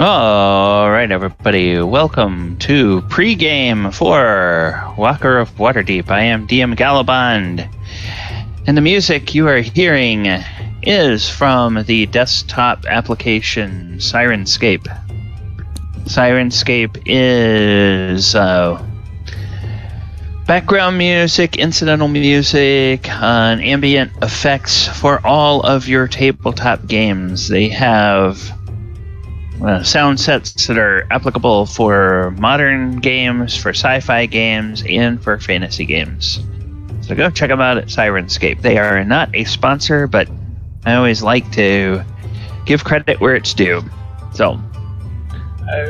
All right, everybody. Welcome to Pregame for Walker of Waterdeep. I am DM Galabond, and the music you are hearing is from the desktop application Sirenscape. Sirenscape is background music, incidental music, ambient effects for all of your tabletop games. They have sound sets that are applicable for modern games, for sci-fi games, and for fantasy games. So go check them out at Sirenscape. They are not a sponsor, but I always like to give credit where it's due. So,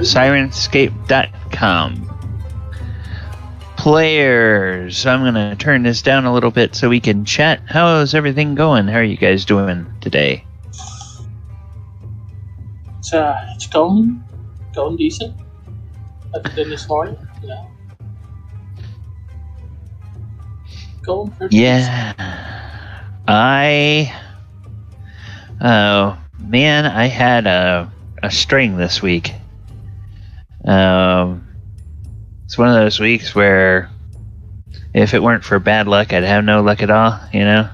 Sirenscape.com. Players, I'm going to turn this down a little bit so we can chat. How's everything going? How are you guys doing today? It's going decent. Other than this morning, going pretty decent. I had a string this week. It's one of those weeks where if it weren't for bad luck, I'd have no luck at all, you know?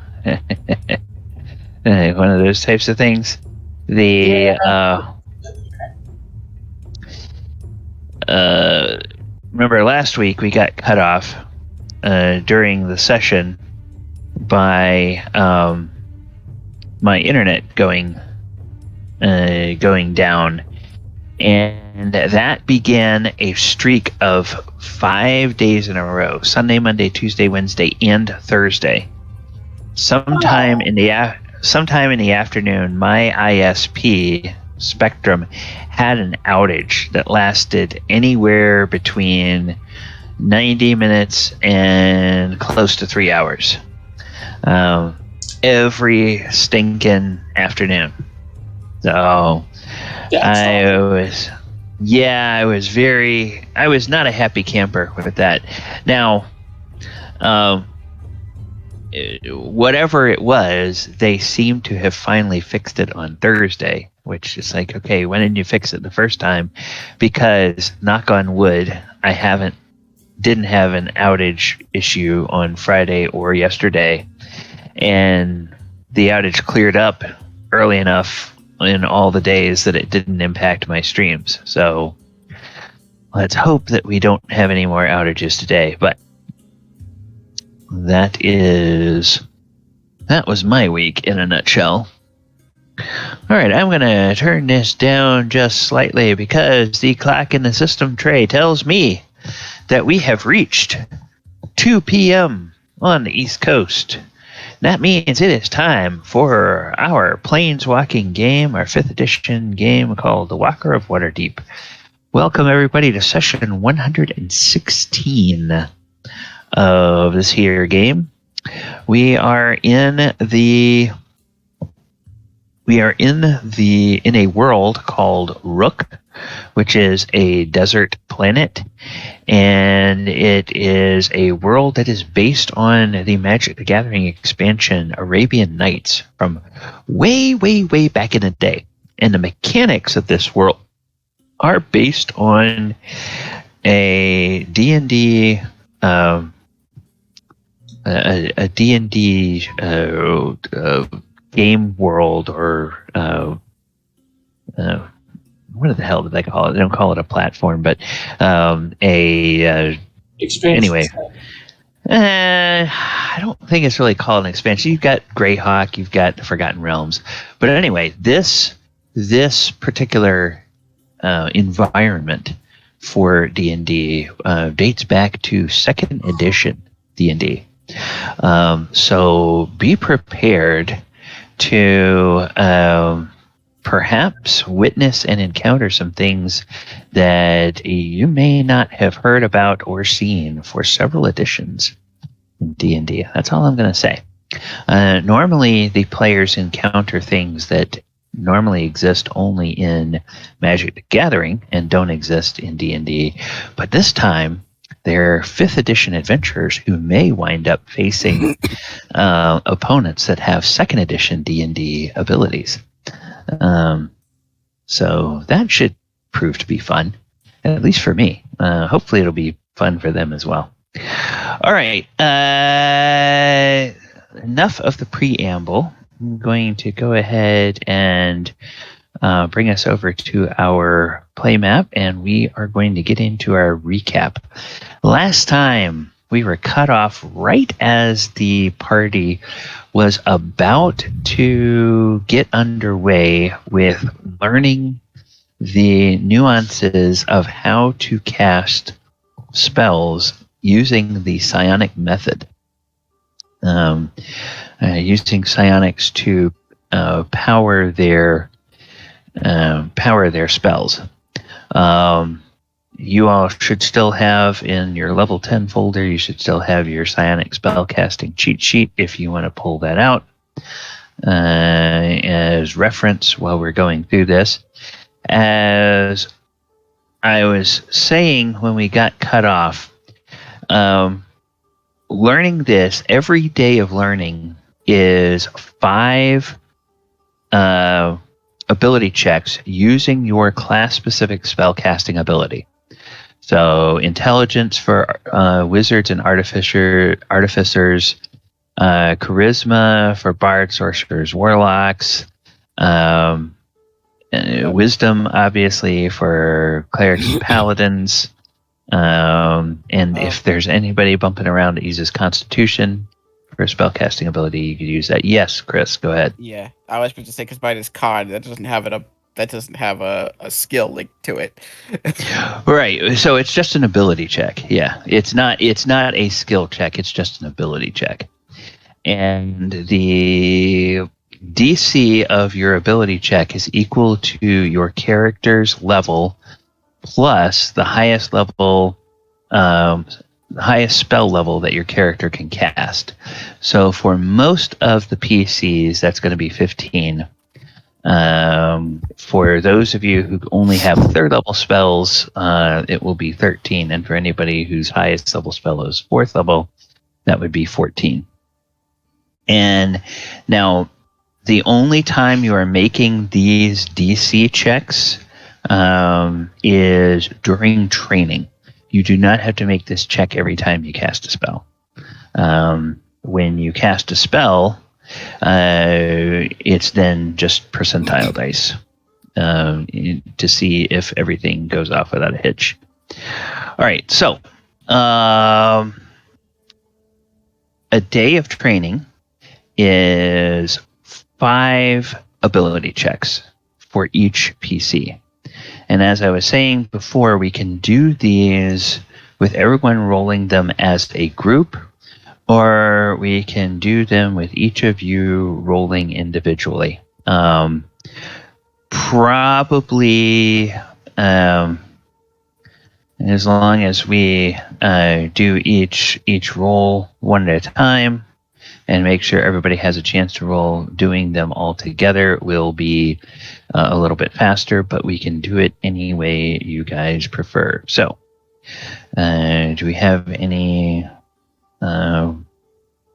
One of those types of things. Remember last week we got cut off during the session by my internet going down, and that began a streak of 5 days in a row: Sunday, Monday, Tuesday, Wednesday, and Thursday. Sometime in the afternoon, my ISP Spectrum had an outage that lasted anywhere between 90 minutes and close to 3 hours. Every stinking afternoon. So I was not a happy camper with that. Now, whatever it was, they seem to have finally fixed it on Thursday, which is like, okay, why didn't you fix it the first time? Because, knock on wood, I didn't have an outage issue on Friday or yesterday, and the outage cleared up early enough in all the days that it didn't impact my streams. So let's hope that we don't have any more outages today. But that was my week in a nutshell. All right, I'm going to turn this down just slightly because the clock in the system tray tells me that we have reached 2 p.m. on the East Coast. That means it is time for our Planeswalking game, our 5th edition game called The Walker of Waterdeep. Welcome, everybody, to Session 116 of this here game. We are in a world called Rukh, which is a desert planet, and it is a world that is based on the Magic the Gathering expansion Arabian Nights from way, way, way back in the day. And the mechanics of this world are based on a D&D game world, or what the hell did they call it? They don't call it a platform, but expansion. Anyway, I don't think it's really called an expansion. You've got Greyhawk, you've got the Forgotten Realms, but anyway, this particular environment for D&D dates back to 2nd edition D&D. So be prepared to perhaps witness and encounter some things that you may not have heard about or seen for several editions in D&D. That's all I'm going to say. Normally, the players encounter things that normally exist only in Magic the Gathering and don't exist in D&D, but this time they're 5th edition adventurers who may wind up facing opponents that have 2nd edition D&D abilities. So that should prove to be fun, at least for me. Hopefully it'll be fun for them as well. All right. Enough of the preamble. I'm going to go ahead and bring us over to our play map, and we are going to get into our recap. Last time, we were cut off right as the party was about to get underway with learning the nuances of how to cast spells using the psionic method. Using psionics to power their spells. You all should still have in your level 10 folder, you should still have your Psionic Spellcasting cheat sheet if you want to pull that out as reference while we're going through this. As I was saying when we got cut off, learning this, every day of learning is 5 ability checks using your class-specific spellcasting ability. So intelligence for wizards and artificers, charisma for bards, sorcerers, warlocks, wisdom obviously for clerics and paladins, and if there's anybody bumping around that uses constitution for a spellcasting ability, you could use that. Yes, Chris, go ahead. Yeah, I was going to say because mine is con that doesn't have a skill link to it. Right. So it's just an ability check. Yeah. It's not a skill check. It's just an ability check. And the DC of your ability check is equal to your character's level plus the highest level, the highest spell level that your character can cast. So for most of the PCs, that's going to be 15. For those of you who only have 3rd level spells, it will be 13. And for anybody whose highest level spell is 4th level, that would be 14. And now, the only time you are making these DC checks is during training. You do not have to make this check every time you cast a spell. When you cast a spell, it's then just percentile dice to see if everything goes off without a hitch. All right, so a day of training is 5 ability checks for each PC. And as I was saying before, we can do these with everyone rolling them as a group, or we can do them with each of you rolling individually. Probably, as long as we do each roll one at a time and make sure everybody has a chance to roll, doing them all together will be a little bit faster, but we can do it any way you guys prefer. So, do we have any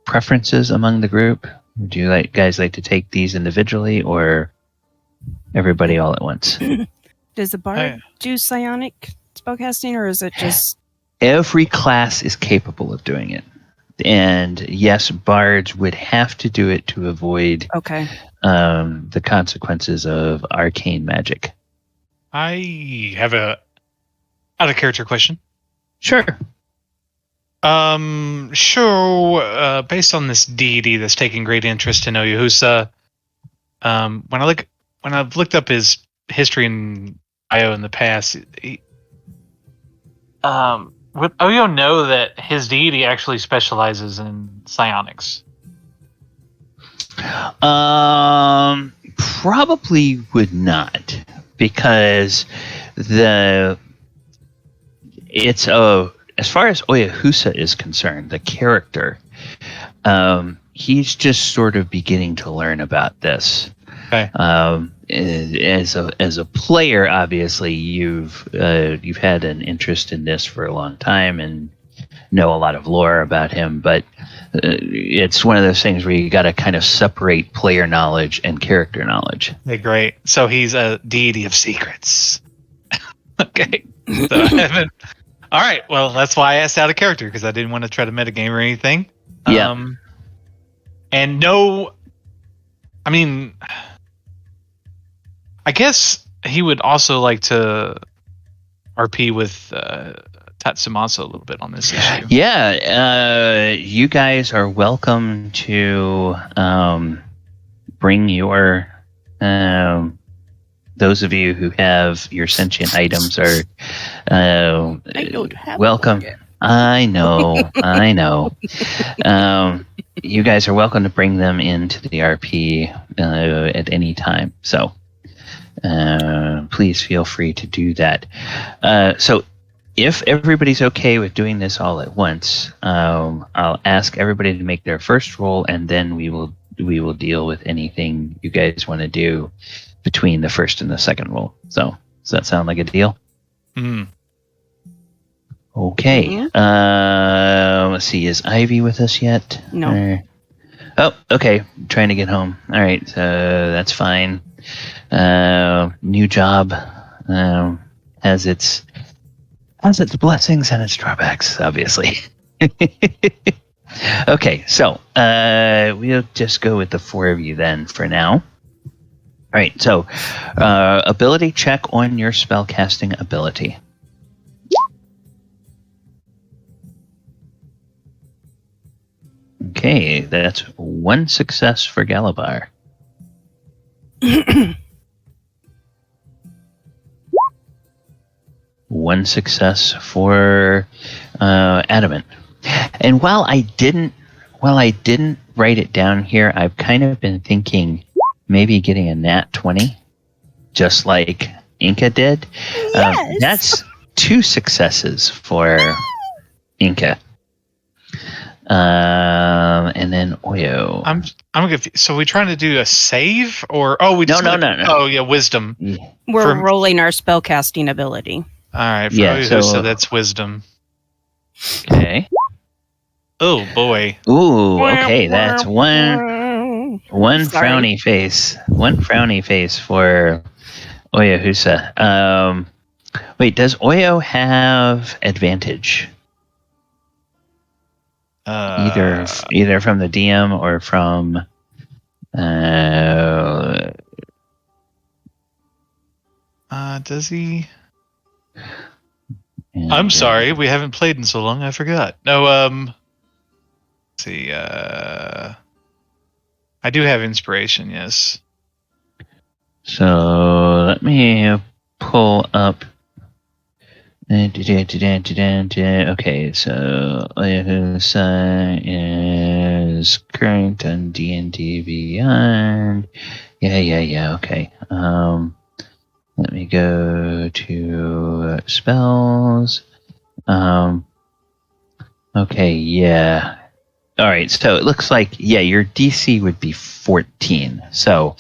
preferences among the group? Do you guys like to take these individually or everybody all at once? Does the bard do psionic spellcasting, or is it just... Every class is capable of doing it. And yes, bards would have to do it to avoid the consequences of arcane magic. I have a out-of-character question. Sure. Sure. Based on this deity that's taking great interest in Oyuhusa, when I've looked up his history and bio in the past, would Oyo know that his deity actually specializes in psionics? Probably would not, because as far as Oyuhusa is concerned, the character, he's just sort of beginning to learn about this. Okay. As a player, obviously, you've had an interest in this for a long time and know a lot of lore about him, but it's one of those things where you got to kind of separate player knowledge and character knowledge. Okay, great. So he's a deity of secrets. Okay. So I haven't. All right. Well, that's why I asked out of character because I didn't want to try to metagame or anything. Yeah. And no, I mean, I guess he would also like to RP with Tatsumasa a little bit on this issue. Yeah. You guys are welcome to bring your. Those of you who have your sentient items are I don't have welcome. one yet. I know. You guys are welcome to bring them into the RP at any time. So please feel free to do that. So if everybody's okay with doing this all at once, I'll ask everybody to make their first roll, and then we will deal with anything you guys want to do between the first and the second roll. So does that sound like a deal? Mm. Okay. Mhm. Let's see. Is Ivy with us yet? No. Oh, okay. Trying to get home. All right. So that's fine. New job has its blessings and its drawbacks, obviously. Okay. So we'll just go with the four of you then for now. All right. So ability check on your spellcasting ability. Okay, that's one success for Galabar. One success for Adamant. And while I didn't write it down here, I've kind of been thinking maybe getting a nat 20, just like Enka did. Yes. That's two successes for Enka. And then Oyo. I'm confused. So we trying to do a save or we No. Oh yeah, wisdom. We're For- rolling our spellcasting ability. All right. For Yeah, so so- that's wisdom. Okay. Oh boy. Ooh. Okay. That's one Sorry. frowny face. One frowny face for Oyahusa. Wait. Does Oyo have advantage? Either from the DM or from does he? and, I'm sorry, we haven't played in so long. I forgot. No. Let's see. I do have inspiration. Yes. So let me pull up. Okay, so Oyahusa is current on D&D Beyond. Yeah. Okay. Let me go to spells. Okay, yeah. All right, so it looks like your DC would be 14. So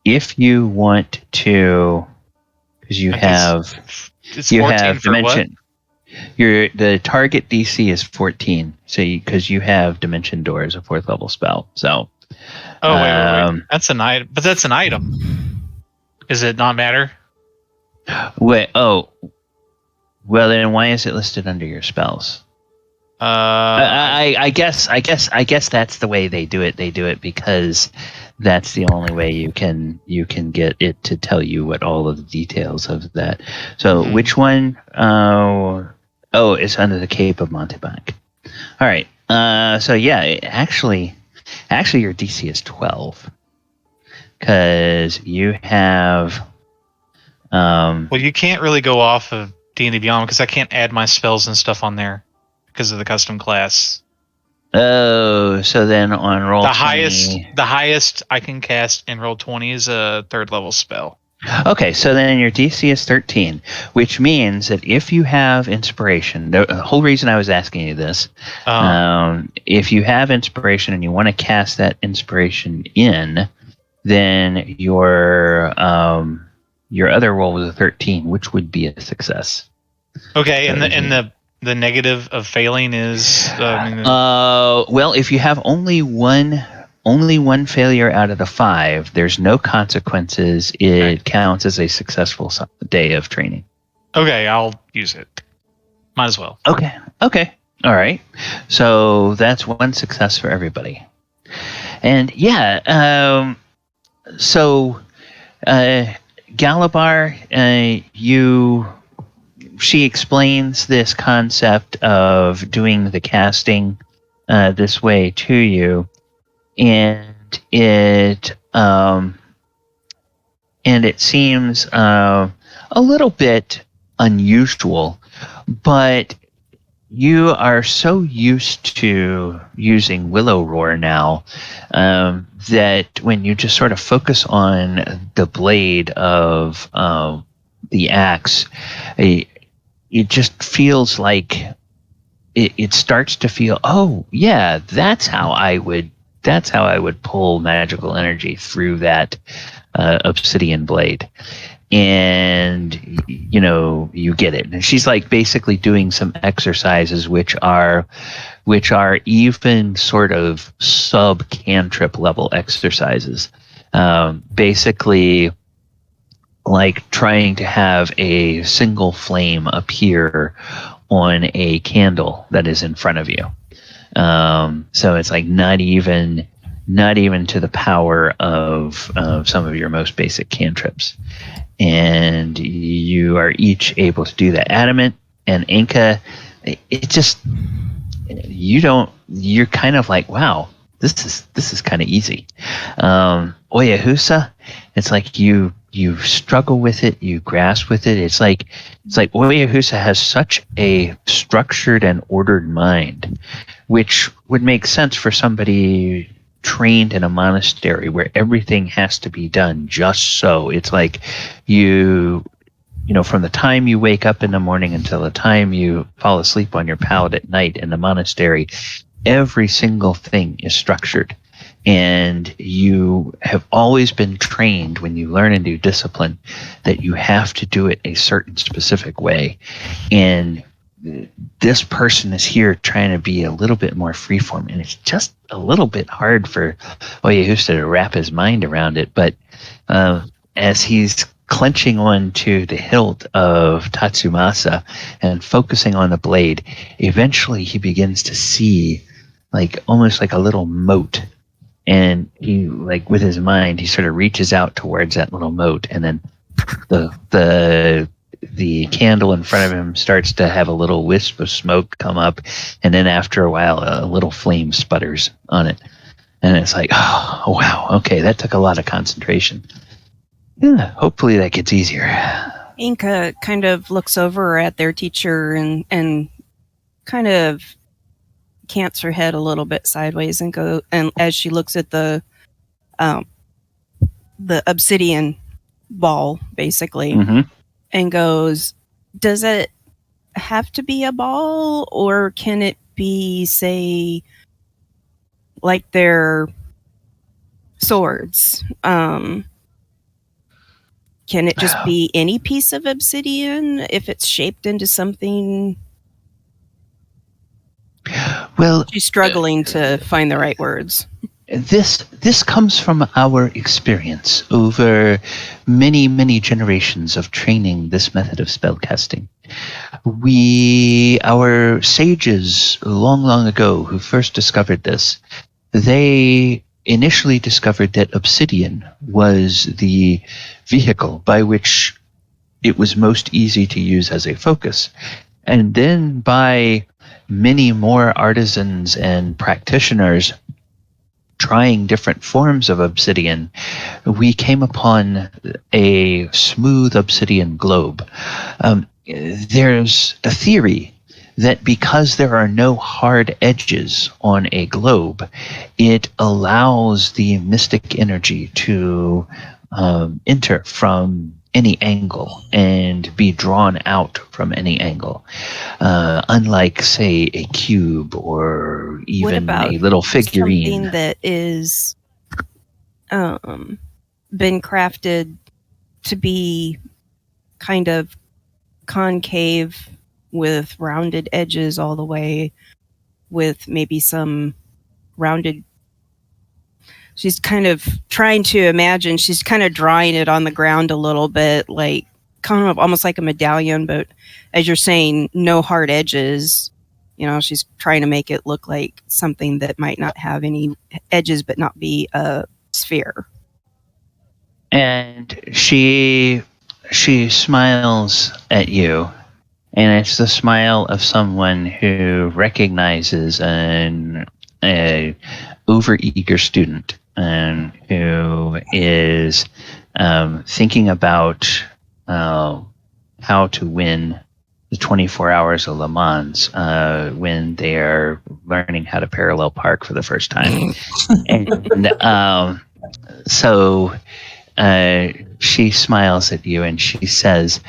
if you want to, because you have It's 14 for dimension. The target DC is 14. So because you have Dimension Door as a 4th level spell. So what? Oh wait. That's an item, but that's an item. Does it not matter? wait. Oh, well then why is it listed under your spells? I guess that's the way they do it. They do it because that's the only way you can get it to tell you what all of the details of that. So which one? It's under the Cape of Montebank. All right. So yeah, actually your DC is 12 because you have. Well, you can't really go off of D&D Beyond because I can't add my spells and stuff on there because of the custom class. Oh, so then on roll The 20, highest I can cast in roll 20 is a 3rd level spell. Okay, so then your DC is 13, which means that if you have inspiration, the whole reason I was asking you this, if you have inspiration and you want to cast that inspiration in, then your other roll was a 13, which would be a success. Okay, and the negative of failing is well, if you have only one failure out of the 5, there's no consequences. It counts as a successful day of training. Okay, I'll use it. Might as well. Okay. All right. So that's one success for everybody. And so Galabar, she explains this concept of doing the casting this way to you, and it seems a little bit unusual, but you are so used to using Willow Roar now that when you just sort of focus on the blade of the axe, it just feels like it starts to feel, oh yeah, that's how I would pull magical energy through that obsidian blade. And you get it. And she's like basically doing some exercises which are even sort of sub cantrip level exercises, basically like trying to have a single flame appear on a candle that is in front of you. So it's like not even to the power of some of your most basic cantrips. And you are each able to do that. Adamant and Enka, you're kind of like, wow, this is kind of easy. Oyahusa, it's like you struggle with it, you grasp with it. It's like Oyahusa has such a structured and ordered mind, which would make sense for somebody trained in a monastery where everything has to be done just so. It's like you from the time you wake up in the morning until the time you fall asleep on your pallet at night in the monastery, every single thing is structured. And you have always been trained when you learn a new discipline that you have to do it a certain specific way. And this person is here trying to be a little bit more freeform, and it's just a little bit hard for Oyahusa to wrap his mind around it. But as he's clenching onto the hilt of Tatsumasa and focusing on the blade, eventually he begins to see almost like a little moat. And he, with his mind, he sort of reaches out towards that little moat, and then the candle in front of him starts to have a little wisp of smoke come up, and then after a while a little flame sputters on it, and it's like, oh wow, okay, that took a lot of concentration. Yeah, hopefully that gets easier. Enka kind of looks over at their teacher and kind of cants her head a little bit sideways and as she looks at the obsidian ball basically, Mm-hmm. and goes, does it have to be a ball, or can it be, say, like their swords? Can it just be any piece of obsidian if it's shaped into something? Well, She's struggling to find the right words. This comes from our experience over many, many generations of training this method of spellcasting. Our sages long, long ago who first discovered this, they initially discovered that obsidian was the vehicle by which it was most easy to use as a focus. And then by many more artisans and practitioners trying different forms of obsidian, we came upon a smooth obsidian globe. There's a theory that because there are no hard edges on a globe, it allows the mystic energy to enter from any angle and be drawn out from any angle. Unlike, say, a cube or even a little figurine. Something that is been crafted to be kind of concave with rounded edges all the way, with maybe some rounded. She's kind of trying to imagine, she's kind of drawing it on the ground a little bit, like kind of almost like a medallion, but as you're saying, no hard edges. You know, she's trying to make it look like something that might not have any edges, but not be a sphere. And she smiles at you, and it's the smile of someone who recognizes a overeager student and who is thinking about how to win the 24 hours of Le Mans when they're learning how to parallel park for the first time. And so she smiles at you and she says,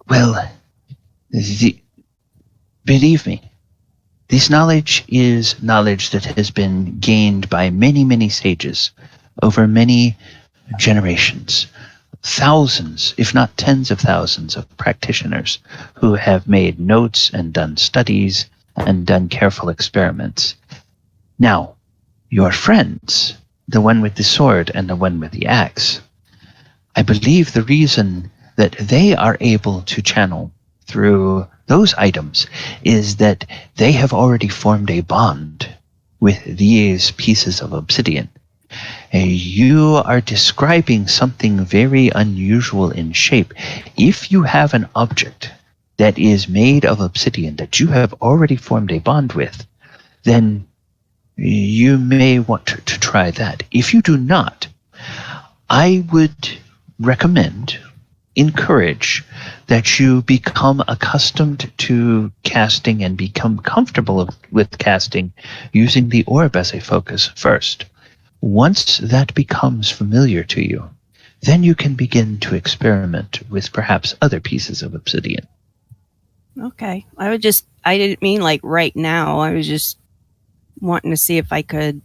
well, believe me, this knowledge is knowledge that has been gained by many, many sages over many generations. Thousands, if not tens of thousands of practitioners who have made notes and done studies and done careful experiments. Now, your friends, the one with the sword and the one with the axe, I believe the reason that they are able to channel through those items is that they have already formed a bond with these pieces of obsidian. You are describing something very unusual in shape. If you have an object that is made of obsidian that you have already formed a bond with, then you may want to try that. If you do not, I would recommend, encourage that you become accustomed to casting and become comfortable with casting using the orb as a focus first. Once that becomes familiar to you, then you can begin to experiment with perhaps other pieces of obsidian. Okay. I didn't mean like right now. I was just wanting to see if I could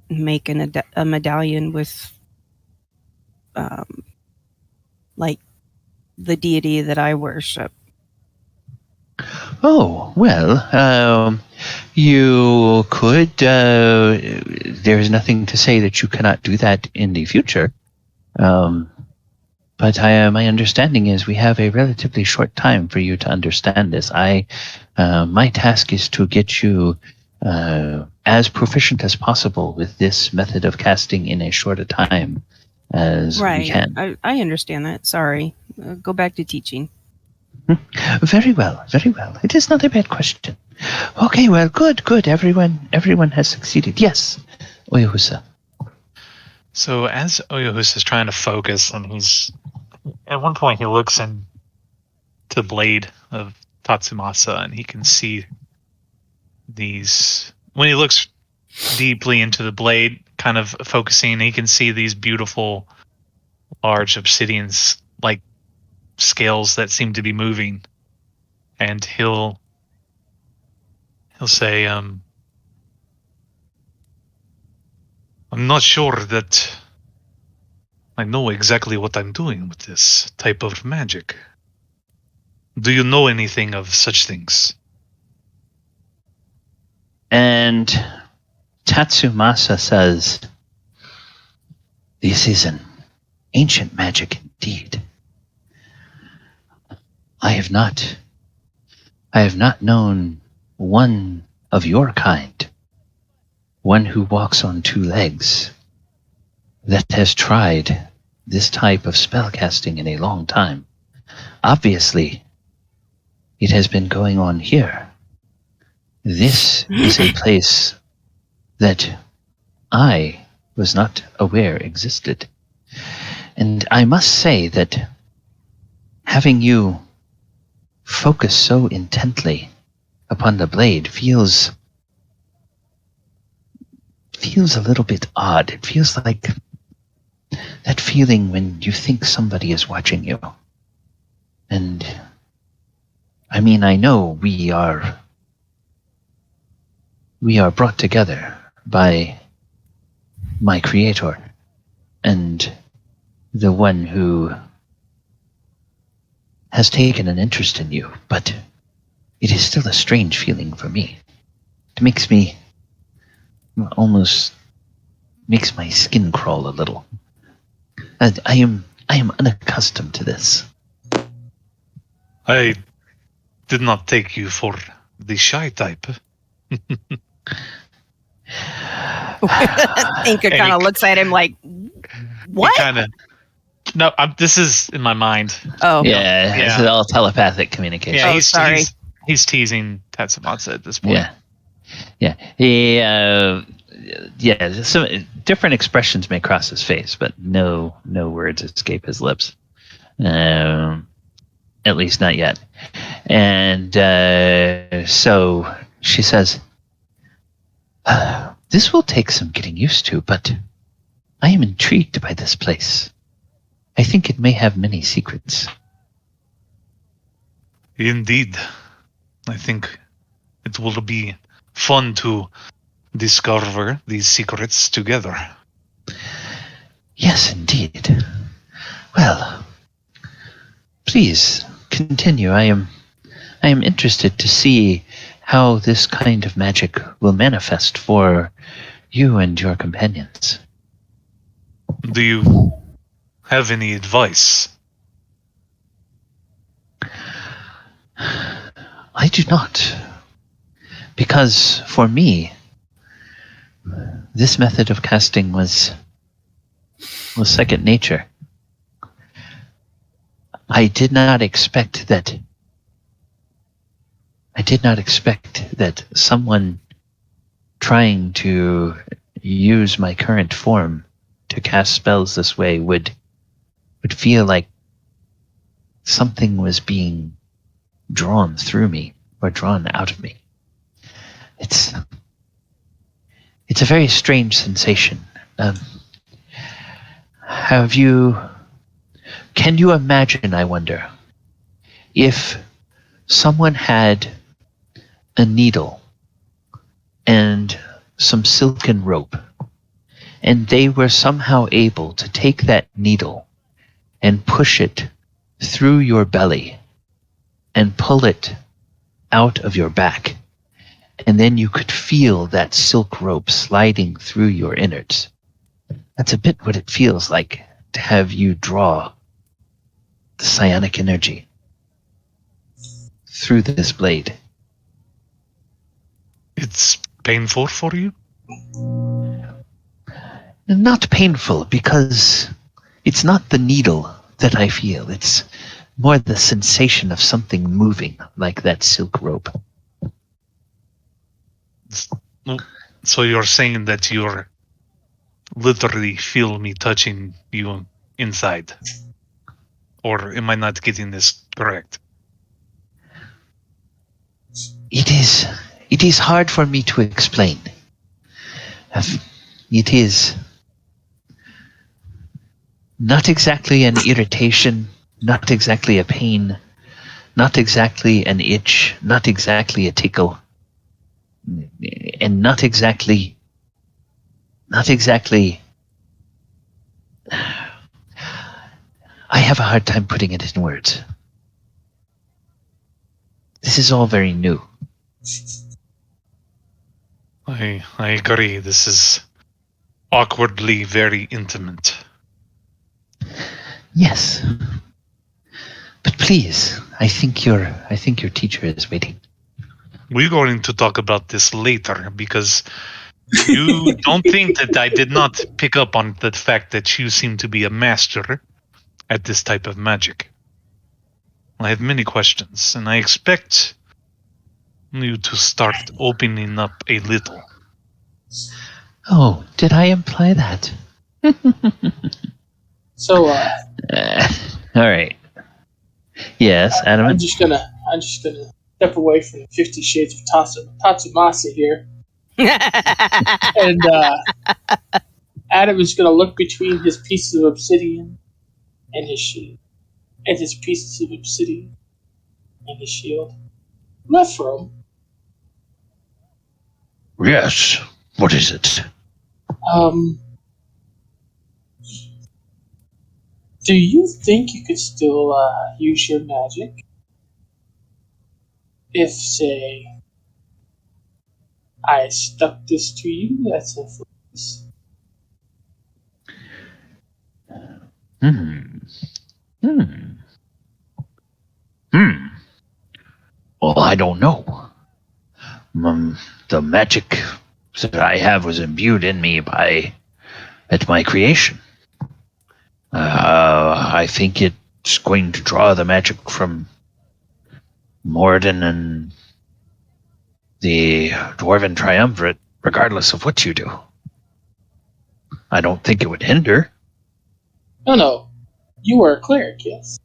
make a medallion with like the deity that I worship. Oh, well, you could. There's nothing to say that you cannot do that in the future. But my understanding is we have a relatively short time for you to understand this. My task is to get you as proficient as possible with this method of casting in as short a time as we can. I understand that. Sorry. Go back to teaching. Very well, very well. It is not a bad question. Okay, well, good. Everyone has succeeded. Yes, Oyahusa. So as Oyahusa is trying to focus, and at one point he looks into the blade of Tatsumasa, and he can see these. When he looks deeply into the blade, kind of focusing, he can see these beautiful, large obsidians, like scales that seem to be moving, and he'll say, I'm not sure that I know exactly what I'm doing with this type of magic. Do you know anything of such things? And Tatsumasa says, this is an ancient magic indeed. I have not known one of your kind, one who walks on two legs, that has tried this type of spellcasting in a long time. Obviously, it has been going on here. This is a place that I was not aware existed. And I must say that having you focus so intently upon the blade feels a little bit odd. It feels like that feeling when you think somebody is watching you. And I mean, I know we are brought together by my creator and the one who has taken an interest in you, but it is still a strange feeling for me. It makes me almost makes my skin crawl a little. I am unaccustomed to this. I did not take you for the shy type. Enka kind of looks at him like, what? No, this is in my mind. Oh. Yeah, this is all telepathic communication. Yeah, Oh, sorry. He's teasing Tatsumatsu at this point. Yeah. He, some different expressions may cross his face, but no words escape his lips. At least not yet. And so she says, "This will take some getting used to, but I am intrigued by this place. I think it may have many secrets." Indeed. I think it will be fun to discover these secrets together. Yes, indeed. Well, please continue. I am interested to see how this kind of magic will manifest for you and your companions. Do you have any advice? I do not. Because for me, this method of casting was second nature. I did not expect that someone trying to use my current form to cast spells this way would feel like something was being drawn through me or drawn out of me. It's a very strange sensation. Can you imagine, I wonder, if someone had a needle and some silken rope, and they were somehow able to take that needle and push it through your belly and pull it out of your back, and then you could feel that silk rope sliding through your innards. That's a bit what it feels like to have you draw the psionic energy through this blade. It's painful for you? Not painful, because it's not the needle that I feel. It's more the sensation of something moving, like that silk rope. So you're saying that you're literally feel me touching you inside? Or am I not getting this correct? It is hard for me to explain. It is not exactly an irritation, not exactly a pain, not exactly an itch, not exactly a tickle, and not exactly. I have a hard time putting it in words. This is all very new. I agree. This is awkwardly very intimate. Yes. But please, I think your teacher is waiting. We're going to talk about this later, because you don't think that I did not pick up on the fact that you seem to be a master at this type of magic. I have many questions, and I expect you to start opening up a little. Oh, did I imply that? So, All right. Yes, Adamant. I'm just gonna step away from the 50 Shades of Tatsumasa here, and Adam is gonna look between his pieces of obsidian and his shield, and his pieces of obsidian and his shield. Lephram, Yes. What is it? do you think you could still use your magic if, say, I stuck this to you as a focus? don't know. The magic that I have was imbued in me at my creation. I think it's going to draw the magic from Morden and the Dwarven Triumvirate, regardless of what you do. I don't think it would hinder. No. You were a cleric, yes?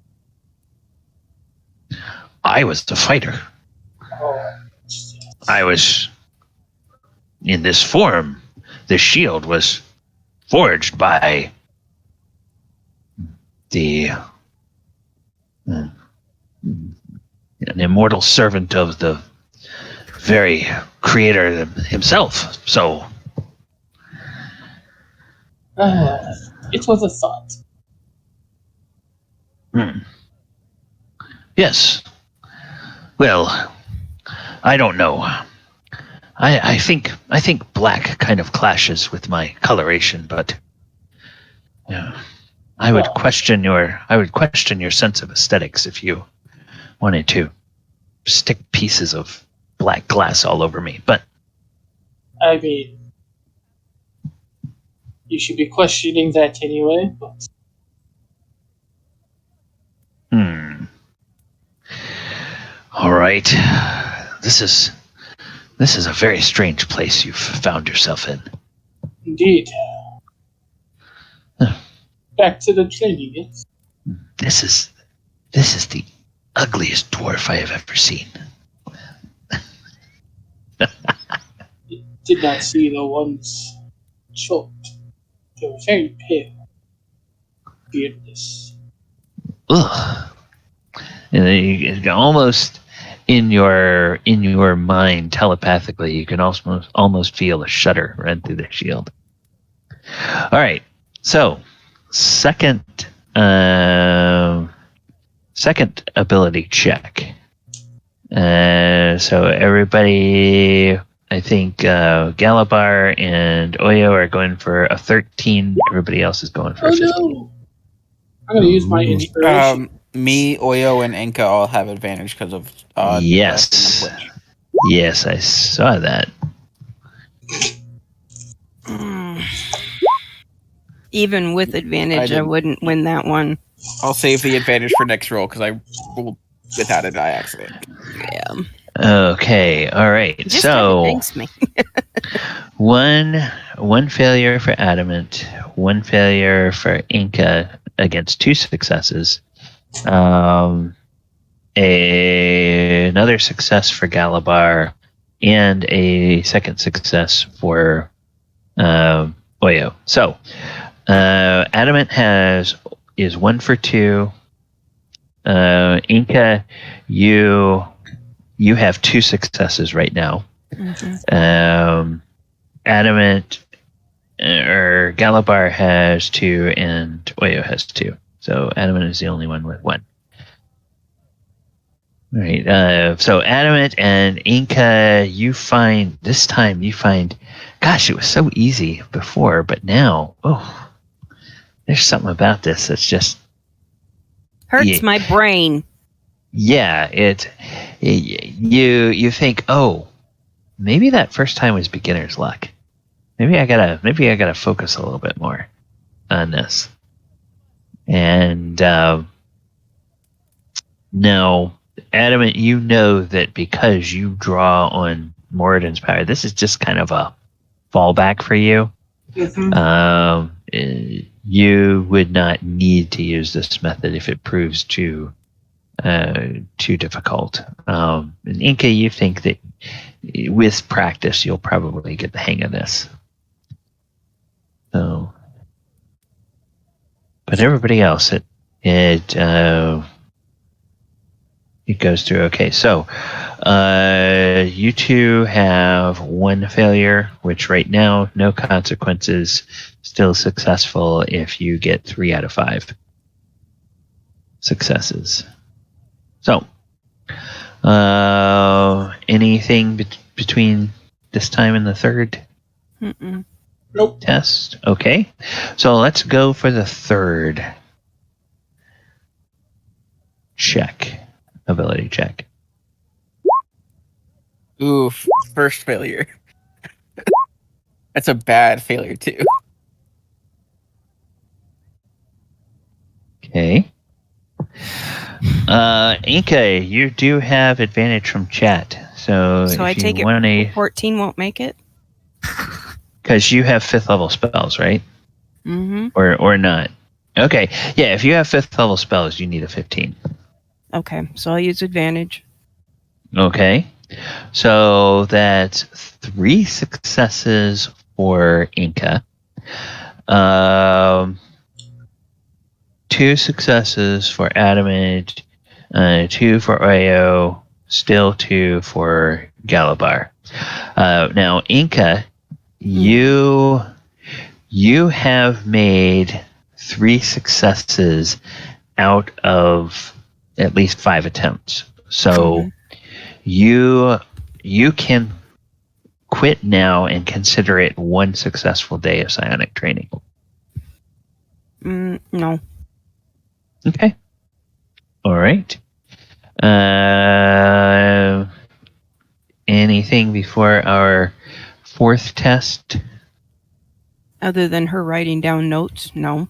I was the fighter. Oh, yes. I was in this form. The shield was forged by an immortal servant of the very creator himself. So it was a thought. Yes. Well, I don't know. I think black kind of clashes with my coloration, but I would question your sense of aesthetics if you wanted to stick pieces of black glass all over me. But I mean, you should be questioning that anyway. But all right. This is a very strange place you've found yourself in. indeed. Back to the training, yes? This is the ugliest dwarf I have ever seen. Did not see the ones choked. They were very pale, beardless. Ugh. And then you can almost in your mind telepathically, you can almost feel a shudder run through the shield. All right, so second ability check. So everybody, I think Galabar and Oyo are going for a 13. Everybody else is going for a 15. No! I'm going to use my inspiration. Me, Oyo, and Enka all have advantage because of yes. Yes, I saw that. Even with advantage, I wouldn't win that one. I'll save the advantage for next roll because I rolled without it by accident. Yeah. Okay, all right. Just so thanks me. one failure for Adamant, one failure for Enka against 2 successes. Another success for Galabar, and a second success for Oyo. So Adamant is 1 for 2. Enka, you have 2 successes right now. Mm-hmm. Adamant or Galabar has 2, and Oyo has 2. So Adamant is the only one with 1. All right. So Adamant and Enka, this time you find, gosh, it was so easy before, but now, there's something about this that's just hurts my brain. Yeah, you think, maybe that first time was beginner's luck. Maybe I gotta focus a little bit more on this. And no, Adamant, you know that because you draw on Moradin's power, this is just kind of a fallback for you. Mm-hmm. You would not need to use this method if it proves too difficult. And Enka, you think that with practice you'll probably get the hang of this. So, but everybody else, it goes through okay. So, you 2 have 1 failure, which right now no consequences. Still successful if you get 3 out of 5 successes. So, anything between this time and the third Nope. test? Okay. So let's go for the third check. Ability check. Oof. First failure. That's a bad failure, too. Okay. Enka, you do have advantage from chat. So So I if you take want it to, 14 won't make it? because you have 5th level spells, right? Mm-hmm. Or not. Okay. Yeah, if you have 5th level spells, you need a 15. Okay, so I'll use advantage. Okay. So that's 3 successes for Enka. 2 successes for Adamant. 2 for Oyo. Still 2 for Galabar. Now, Enka, you have made 3 successes out of at least 5 attempts. So you can quit now and consider it 1 successful day of psionic training. No. Okay. All right. Anything before our 4th test? Other than her writing down notes, no.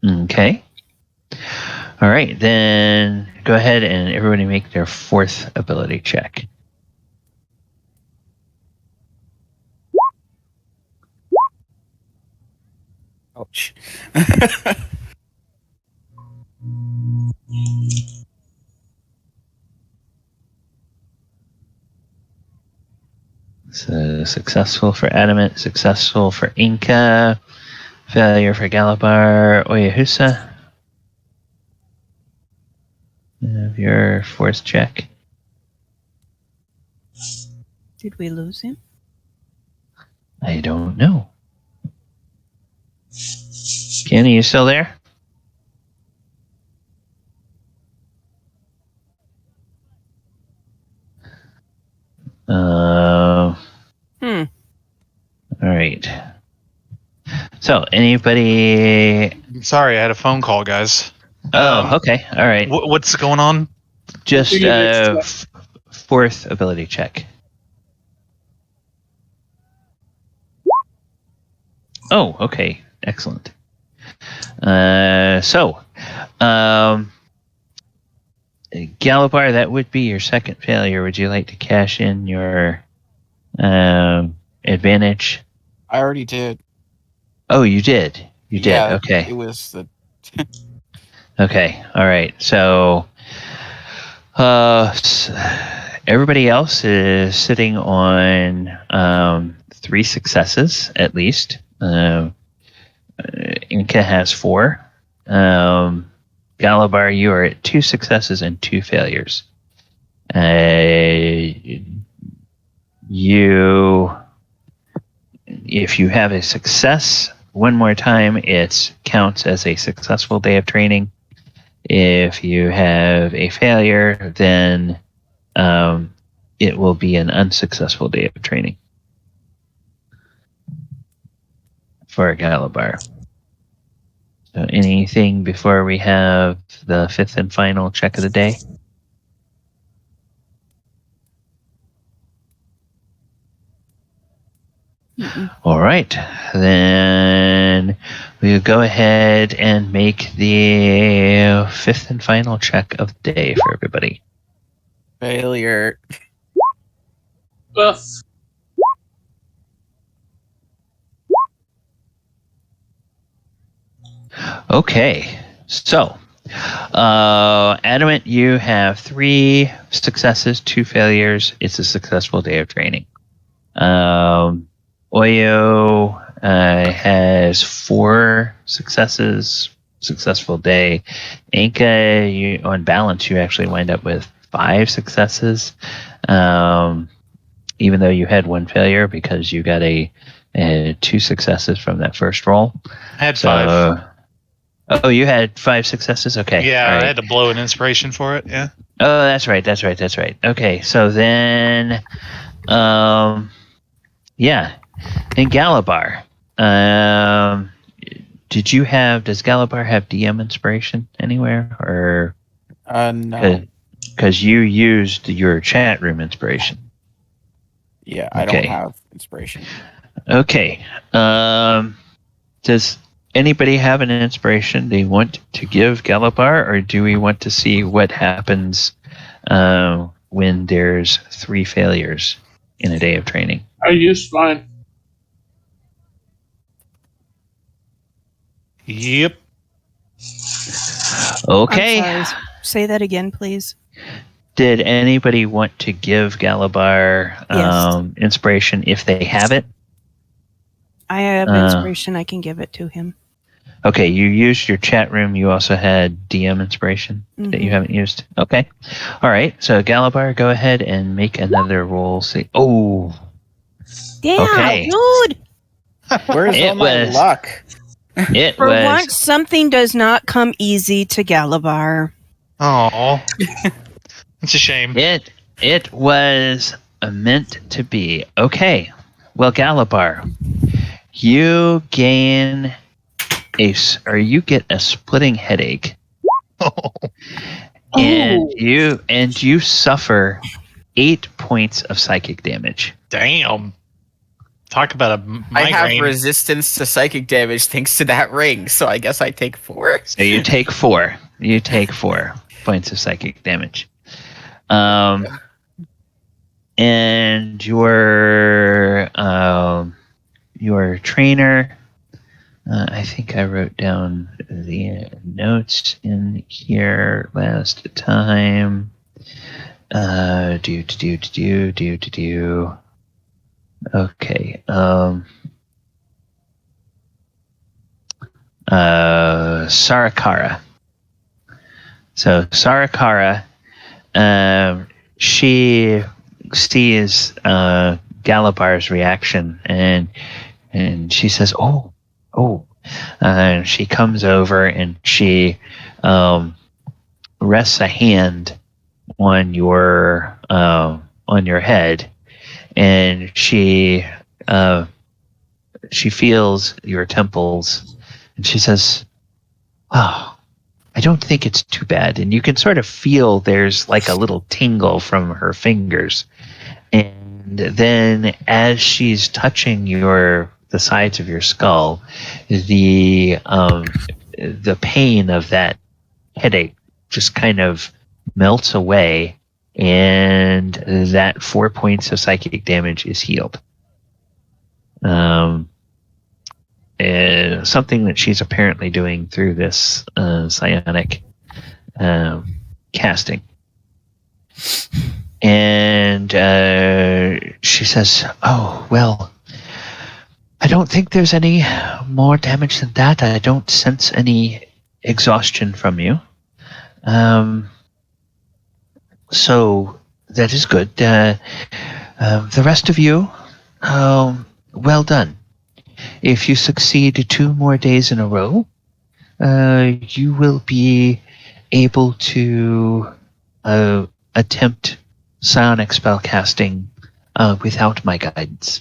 Okay. All right, then go ahead and everybody make their 4th ability check. Ouch. So successful for Adamant, successful for Enka, failure for Galabar, Oyahusa. Have your 4th check. Did we lose him? I don't know. Kenny, you still there? All right. So, anybody? Sorry, I had a phone call, guys. Okay. All right. What's going on? Just Do your next 4th ability check. Oh, okay. Excellent. Galabar, that would be your 2nd failure. Would you like to cash in your advantage? I already did. Oh, you did. You did. Yeah, Okay. It was the. Okay. All right. So, everybody else is sitting on 3 successes at least. Enka has 4. Galabar, you are at 2 successes and 2 failures. If you have a success one more time, it counts as a successful day of training. If you have a failure, then it will be an unsuccessful day of training for Galabar. So anything before we have the 5th and final check of the day? All right, then we'll go ahead and make the 5th and final check of the day for everybody. Failure. Ugh. Okay, so Adamant, you have 3 successes, 2 failures. It's a successful day of training. Oyo has 4 successes, successful day. Enka, you, on balance, you actually wind up with 5 successes, even though you had 1 failure because you got a 2 successes from that first roll. I had 5. Oh, you had 5 successes? Okay. Yeah, right. I had to blow an inspiration for it. Yeah. Oh, that's right. Okay, so then, yeah, in Galabar, does Galabar have DM inspiration anywhere, or No. because you used your chat room inspiration? Yeah, I don't have inspiration. Okay. Does anybody have an inspiration they want to give Galapar, or do we want to see what happens when there's 3 failures in a day of training? I used mine. Yep. Okay. I'm sorry. Say that again, please. Did anybody want to give Galabar Yes. inspiration if they have it? I have inspiration. I can give it to him. Okay, you used your chat room. You also had DM inspiration that you haven't used. Okay. All right. So Galabar, go ahead and make another roll. See. Oh. Damn, Okay. dude! Where's all my luck? It For was. once, something does not come easy to Galabar. Oh, it's a shame. It was meant to be. Okay. Well, Galabar, you gain you get a splitting headache, and you suffer 8 points of psychic damage. Damn. Talk about a migraine. I have resistance to psychic damage thanks to that ring, so I guess I take 4. So you take 4. You take 4 points of psychic damage. And your trainer. I think I wrote down the notes in here last time. Okay. Sarakara. So Sarakara, she sees Galabar's reaction, and she says, "Oh." She comes over and she rests a hand on your head, and she feels your temples, and she says, "Oh, I don't think it's too bad." And you can sort of feel there's like a little tingle from her fingers, and then as she's touching the sides of your skull, the pain of that headache just kind of melts away, and that 4 points of psychic damage is healed. Something that she's apparently doing through this psionic casting. And she says, "Oh, well, I don't think there's any more damage than that. I don't sense any exhaustion from you. So that is good. The rest of you, well done. If you succeed 2 more days in a row, you will be able to attempt psionic spellcasting without my guidance.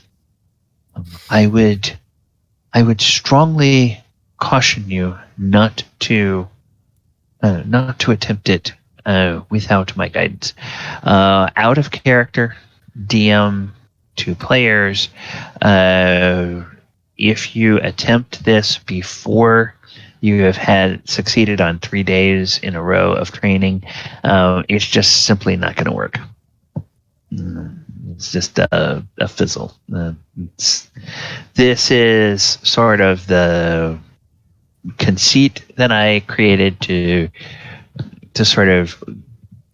I would strongly caution you not to attempt it without my guidance. Out of character, DM to players. If you attempt this before you have succeeded on 3 days in a row of training, it's just simply not going to work. It's just a fizzle. This is sort of the conceit that I created to sort of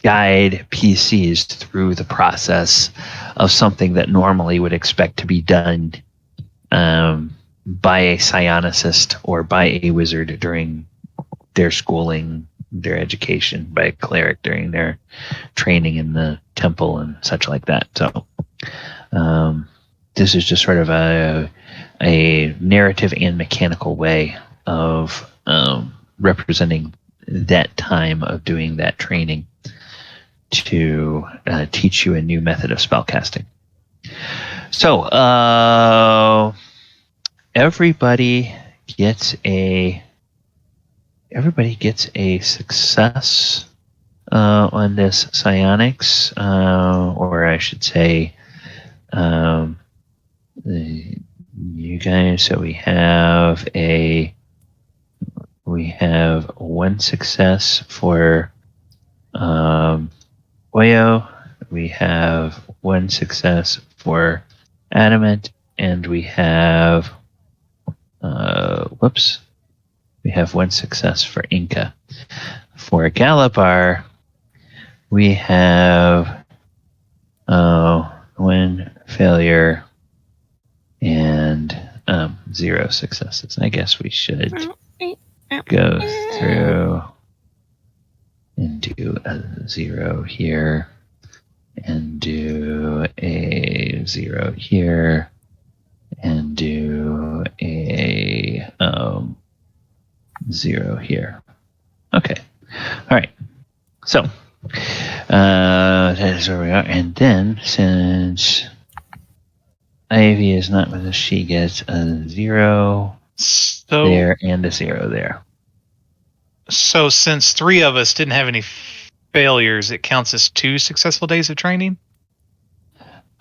guide PCs through the process of something that normally would expect to be done by a psionicist or by a wizard during their schooling, their education, by a cleric during their training in the temple and such like that. So this is just sort of a narrative and mechanical way of representing that time of doing that training to teach you a new method of spellcasting. So everybody gets a success on this psionics, or I should say You guys, so we have one success for Oyo. We have one success for Adamant, and we have we have one success for Enka. For Galabar, we have one failure and 0 successes. I guess we should go through and do a 0 here and do a 0 here and do a 0 here. Okay. All right. So that is where we are. And then since Ivy is not with us, she gets a 0 there and a 0 there. So since 3 of us didn't have any failures, it counts as 2 successful days of training?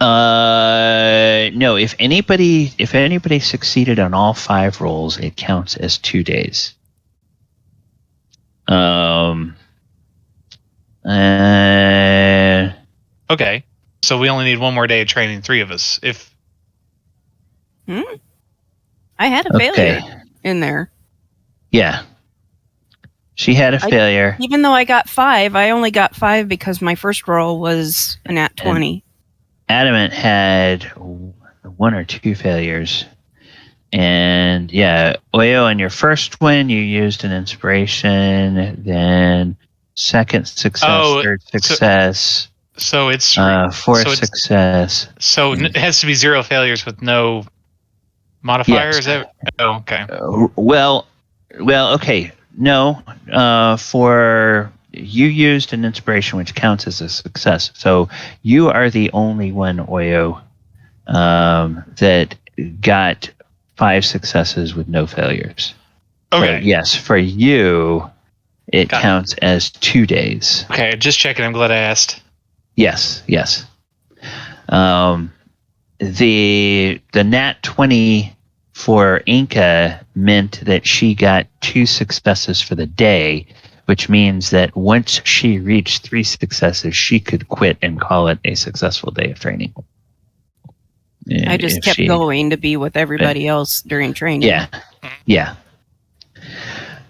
No, if anybody succeeded on all 5 rolls, it counts as 2 days. Okay. So we only need 1 more day of training, 3 of us. I had a failure in there. Yeah. She had a failure. Even though I got 5, I only got 5 because my first roll was a nat 20. Adamant had 1 or 2 failures. And yeah, Oyo, on your first one, you used an inspiration, then second success, third success. So it's fourth success. So it has to be 0 failures with no modifier? Yes. Is that? Oh, okay. Well, okay. No, for you used an inspiration, which counts as a success. So you are the only one, Oyo, that got 5 successes with no failures. Okay. So yes, for you, it counts as 2 days. Okay, just checking. I'm glad I asked. Yes. The nat 20 for Enka meant that she got 2 successes for the day, which means that once she reached 3 successes, she could quit and call it a successful day of training. I just kept going to be with everybody else during training. Yeah.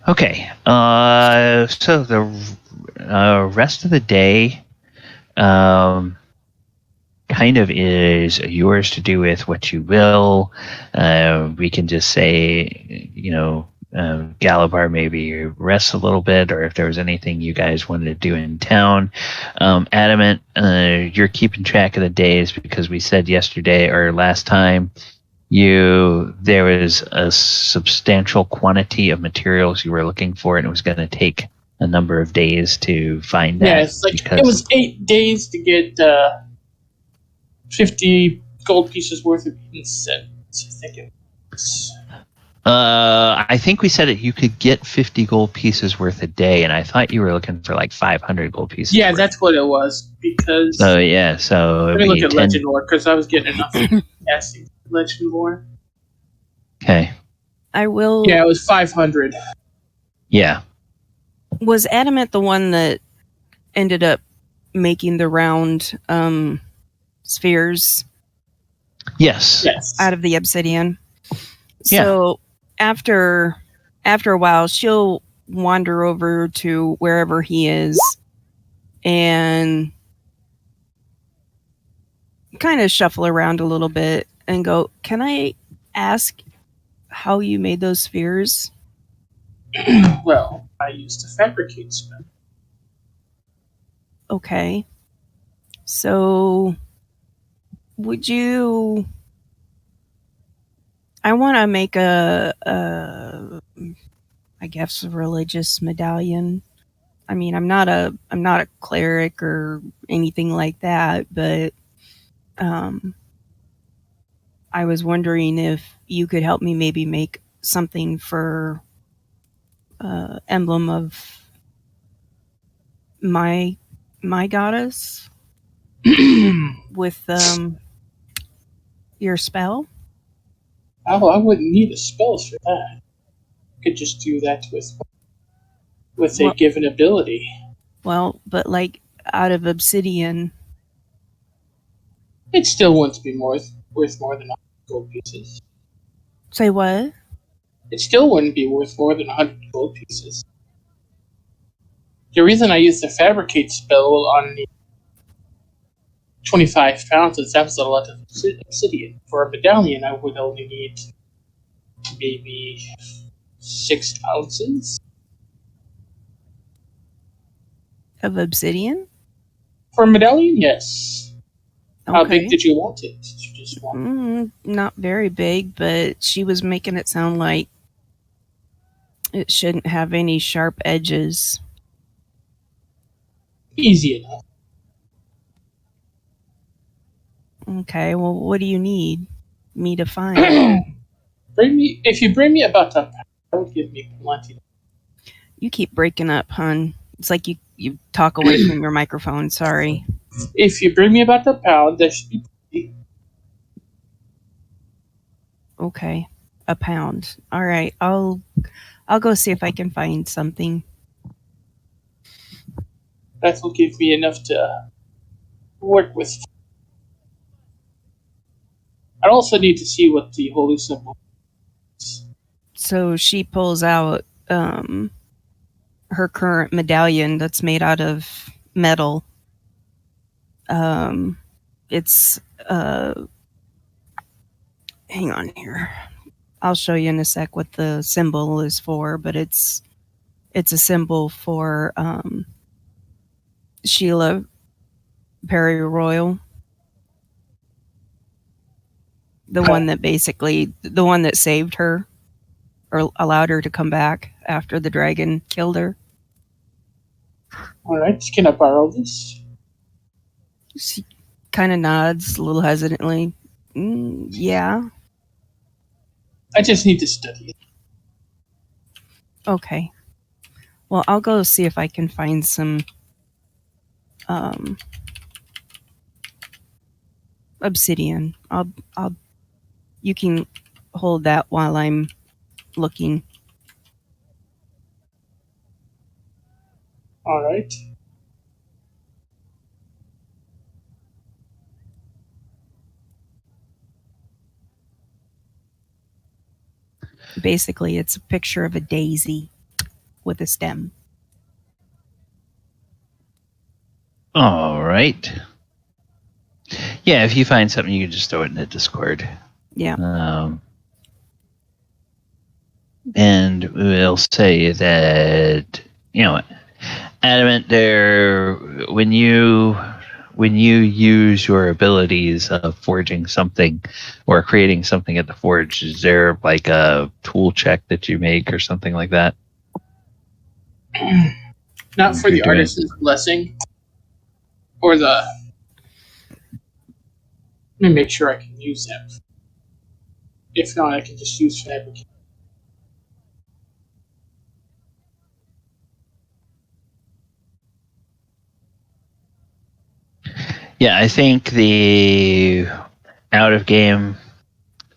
Okay. So the rest of the day kind of is yours to do with what you will. We can just say, Galabar maybe rest a little bit, or if there was anything you guys wanted to do in town. Adamant, you're keeping track of the days because we said yesterday or last time there was a substantial quantity of materials you were looking for, and it was going to take a number of days to find that. Yeah, it's like it was 8 days to get 50 gold pieces worth of incense. I think it was. I think we said that you could get 50 gold pieces worth a day, and I thought you were looking for like 500 gold pieces. Yeah, that's what it was. Because so let me look at Legend Lore because I was getting enough casting Legend Lore. Okay. I will. Yeah, it was 500. Yeah. Was Adamant the one that ended up making the round spheres? Yes. Out of the obsidian. Yeah. So after a while, she'll wander over to wherever he is and kind of shuffle around a little bit and go, "Can I ask how you made those spheres?" Well, I used a fabricate spell. Okay. So would you... I want to make I guess, a religious medallion. I mean, I'm not a cleric or anything like that, but I was wondering if you could help me maybe make something for emblem of my goddess with Your spell? Oh, I wouldn't need a spell for that. I could just do that with a Well- given ability. Well, but like out of obsidian. It still wouldn't be worth more than 100 gold pieces. Say what? It still wouldn't be worth more than 100 gold pieces. The reason I used the fabricate spell on the 25 pounds is that was a lot of obsidian. For a medallion, I would only need maybe 6 ounces. Of obsidian? For a medallion, yes. How Okay. big did you want it? Did you just want Not very big, but she was making it sound like it shouldn't have any sharp edges. easy enough? Okay, well, what do you need me to find? If you bring me about a pound, that would give me plenty. You keep breaking up, hon. It's like you talk away from your microphone. Sorry. If you bring me about a pound, that should be plenty. Okay, a pound. All right, I'll go see if I can find something. That will give me enough to work with. I also need to see what the holy symbol is. So she pulls out her current medallion that's made out of metal. It's hang on here. I'll show you in a sec what the symbol is for, but it's a symbol for Sheila Perry Royal. The one that saved her or allowed her to come back after the dragon killed her. Alright, can I borrow this? She kind of nods a little hesitantly. Yeah. I just need to study it. Okay. Well, I'll go see if I can find some obsidian. I'll you can hold that while I'm looking. Alright. Basically, it's a picture of a daisy with a stem. All right. Yeah, if you find something, you can just throw it in the Discord. Yeah. And we'll say that, Adamant, there, when you use your abilities of forging something or creating something at the forge, is there like a tool check that you make or something like that? Not for You're the doing- artisan's blessing. Or the... Let me make sure I can use that. If not, I can just use fabricate. Yeah, I think the out of game,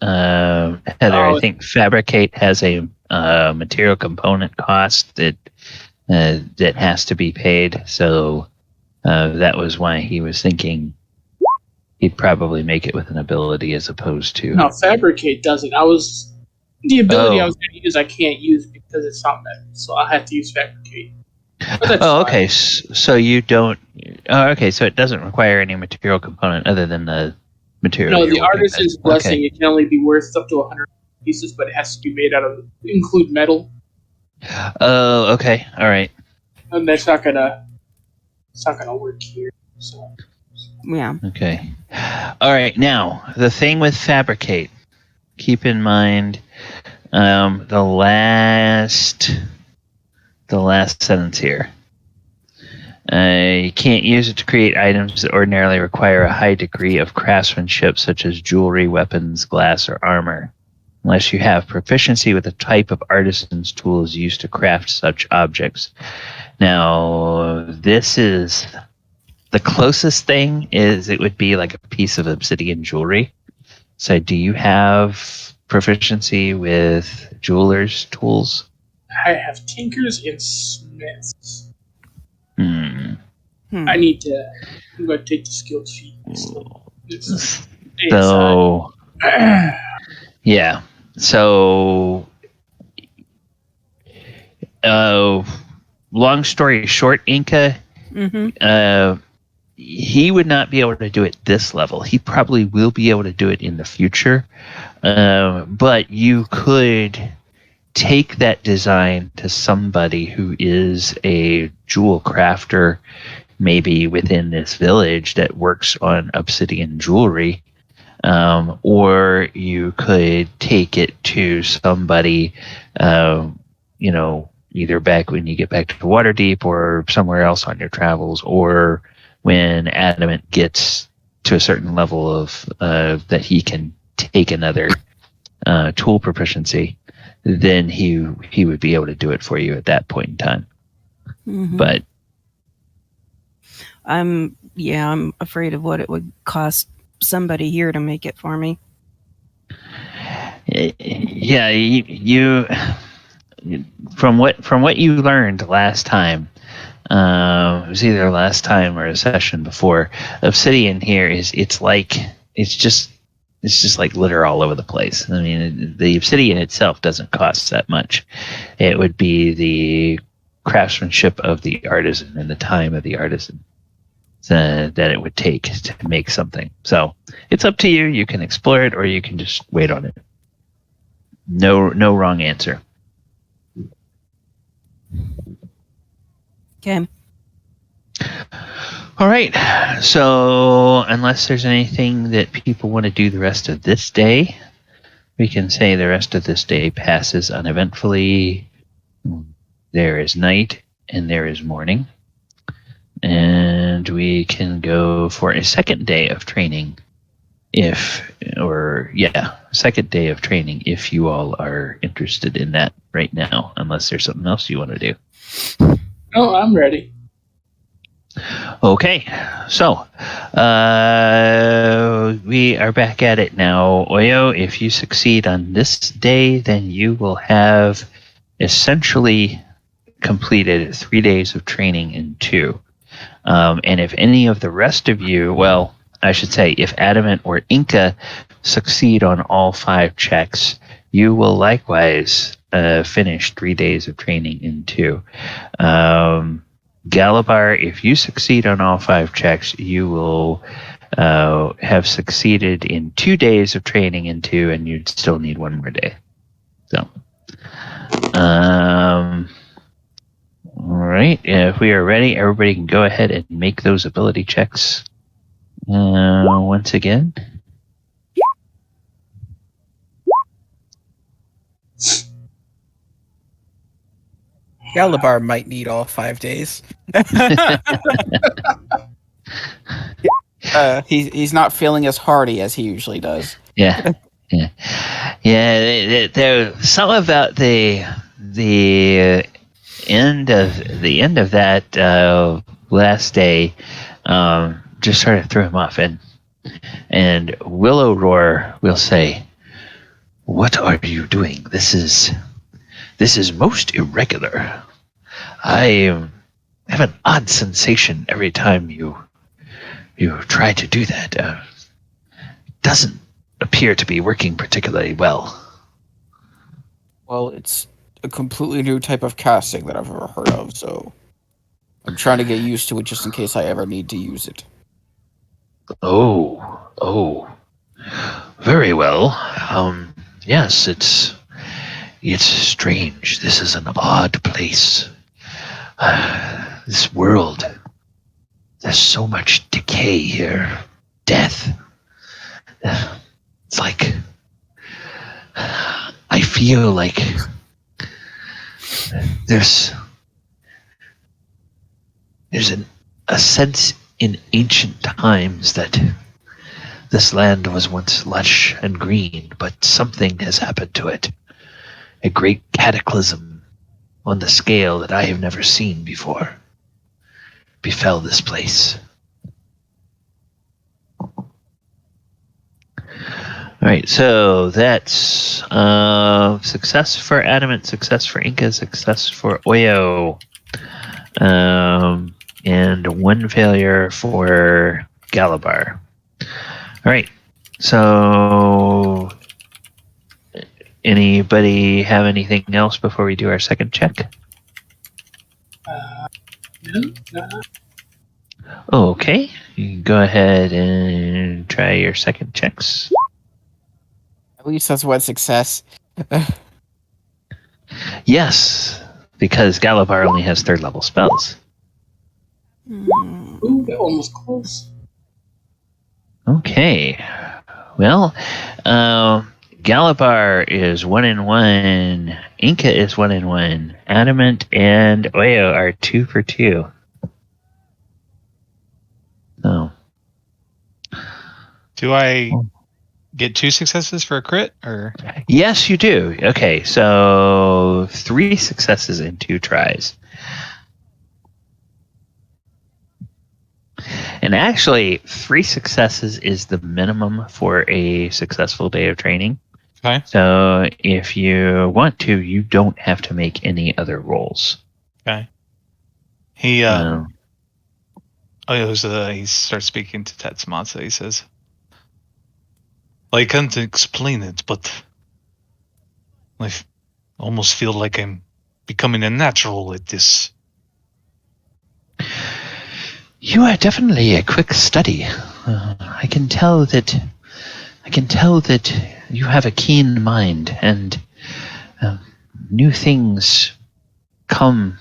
Heather, I think Fabricate has a material component cost that has to be paid. So that was why he was thinking he'd probably make it with an ability as opposed to. No, fabricate doesn't. The ability I was going to use, I can't use because it's not metal, so I have to use fabricate. But that's Oh, fine. okay. So you don't. Oh, okay. So it doesn't require any material component other than the material. No, you're the working artisan's with. blessing, Okay. it can only be worth up to 100 pieces, but it has to be made out of, include metal, Oh, okay. All right. and it's not gonna work here. So Yeah. Okay. All right. Now, the thing with Fabricate, keep in mind the last sentence here. You can't use it to create items that ordinarily require a high degree of craftsmanship, such as jewelry, weapons, glass, or armor, unless you have proficiency with the type of artisan's tools used to craft such objects. Now, this is the closest thing is it would be like a piece of obsidian jewelry. So, do you have proficiency with jeweler's tools? I have tinkers and smiths. Hmm. I need to. I'm going to take the skilled feat. This ASI. So, yeah. So, long story short, Enka, Mm-hmm. he would not be able to do it this level. He probably will be able to do it in the future. But you could take that design to somebody who is a jewel crafter, maybe within this village that works on obsidian jewelry. Or you could take it to somebody, either back when you get back to Waterdeep or somewhere else on your travels, or when Adamant gets to a certain level of that he can take another tool proficiency, then he would be able to do it for you at that point in time. Mm-hmm. But I'm afraid of what it would cost somebody here to make it for me. yeah, you from what you learned last time, it was either last time or a session before. Obsidian here it's just like litter all over the place. I mean, the obsidian itself doesn't cost that much. It would be the craftsmanship of the artisan and the time of the artisan that it would take to make something. So it's up to you. You can explore it, or you can just wait on it. No wrong answer. Okay. All right. So unless there's anything that people want to do the rest of this day, we can say the rest of this day passes uneventfully. There is night and there is morning. And we can go for a second day of training second day of training if you all are interested in that right now, unless there's something else you want to do. Oh, I'm ready. Okay, so we are back at it now. Oyo, if you succeed on this day, then you will have essentially completed 3 days of training in 2. And if any of the rest of you, well, I should say, if Adamant or Enka succeed on all 5 checks, you will likewise finish 3 days of training in 2. Galabar, if you succeed on all 5 checks, you will have succeeded in 2 days of training in 2, and you'd still need 1 more day. So, all right. If we are ready, everybody can go ahead and make those ability checks once again. Galabar might need all 5 days. He's not feeling as hardy as he usually does. Yeah. There some about the end of that last day just sort of threw him off, and Willow Roar will say, "What are you doing? This is most irregular. I have an odd sensation every time you try to do that. Doesn't appear to be working particularly well." Well, it's a completely new type of casting that I've ever heard of, so I'm trying to get used to it just in case I ever need to use it. Oh, very well. Yes, it's strange. This is an odd place. This world. There's so much decay here. Death. It's like I feel like there's a sense in ancient times that this land was once lush and green, but something has happened to it. A great cataclysm on the scale that I have never seen before befell this place. All right, so that's success for Adamant, success for Enka, success for Oyo, and one failure for Galabar. All right, so anybody have anything else before we do our second check? No. Okay, you can go ahead and try your second checks. At least that's one success. Yes, because Galabar only has third level spells. Ooh, that one was close. Okay. Well, Galabar is 1-1. Enka is 1-1. Adamant and Oyo are 2 for 2. So. Do I get 2 successes for a crit, or? Yes, you do. Okay, so 3 successes in 2 tries. And actually, 3 successes is the minimum for a successful day of training. Okay. So if you want to, you don't have to make any other rolls. Okay. He he starts speaking to Tatsumasa. He says, I can't explain it, but I almost feel like I'm becoming a natural at this. You are definitely a quick study. I can tell that you have a keen mind, and new things come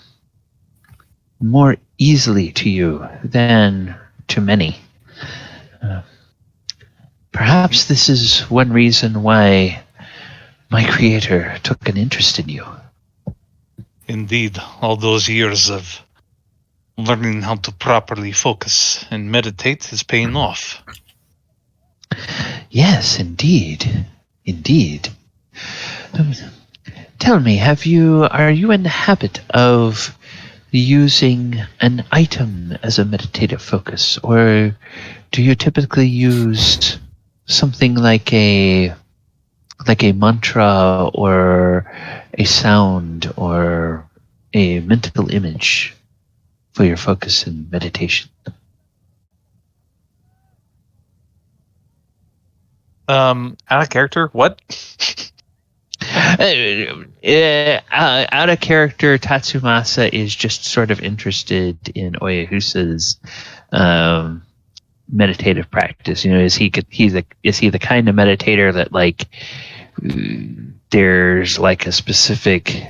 more easily to you than to many. Perhaps this is one reason why my creator took an interest in you. Indeed, all those years of learning how to properly focus and meditate is paying off. Yes, indeed. Indeed. Tell me, are you in the habit of using an item as a meditative focus, or do you typically use something like a mantra or a sound or a mental image for your focus and meditation? Out of character, what? Out of character, Tatsumasa is just sort of interested in Oyahusa's meditative practice. You know, is he the kind of meditator that, like, there's like a specific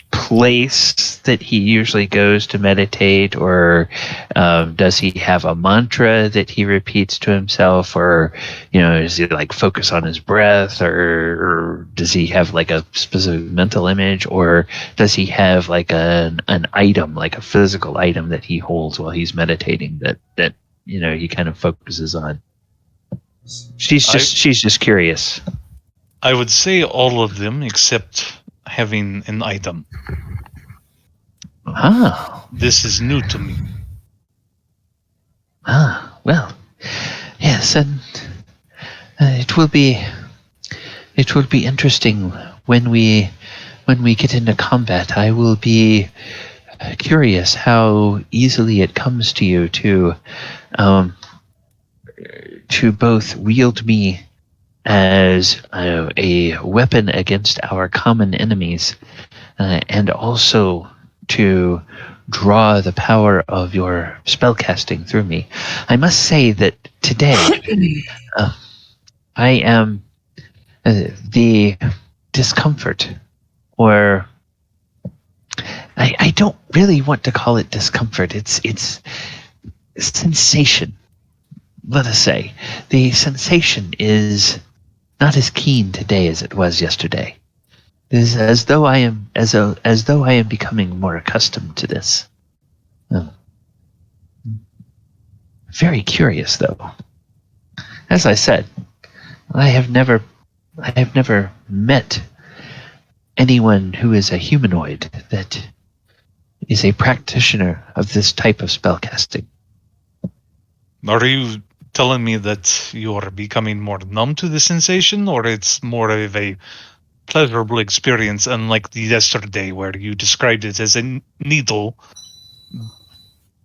place that he usually goes to meditate, or does he have a mantra that he repeats to himself, or, you know, is he like focus on his breath, or does he have like a specific mental image, or does he have like an item, like a physical item that he holds while he's meditating that you know he kind of focuses on? She's just curious. I would say all of them except having an item. This is new to me. Well, yes, and it will be interesting when we get into combat. I will be curious how easily it comes to you to both wield me as a weapon against our common enemies, and also to draw the power of your spellcasting through me. I must say that today I am the discomfort, or I don't really want to call it discomfort. It's sensation. Let us say the sensation is not as keen today as it was yesterday. It is as though I am becoming more accustomed to this. Very curious, though. As I said, I have never met anyone who is a humanoid that is a practitioner of this type of spellcasting. Are you telling me that you're becoming more numb to the sensation, or it's more of a pleasurable experience, unlike the yesterday where you described it as a needle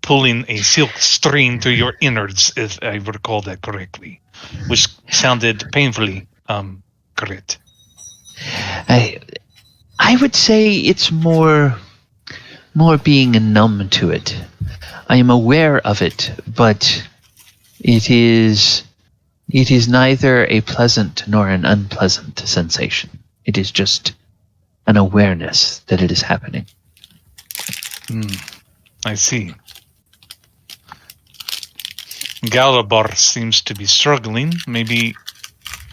pulling a silk string through your innards, if I recall that correctly, which sounded painfully correct. I would say it's more being numb to it. I am aware of it, but it is neither a pleasant nor an unpleasant sensation. It is just an awareness that it is happening. I see. Galabar seems to be struggling. Maybe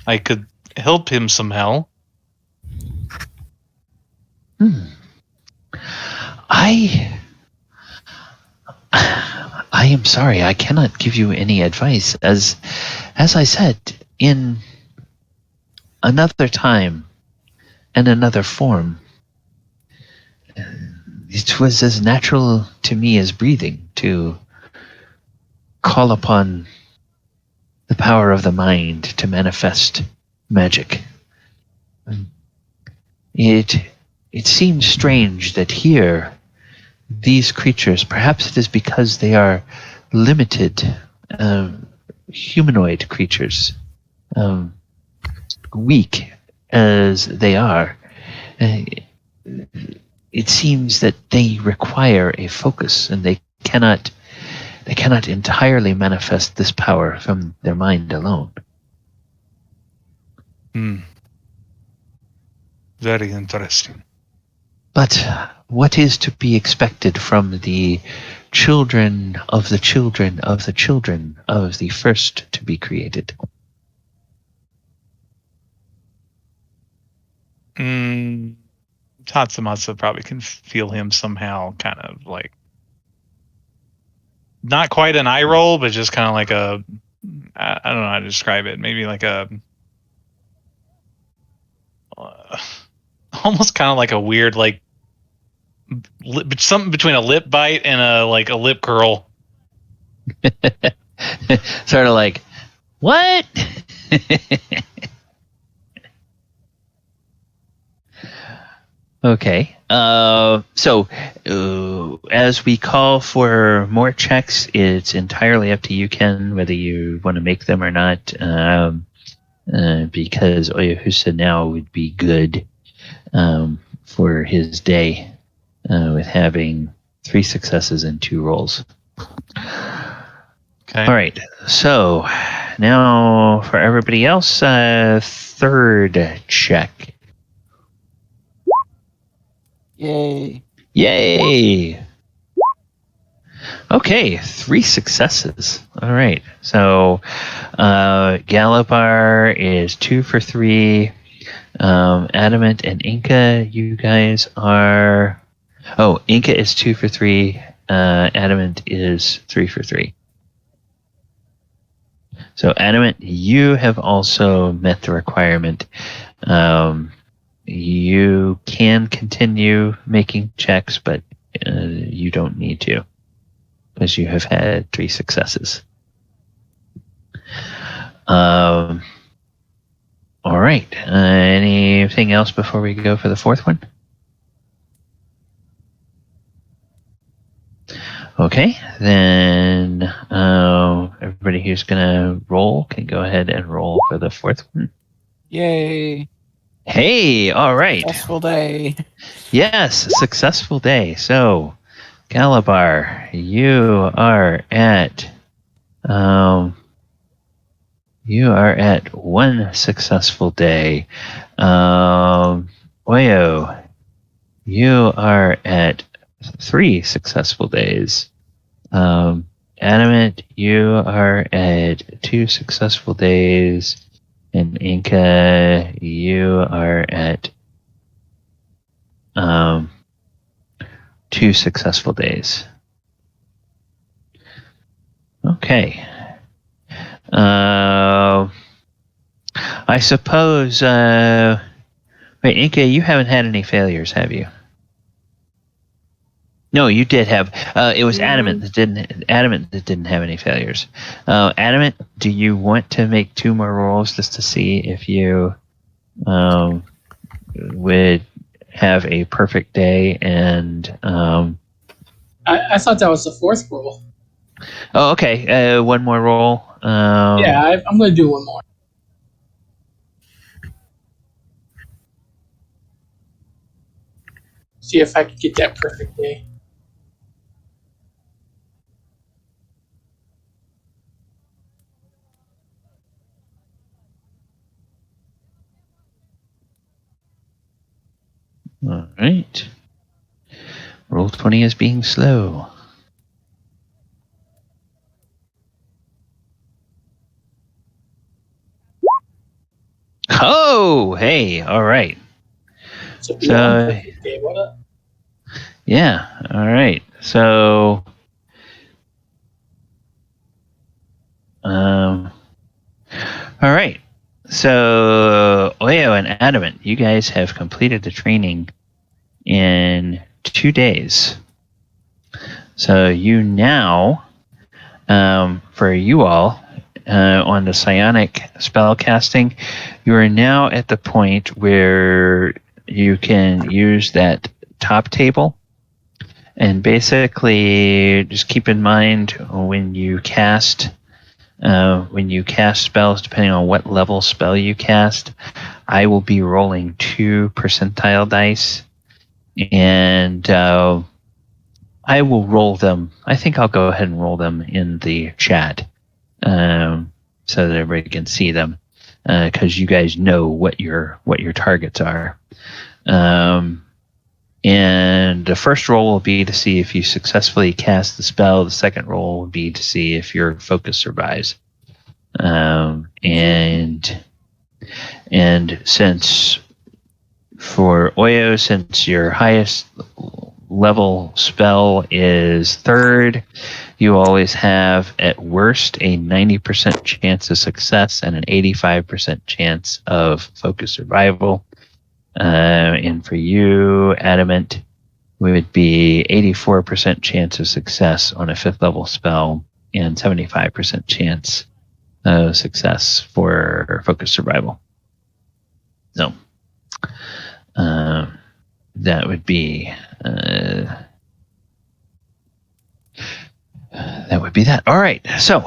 I could help him somehow. I am sorry, I cannot give you any advice. As I said, in another time and another form, it was as natural to me as breathing to call upon the power of the mind to manifest magic. It seems strange that here, these creatures, perhaps it is because they are limited humanoid creatures, weak as they are, it seems that they require a focus, and they cannot entirely manifest this power from their mind alone. Very interesting. But what is to be expected from the children of the children of the children of the first to be created? Tatsumasa probably can feel him somehow, kind of like, not quite an eye roll, but just kind of like a, I don't know how to describe it. Maybe like a, almost kind of like a weird, like, something between a lip bite and a lip curl. Sort of like, what? Okay. So as we call for more checks, it's entirely up to you, Ken, whether you want to make them or not. Because Oyahusa now would be good for his day with having 3 successes and 2 rolls. Okay. All right. So now for everybody else, 3rd check. Yay. Yay! Okay, 3 successes. All right. So Galapar is 2 for 3. Adamant and Enka, you guys are... Oh, Enka is 2 for 3. Adamant is 3 for 3. So Adamant, you have also met the requirement. You can continue making checks, but you don't need to, because you have had 3 successes. All right. Anything else before we go for the 4th one? Okay, then everybody who's going to roll can go ahead and roll for the 4th one. Yay. Hey, all right. Successful day. Yes, successful day. So, Galabar, you are at 1 successful day. Oyo, you are at 3 successful days. Adamant, you are at 2 successful days. And Enka, you are at 2 successful days. Okay. I suppose... wait, Enka, you haven't had any failures, have you? No, you did have. It was Mhm. Adamant that didn't have any failures. Adamant, do you want to make 2 more rolls just to see if you would have a perfect day? And I thought that was the 4th roll. oh, okay. 1 more roll. Yeah, I'm going to do 1 more. See if I can get that perfect day. All right. Roll 20 is being slow. Oh, hey, all right. So beyond So, perfect day. What up? yeah, all right. So, all right. So, Oyo and Adamant, you guys have completed the training in 2 days. So, you now, for you all, on the Psionic Spellcasting, you are now at the point where you can use that top table. And basically, just keep in mind when you cast spells, depending on what level spell you cast, I will be rolling 2 percentile dice, and I will roll them. I think I'll go ahead and roll them in the chat, so that everybody can see them, because you guys know what your targets are. And the first roll will be to see if you successfully cast the spell. The second roll will be to see if your focus survives. And since for Oyo, since your highest level spell is 3rd, you always have at worst a 90% chance of success and an 85% chance of focus survival. And for you, Adamant, would be 84% chance of success on a 5th level spell and 75% chance of success for focus survival. So that would be that. All right. So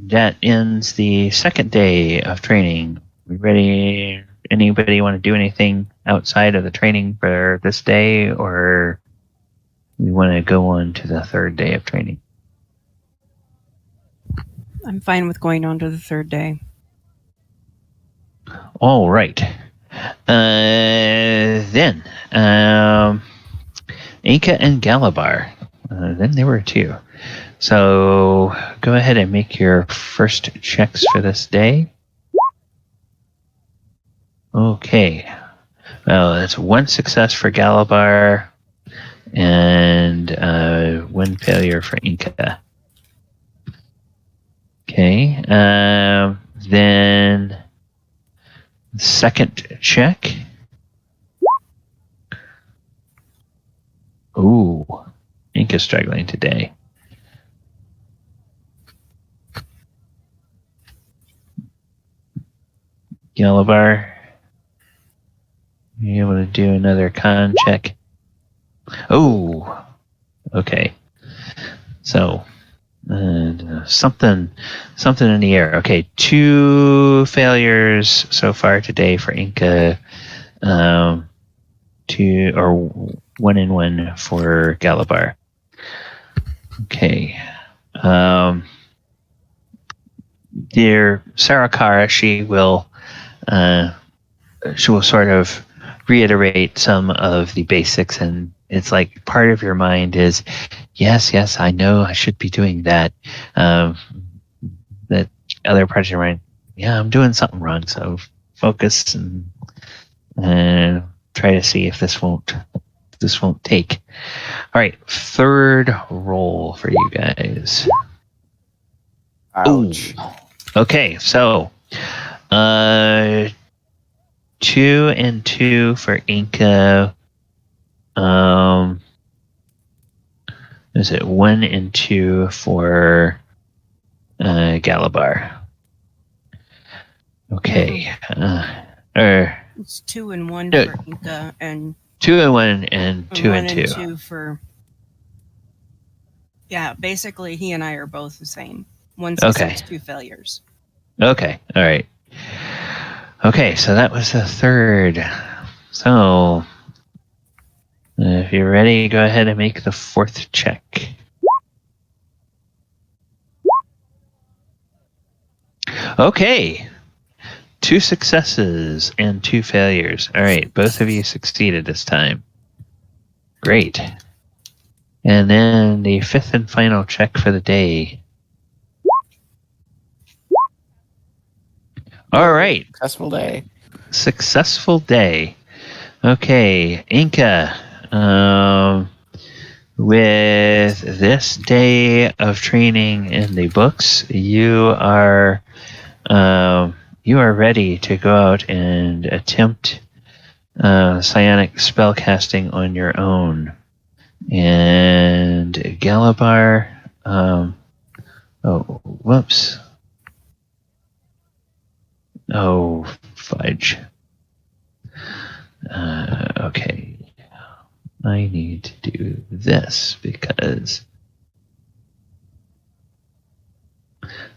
that ends the 2nd day of training. We ready? Anybody want to do anything outside of the training for this day, or we want to go on to the 3rd day of training? I'm fine with going on to the 3rd day. All right. Then Enka and Galabar. Then there were 2. So go ahead and make your first checks for this day. Okay. Well, that's 1 success for Galabar and 1 failure for Enka. Okay. Then second check. Ooh, Enka's struggling today. Galabar, you able to do another con check? Oh, okay. So something in the air. Okay, 2 failures so far today for Enka. 2 or 1 and 1 for Galabar. Okay. Dear Sarakara, she will sort of reiterate some of the basics, and it's like part of your mind is, yes, I know I should be doing that. That other part of your mind, yeah, I'm doing something wrong, so focus and try to see if this won't take. All right, 3rd roll for you guys. Ouch. Ooh. Okay, so 2 2 and 2 for Enka. Is it 1 and 2 for Galabar? Okay. It's 2 and 1 No. for Enka, and 2 and 1 and 2 1 and 2. 2 for. Yeah, basically, he and I are both the same. 1 success, 2 failures. Okay. All right. Okay, so that was the third. So, if you're ready, go ahead and make the fourth check. Okay. 2 successes and 2 failures. All right, both of you succeeded this time. Great. And then the fifth and final check for the day. All right. Successful day. Successful day. Okay, Enka. With this day of training in the books, you are ready to go out and attempt psionic spellcasting on your own. And Galabar, whoops. Oh, fudge. Okay. I need to do this because...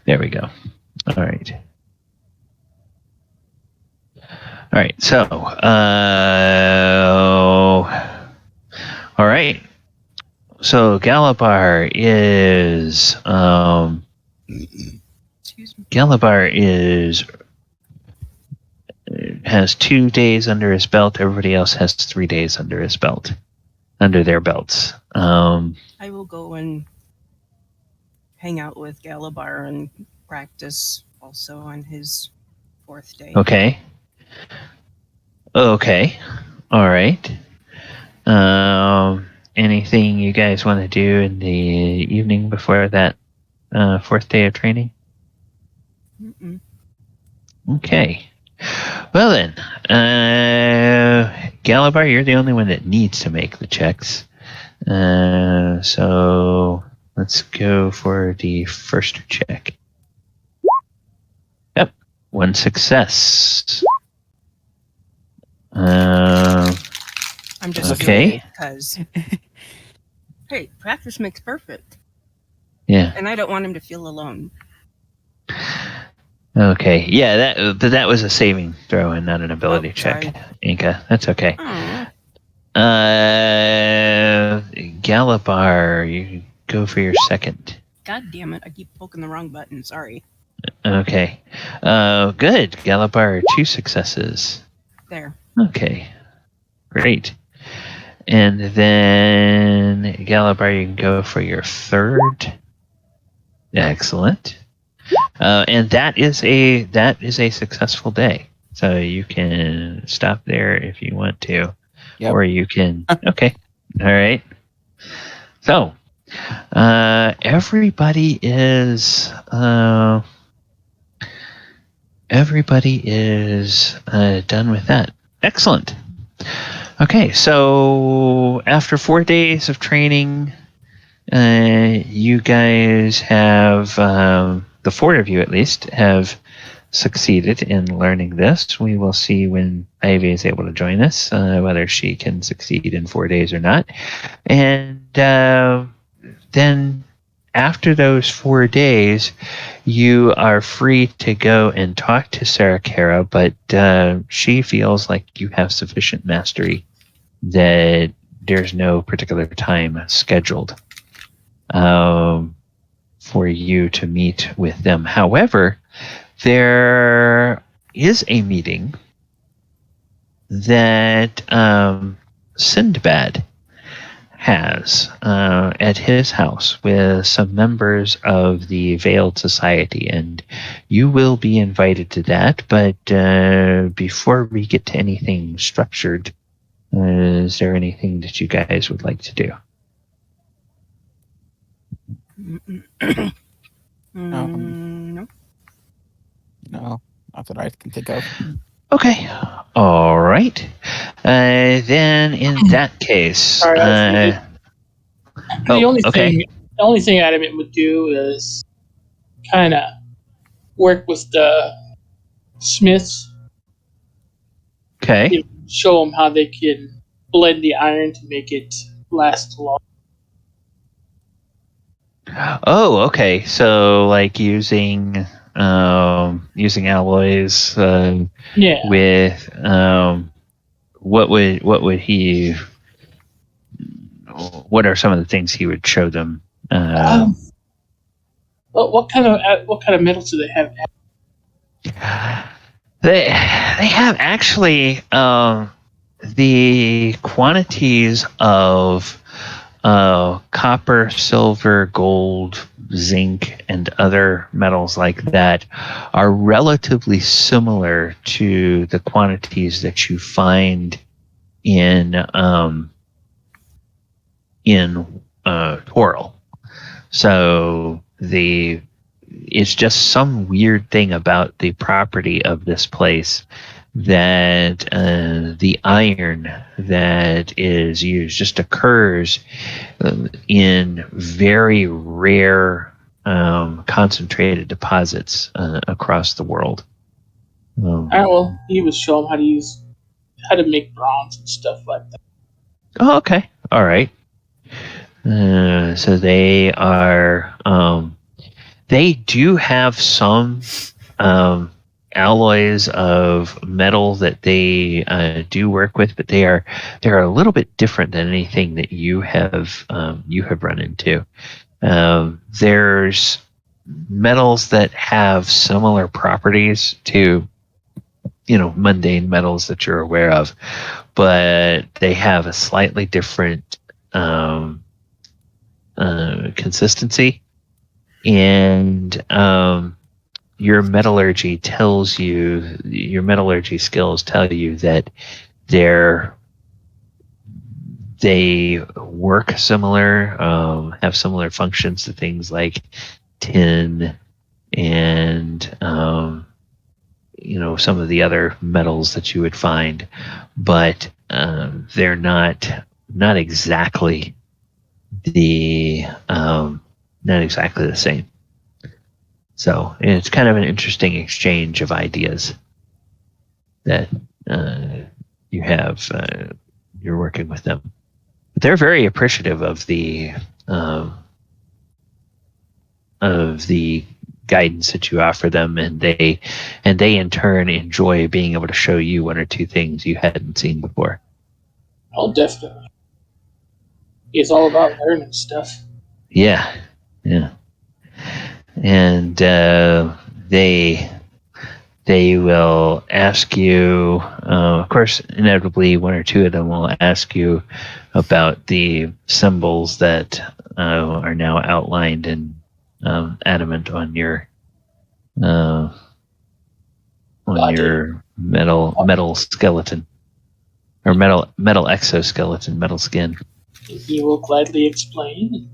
There we go. All right. All right, so... all right. So Galabar is... Galabar has 2 days under his belt. Everybody else has 3 days under his belt, under their belts. I will go and hang out with Galabar and practice also on his 4th day. Okay. All right. Anything you guys want to do in the evening before that 4th day of training? Mm-mm. Okay. Well then, Galabar, you're the only one that needs to make the checks. So let's go for the first check. Yep, 1 success. I'm just okay. doing it because, hey, practice makes perfect. Yeah. And I don't want him to feel alone. Okay. Yeah, that was a saving throw and not an ability check. Sorry. Enka, that's okay. Oh. Galabar, you go for your second. God damn it, I keep poking the wrong button, sorry. Okay. Good. Galabar, 2 successes. There. Okay. Great. And then Galabar, you can go for your third. Excellent. And that is a successful day. So you can stop there if you want to. Yep. Or you can okay. All right. So everybody is done with that. Excellent. Okay, so after 4 days of training, you guys have, the 4 of you at least, have succeeded in learning this. We will see when Ivy is able to join us, whether she can succeed in 4 days or not. And then after those 4 days, you are free to go and talk to Sarah Kara, but she feels like you have sufficient mastery that there's no particular time scheduled for you to meet with them. However, there is a meeting that Sindbad has at his house with some members of the Veiled Society, and you will be invited to that. But before we get to anything structured, is there anything that you guys would like to do? No. No, not that I can think of. Okay. All right. Then in that case, Sorry, the only okay. thing Adamant would do is kind of work with the smiths. Okay. Show them how they can blend the iron to make it last long. Oh, okay. So like using alloys Yeah. with what would he? What are some of the things he would show them? What kind of metals do they have? They have actually the quantities of copper, silver, gold, zinc, and other metals like that are relatively similar to the quantities that you find in Toril. So it's just some weird thing about the property of this place that the iron that is used just occurs in very rare concentrated deposits across the world. He was showing how to make bronze and stuff like that. Oh, okay. All right. So they are. They do have some alloys of metal that they do work with, but they're a little bit different than anything that you have run into. There's metals that have similar properties to mundane metals that you're aware of, but they have a slightly different consistency, and your metallurgy skills tell you that they work similar, have similar functions to things like tin and some of the other metals that you would find, but they're not exactly the same. So it's kind of an interesting exchange of ideas that you have. You're working with them, but they're very appreciative of the guidance that you offer them, and they in turn enjoy being able to show you one or two things you hadn't seen before. Oh, definitely. It's all about learning stuff. Yeah. And they will ask you, of course, inevitably one or two of them will ask you about the symbols that are now outlined in Adamant on your metal skeleton, or metal exoskeleton, metal skin. He will gladly explain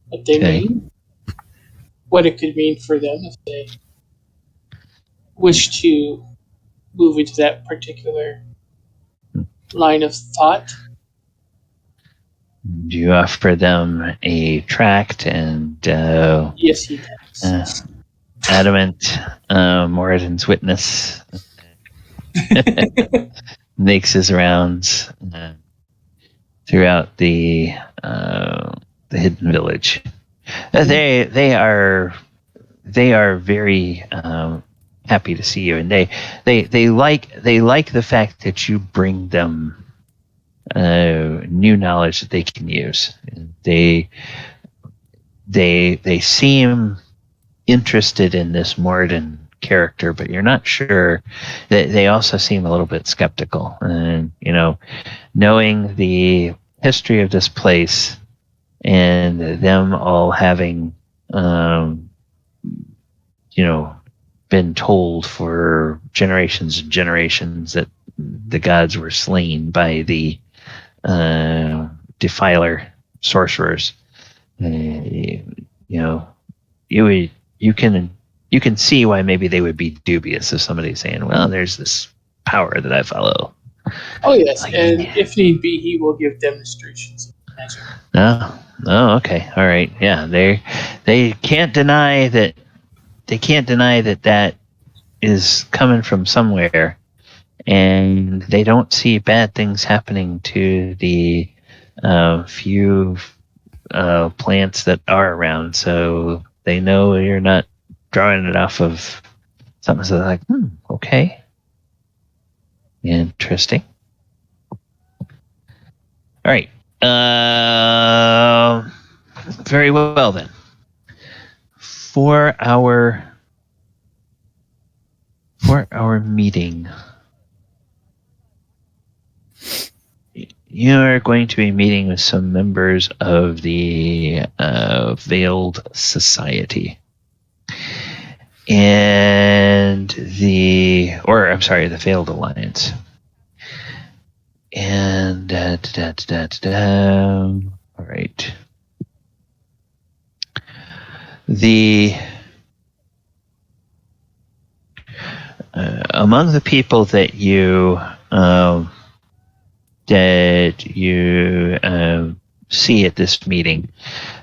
what they mean, what it could mean for them if they wish to move into that particular line of thought. Do you offer them a tract? And yes, he does. Adamant, Moradin's witness, makes his rounds throughout the hidden village. They are very happy to see you, and they like the fact that you bring them new knowledge that they can use. They seem interested in this Moradin character, but you're not sure. They also seem a little bit skeptical, and knowing the history of this place and them all having been told for generations and generations that the gods were slain by the defiler sorcerers. You can see why maybe they would be dubious of somebody saying, well, there's this power that I follow. Oh yes, Like, and if need be, he will give demonstrations of magic. No, okay, all right, yeah. They can't deny that. They can't deny that is coming from somewhere, and they don't see bad things happening to the few plants that are around. So they know you're not drawing it off of something. So they're like, okay, interesting. All right. Very well then. For our meeting, you're going to be meeting with some members of the Veiled Society. And the Veiled Alliance. And all right. Among the people that you see at this meeting,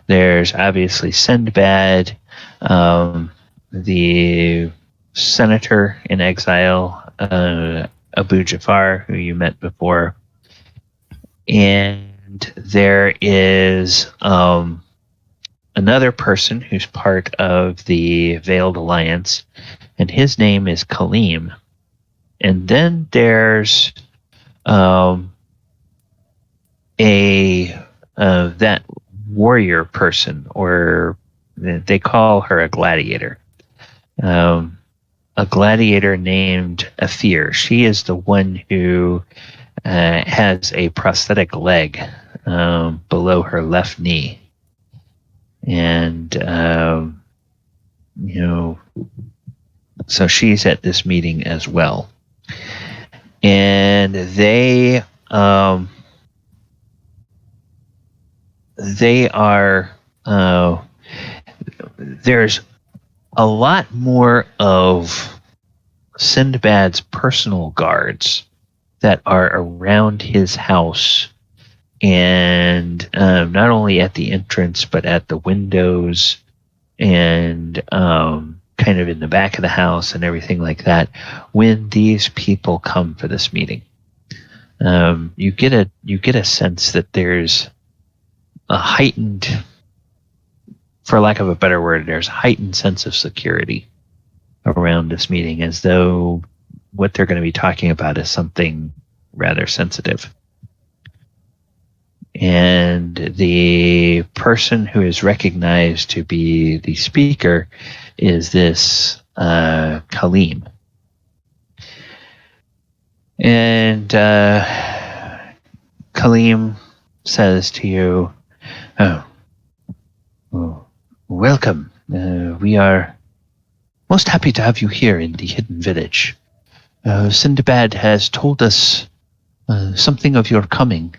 there's obviously Sinbad, the senator in exile, Abu Jafar, who you met before, and there is another person who's part of the Veiled Alliance, and his name is Kaleem. And then there's that warrior person, or they call her a gladiator. A gladiator named Atheer. She is the one who has a prosthetic leg below her left knee. And, so she's at this meeting as well. And they are, there's a lot more of Sinbad's personal guards that are around his house, and not only at the entrance, but at the windows, and kind of in the back of the house and everything like that, when these people come for this meeting. You get a sense that there's a heightened, for lack of a better word, there's a heightened sense of security around this meeting, as though what they're going to be talking about is something rather sensitive. And the person who is recognized to be the speaker is this Kaleem. And Kaleem says to you, oh, welcome. We are most happy to have you here in the Hidden Village. Sinbad has told us something of your coming,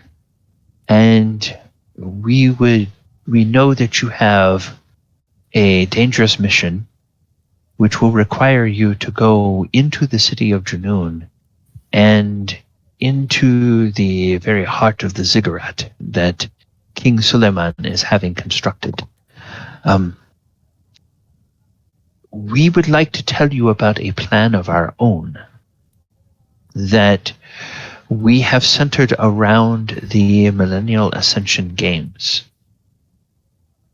and we know that you have a dangerous mission which will require you to go into the city of Junoon and into the very heart of the ziggurat that King Suleiman is having constructed. We would like to tell you about a plan of our own that we have centered around the Millennial Ascension Games.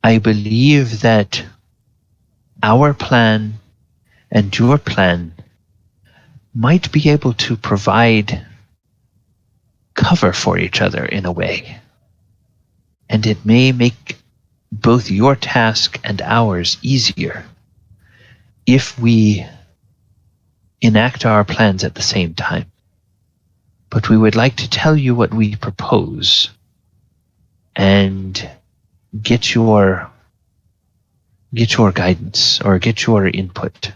I believe that our plan and your plan might be able to provide cover for each other in a way. And it may make both your task and ours easier if we enact our plans at the same time. But we would like to tell you what we propose and get your guidance or get your input.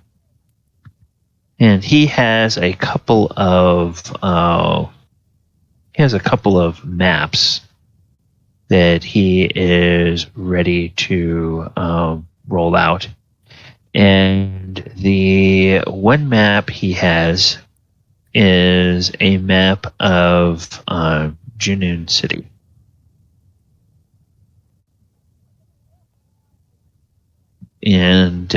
And he has a couple of maps that he is ready to roll out. And the one map he has is a map of Junoon City. And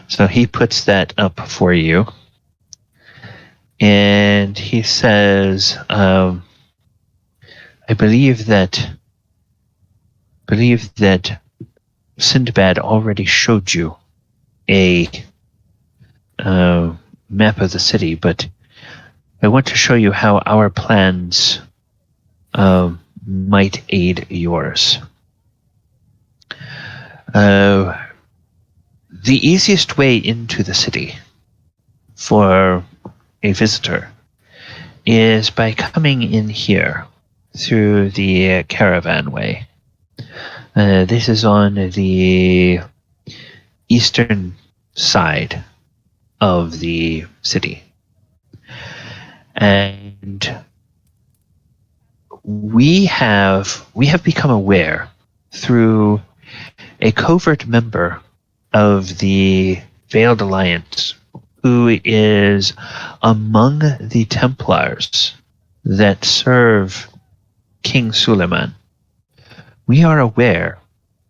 so he puts that up for you. And he says, I believe that Sindbad already showed you a map of the city, but I want to show you how our plans might aid yours. The easiest way into the city for a visitor is by coming in here through the caravan way. This is on the eastern side of the city. And we have become aware through a covert member of the Veiled Alliance who is among the Templars that serve King Suleiman. We are aware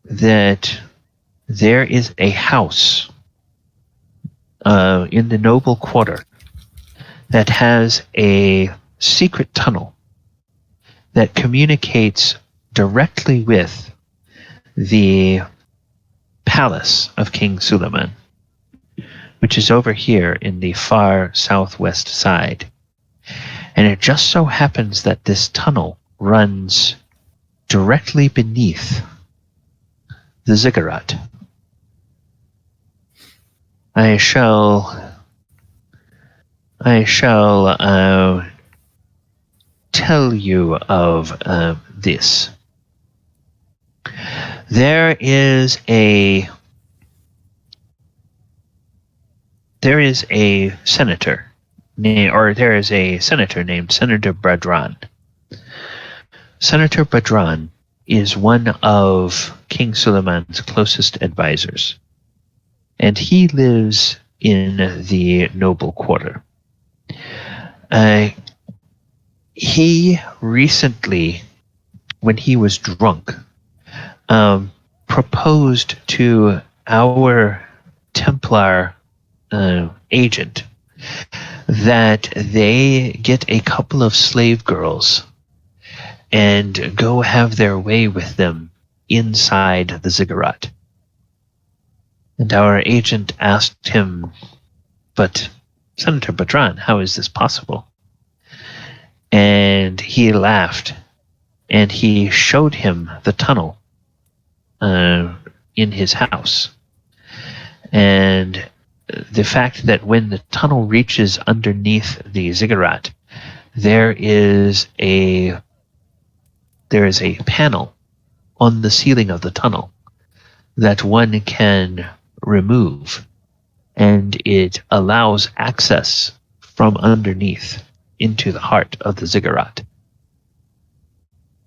that there is a house in the Noble Quarter that has a secret tunnel that communicates directly with the palace of King Suleiman, which is over here in the far southwest side. And it just so happens that this tunnel runs directly beneath the ziggurat. I shall tell you of this. There is a senator named Senator Badran. Senator Badran is one of King Suleiman's closest advisors, and he lives in the Noble Quarter. He recently, when he was drunk, proposed to our Templar agent that they get a couple of slave girls and go have their way with them inside the ziggurat. And our agent asked him, "But Senator Badran, how is this possible?" And he laughed, and he showed him the tunnel in his house. And the fact that when the tunnel reaches underneath the ziggurat, there is a panel on the ceiling of the tunnel that one can remove, and it allows access from underneath into the heart of the ziggurat.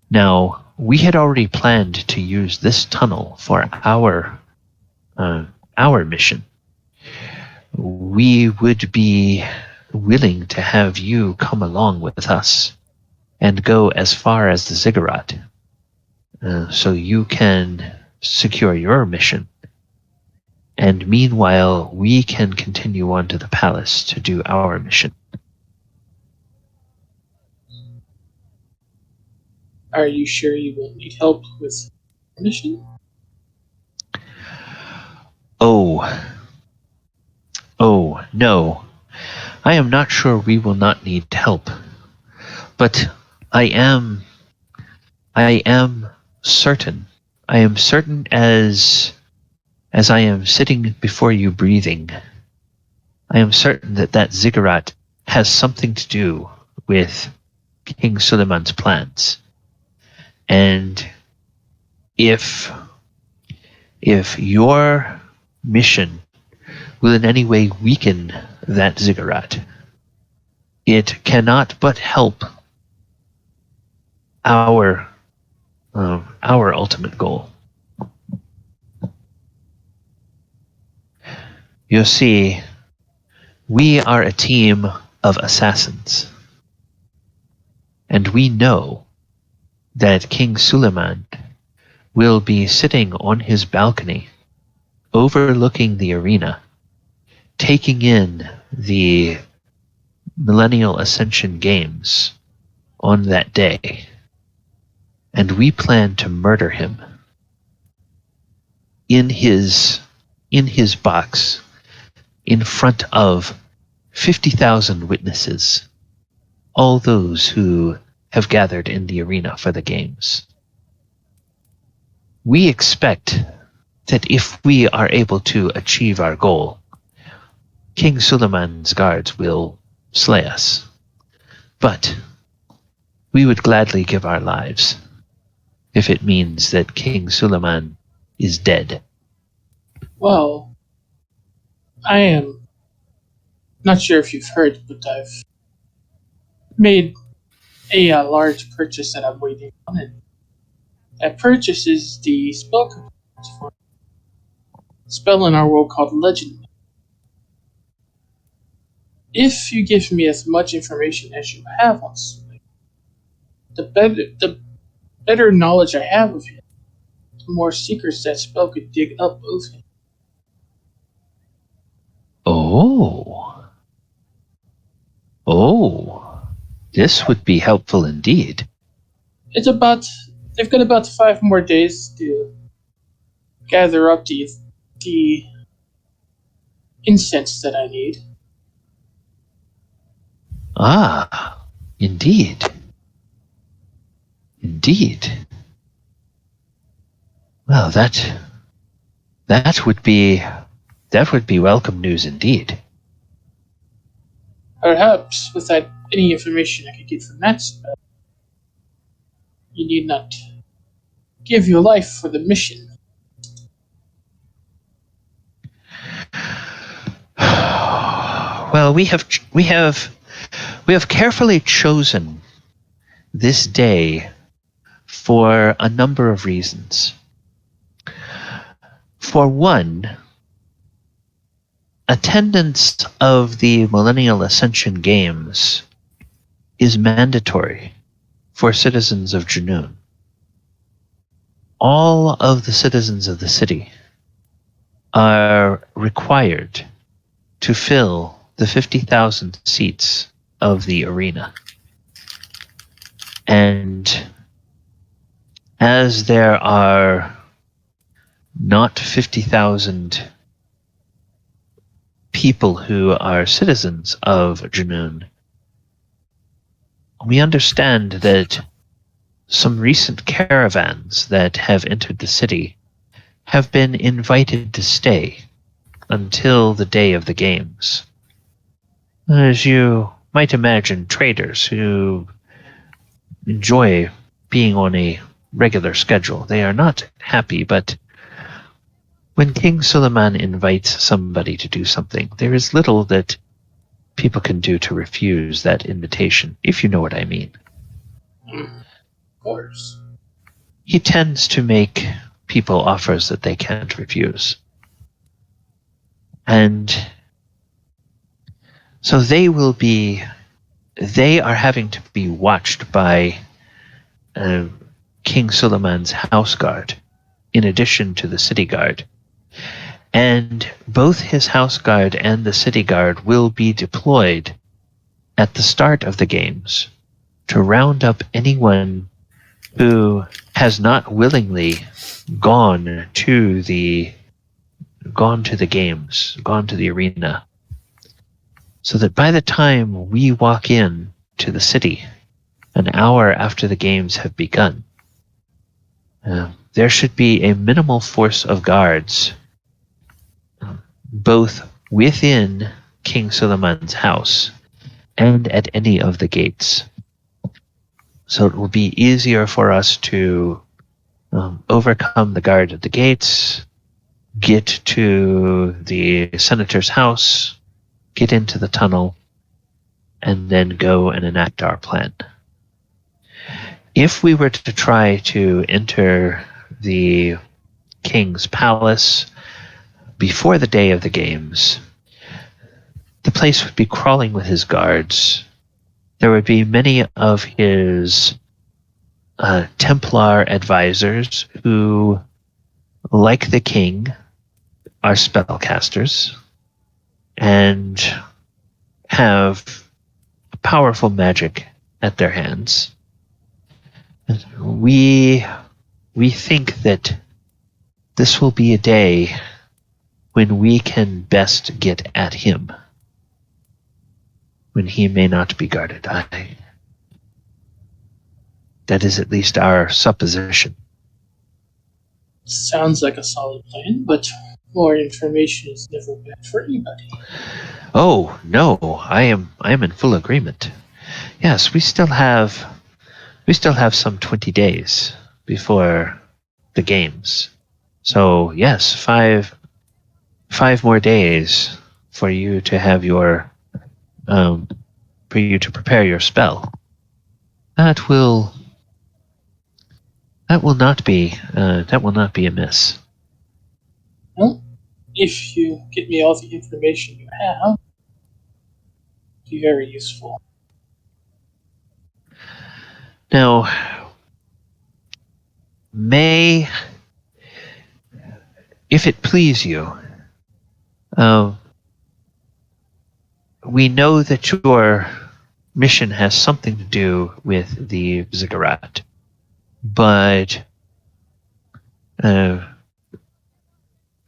Now, we had already planned to use this tunnel for our mission. We would be willing to have you come along with us and go as far as the ziggurat, so you can secure your mission. And meanwhile, we can continue on to the palace to do our mission. Are you sure you will need help with the mission? Oh, no. I am not sure we will not need help. But I am certain. I am certain as I am sitting before you breathing. I am certain that ziggurat has something to do with King Suleiman's plans. And if your mission will in any way weaken that ziggurat, it cannot but help our ultimate goal. You see, We are a team of assassins. And we know that King Suleiman will be sitting on his balcony, overlooking the arena, taking in the Millennial Ascension Games on that day. And we plan to murder him in his box, in front of 50,000 witnesses, all those who have gathered in the arena for the games. We expect that if we are able to achieve our goal, King Suleiman's guards will slay us. But we would gladly give our lives if it means that King Suleiman is dead. Well, I am not sure if you've heard, but I've made a large purchase that I'm waiting on, and that purchase is the spell components for a spell in our world called Legend. If you give me as much information as you have on Suleiman, the better knowledge I have of him, the more secrets that spell could dig up of him. Oh, this would be helpful indeed. They've got about 5 more days to gather up the incense that I need. Ah, indeed. Indeed. Well, that would be welcome news indeed. Perhaps without any information I could get from that spell, you need not give your life for the mission. Well, we have carefully chosen this day for a number of reasons. For one, attendance of the Millennial Ascension Games is mandatory for citizens of Junoon. All of the citizens of the city are required to fill the 50,000 seats of the arena. And as there are not 50,000 people who are citizens of Junoon, we understand that some recent caravans that have entered the city have been invited to stay until the day of the games. As you might imagine, traders who enjoy being on a regular schedule, they are not happy, but when King Suleiman invites somebody to do something, there is little that people can do to refuse that invitation, if you know what I mean. Of course. He tends to make people offers that they can't refuse. And so they are having to be watched by King Suleiman's house guard, in addition to the city guard. And both his house guard and the city guard will be deployed at the start of the games to round up anyone who has not willingly gone to the games, gone to the arena, so that by the time we walk in to the city, an hour after the games have begun, there should be a minimal force of guards, both within King Suleiman's house and at any of the gates. So it will be easier for us to overcome the guard at the gates, get to the senator's house, get into the tunnel, and then go and enact our plan. If we were to try to enter the king's palace before the day of the games, the place would be crawling with his guards. There would be many of his Templar advisors who, like the king, are spellcasters and have powerful magic at their hands. We think that this will be a day when we can best get at him, when he may not be guarded. That is at least our supposition. Sounds like a solid plan, but more information is never bad for anybody. Oh no, I am in full agreement. Yes, we still have some 20 days before the games. So yes, five more days for you to have your for you to prepare your spell. That will not be amiss. Well, if you get me all the information you have, it'll be very useful. Now, if it please you, we know that your mission has something to do with the ziggurat, but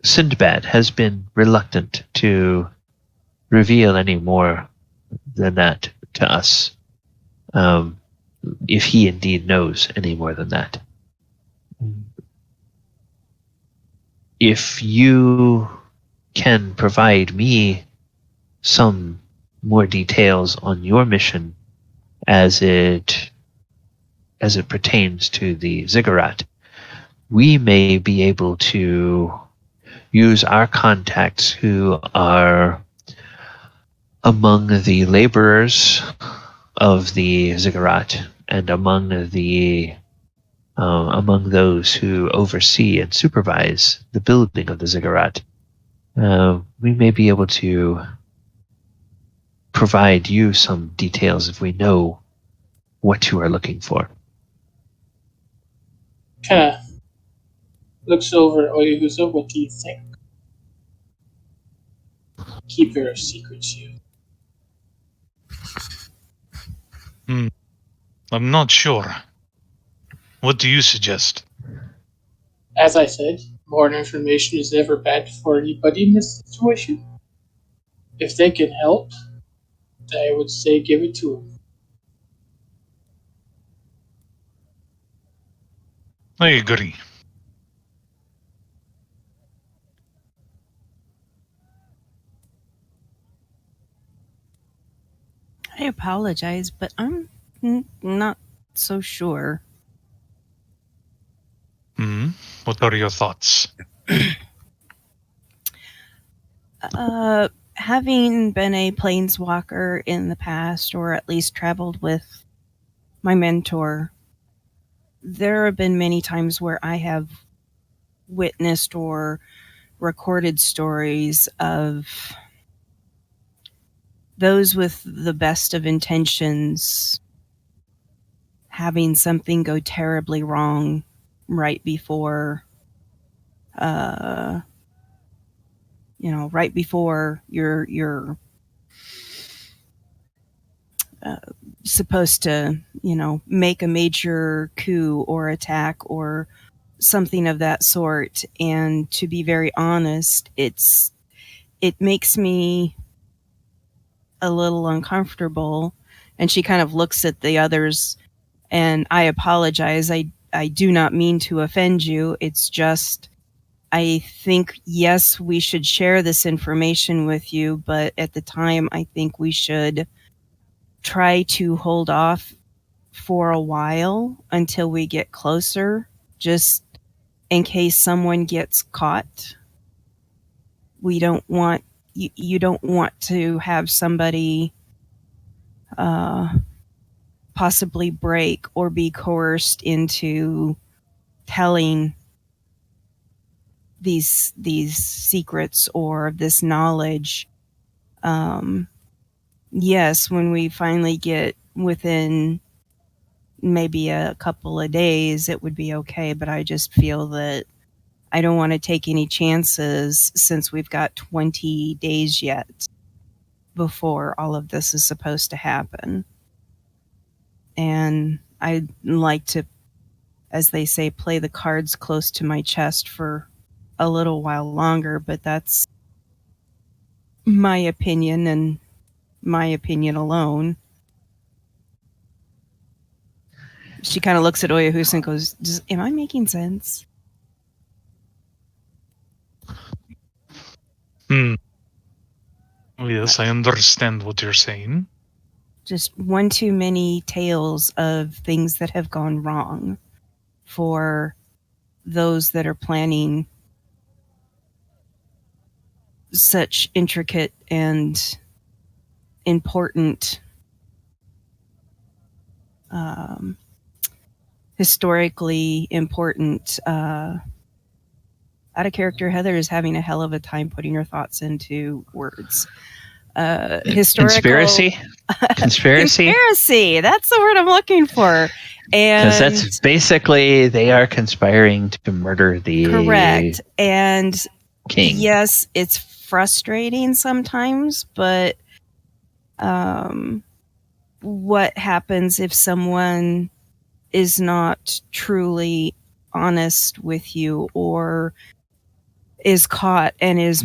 Sindbad has been reluctant to reveal any more than that to us, if he indeed knows any more than that. If you can provide me some more details on your mission as it pertains to the ziggurat, we may be able to use our contacts who are among the laborers of the ziggurat and among those who oversee and supervise the building of the ziggurat. We may be able to provide you some details if we know what you are looking for. Kind of looks over at Oyugusa. What do you think? Keep your secrets, you. I'm not sure. What do you suggest? As I said, more information is never bad for anybody in this situation. If they can help, I would say give it to them. I agree. I apologize, but I'm not so sure. What are your thoughts? Having been a planeswalker in the past, or at least traveled with my mentor, there have been many times where I have witnessed or recorded stories of those with the best of intentions having something go terribly wrong right before right before you're supposed to, make a major coup or attack or something of that sort. And to be very honest, it makes me a little uncomfortable. And she kind of looks at the others, and I apologize. I do not mean to offend you. It's just, I think, yes, we should share this information with you, but at the time, I think we should try to hold off for a while until we get closer, just in case someone gets caught. We don't want, you don't want to have somebody possibly break or be coerced into telling these secrets or this knowledge Yes, when we finally get within maybe a couple of days, it would be okay. But I just feel that I don't want to take any chances since we've got 20 days yet before all of this is supposed to happen. And I'd like to, as they say, play the cards close to my chest for a little while longer, but that's my opinion and my opinion alone. She kind of looks at Oyahus and goes, am I making sense? Yes, I understand what you're saying. Just one too many tales of things that have gone wrong for those that are planning such intricate and important historically important out of character. Heather is having a hell of a time putting her thoughts into words. Historical conspiracy, that's the word I'm looking for. And because that's basically, they are conspiring to murder the correct. And king. yes, it's frustrating sometimes, but what happens if someone is not truly honest with you, or is caught and is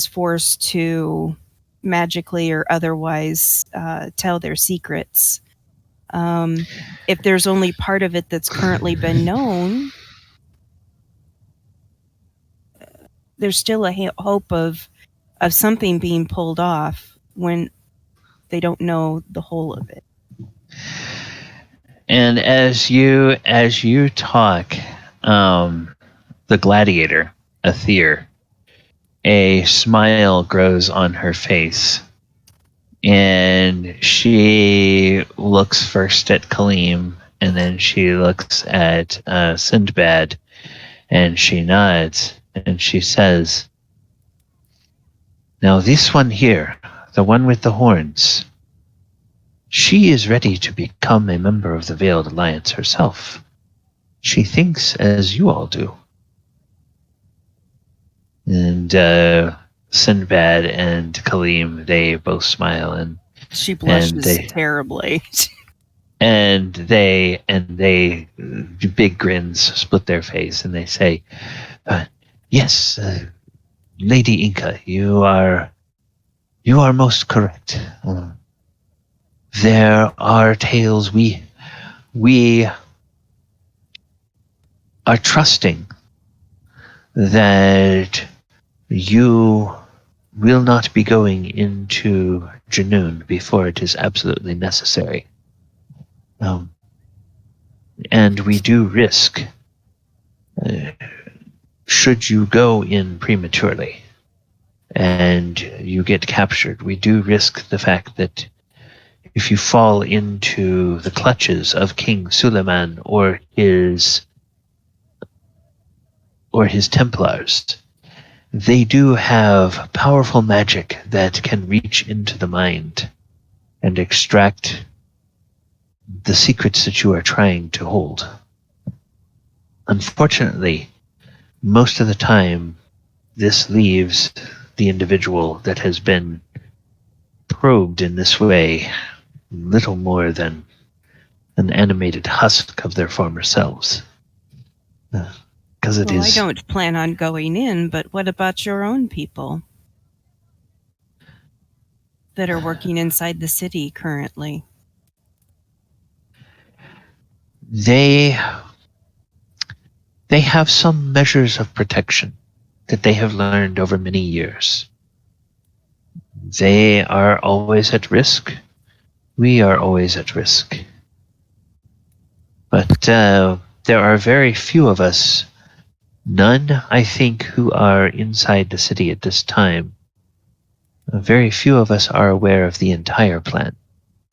forced to magically or otherwise tell their secrets? If there's only part of it that's currently been known, there's still a hope of something being pulled off when they don't know the whole of it. And as you talk, the gladiator, Atheer, a smile grows on her face. And she looks first at Kaleem, and then she looks at Sindbad, and she nods, and she says, "Now this one here, the one with the horns, she is ready to become a member of the Veiled Alliance herself. She thinks as you all do." And Sinbad and Kaleem, they both smile, and she blushes terribly. and they big grins split their face, and they say, "Yes, Lady Enka, you are most correct. There are tales we are trusting that you will not be going into Junoon before it is absolutely necessary. And we do risk, should you go in prematurely and you get captured, we do risk the fact that if you fall into the clutches of King Suleiman or his Templars, they do have powerful magic that can reach into the mind and extract the secrets that you are trying to hold. Unfortunately, most of the time, this leaves the individual that has been probed in this way little more than an animated husk of their former selves. Because it is. I don't plan on going in, but what about your own people that are working inside the city currently? They have some measures of protection that they have learned over many years. They are always at risk. We are always at risk. But there are very few of us, none, I think, who are inside the city at this time. Very few of us are aware of the entire plan.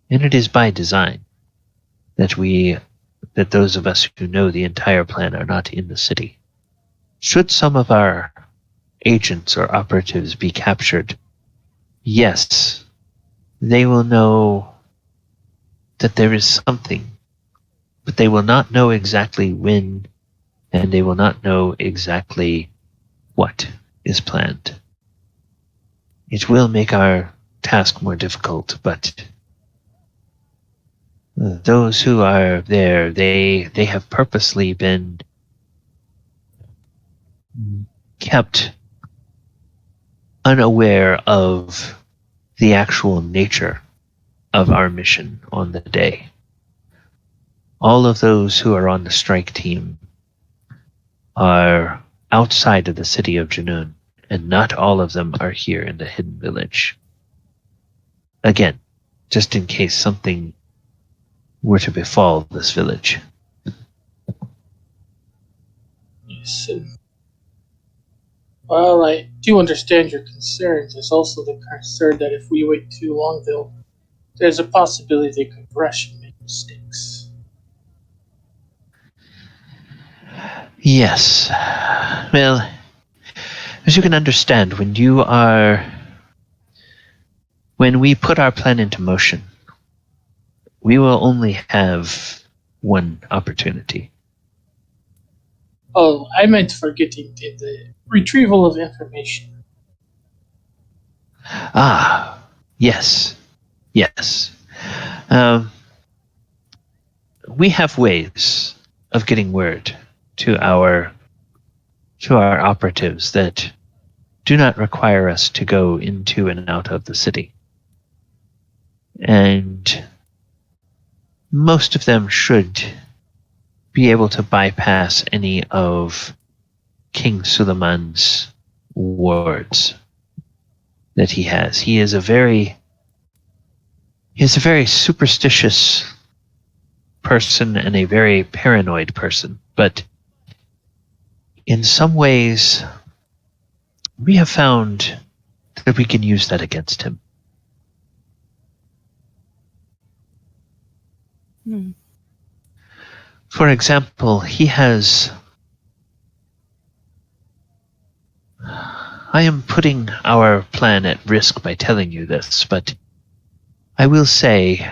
And it is by design that those of us who know the entire plan are not in the city. Should some of our agents or operatives be captured, yes, they will know that there is something, but they will not know exactly when, and they will not know exactly what is planned. It will make our task more difficult, but those who are there, they have purposely been kept unaware of the actual nature of our mission on the day. All of those who are on the strike team are outside of the city of Junoon, and not all of them are here in the hidden village. Again, just in case something were to befall this village. Yes. Well, I do understand your concerns. There's also the concern that if we wait too long, there's a possibility they could rush and make mistakes. Yes. Well, as you can understand, when we put our plan into motion, we will only have one opportunity. Oh, I meant forgetting the retrieval of information. Ah, yes. Yes. We have ways of getting word to our operatives that do not require us to go into and out of the city. And most of them should be able to bypass any of King Suleiman's wards that he has. He is a very superstitious person and a very paranoid person, but in some ways we have found that we can use that against him. For example, I am putting our plan at risk by telling you this, but I will say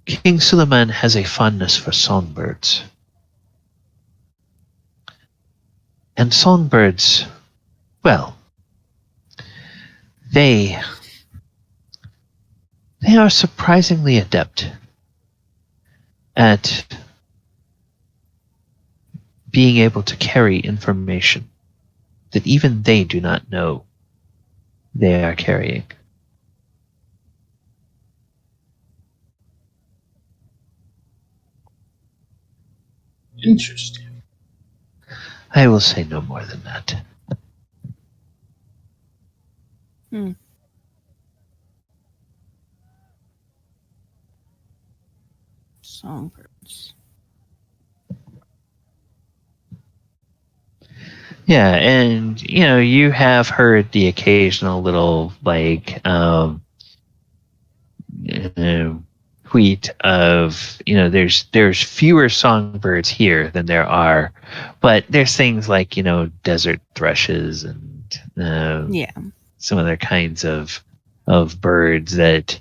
King Suleiman has a fondness for songbirds. And songbirds, well, they are surprisingly adept at being able to carry information that even they do not know they are carrying. Interesting. I will say no more than that. Songbirds. Yeah, and you have heard the occasional little tweet of there's fewer songbirds here than there are, but there's things like desert thrushes and some other kinds of birds that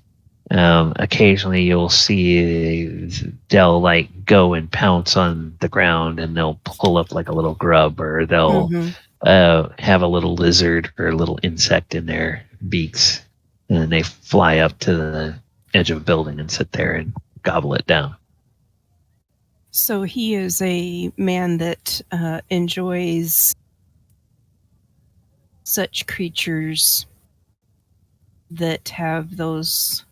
occasionally you'll see. They'll go and pounce on the ground and they'll pull up like a little grub, or they'll have a little lizard or a little insect in their beaks, and then they fly up to the edge of a building and sit there and gobble it down. So he is a man that enjoys such creatures that have those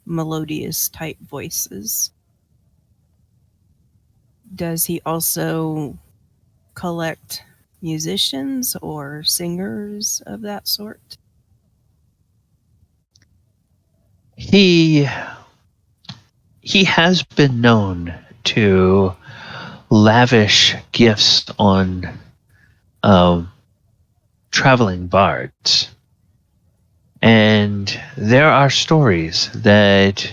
melodious type voices. Does he also collect musicians or singers of that sort? He has been known to lavish gifts on traveling bards. And there are stories that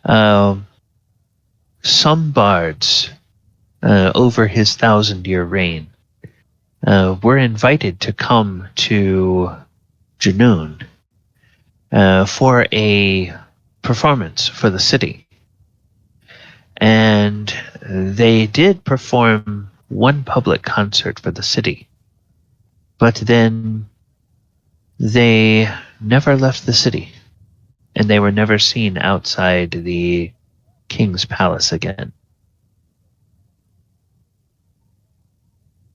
some bards over his 1,000-year reign were invited to come to Junoon for a performance for the city. And they did perform one public concert for the city. But then they never left the city. And they were never seen outside the king's palace again.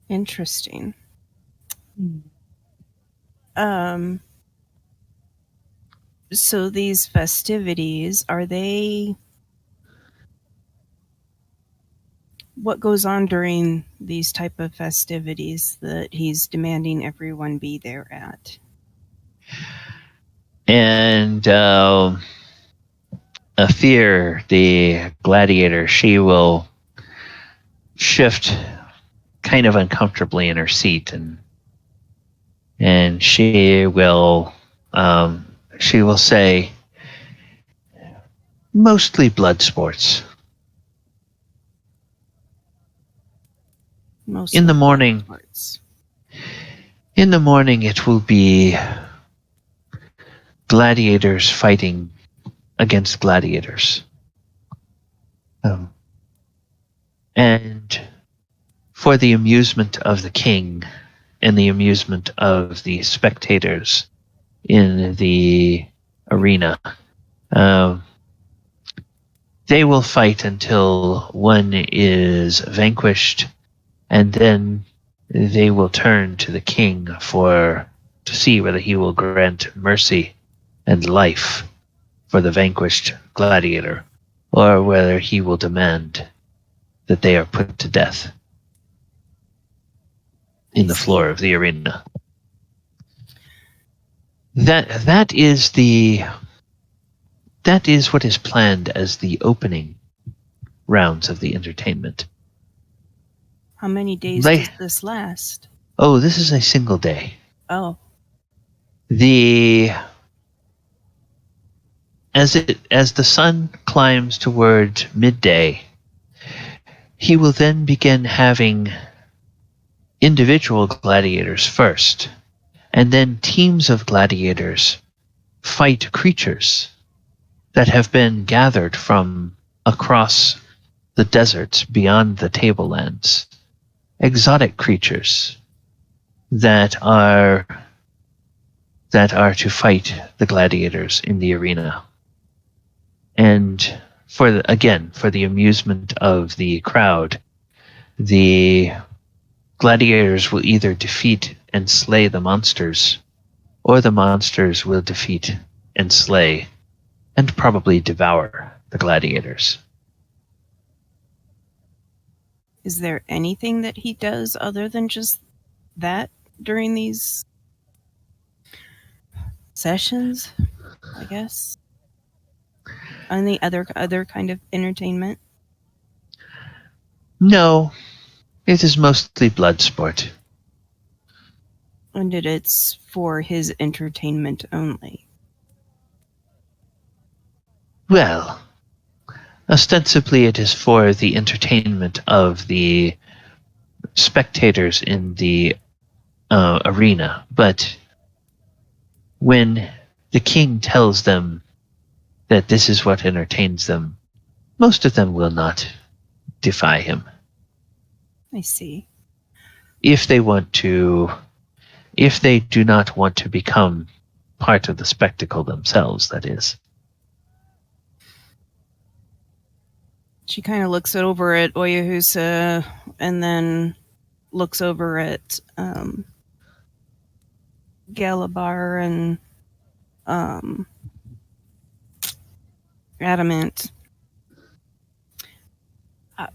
Interesting. So these festivities, are they... What goes on during these type of festivities that he's demanding everyone be there at? And Atheer, the gladiator, she will shift kind of uncomfortably in her seat, and she will say, mostly blood sports. Mostly In the morning, sports. in the morning, it will be gladiators fighting against gladiators. And for the amusement of the king and the amusement of the spectators in the arena, they will fight until one is vanquished, and then they will turn to the king to see whether he will grant mercy and life for the vanquished gladiator, or whether he will demand that they are put to death in the floor of the arena. That is what is planned as the opening rounds of the entertainment. How many days does this last? Oh, this is a single day. Oh. As the sun climbs toward midday, he will then begin having individual gladiators first, and then teams of gladiators fight creatures that have been gathered from across the deserts beyond the tablelands. Exotic creatures that are to fight the gladiators in the arena. And for the amusement of the crowd, the gladiators will either defeat and slay the monsters, or the monsters will defeat and slay and probably devour the gladiators. Is there anything that he does other than just that during these sessions, I guess? Any other kind of entertainment? No, it is mostly blood sport. And it's for his entertainment only. Well, ostensibly it is for the entertainment of the spectators in the arena, but when the king tells them that this is what entertains them, most of them will not defy him. I see. If they do not want to become part of the spectacle themselves, that is. She kind of looks over at Oyahusa and then looks over at Galabar and Adamant.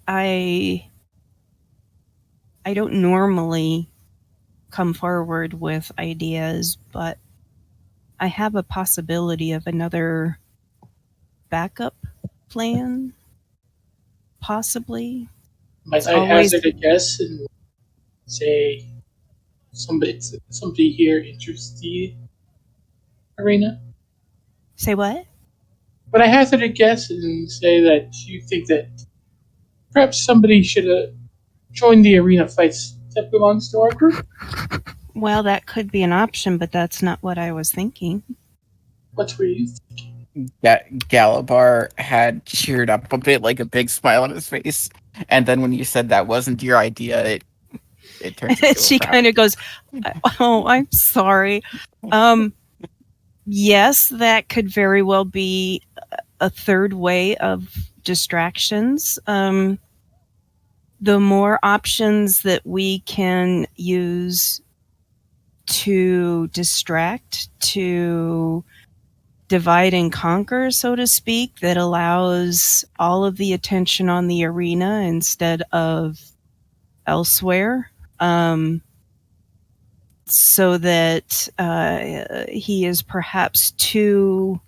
I don't normally come forward with ideas, but I have a possibility of another backup plan, possibly. Might I hazard a guess and say somebody here enters the arena? Say what? But I hazard a guess and say that you think that perhaps somebody should join the arena fights that belongs to our group? Well, that could be an option, but that's not what I was thinking. What were you? Galabar had cheered up a bit, like a big smile on his face, and then when you said that wasn't your idea, it turns into She a frown. kind of goes, "Oh, I'm sorry." Yes, that could very well be a third way of distractions. The more options that we can use to distract, to divide and conquer, so to speak, that allows all of the attention on the arena instead of elsewhere, so that he is perhaps too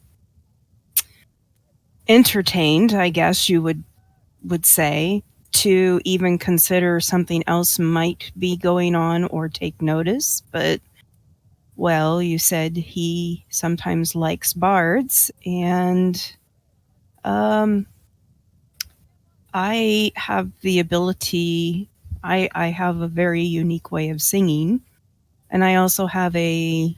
entertained, I guess you would say, to even consider something else might be going on or take notice. But, well, you said he sometimes likes bards, and I have the ability, I have a very unique way of singing, and I also have a,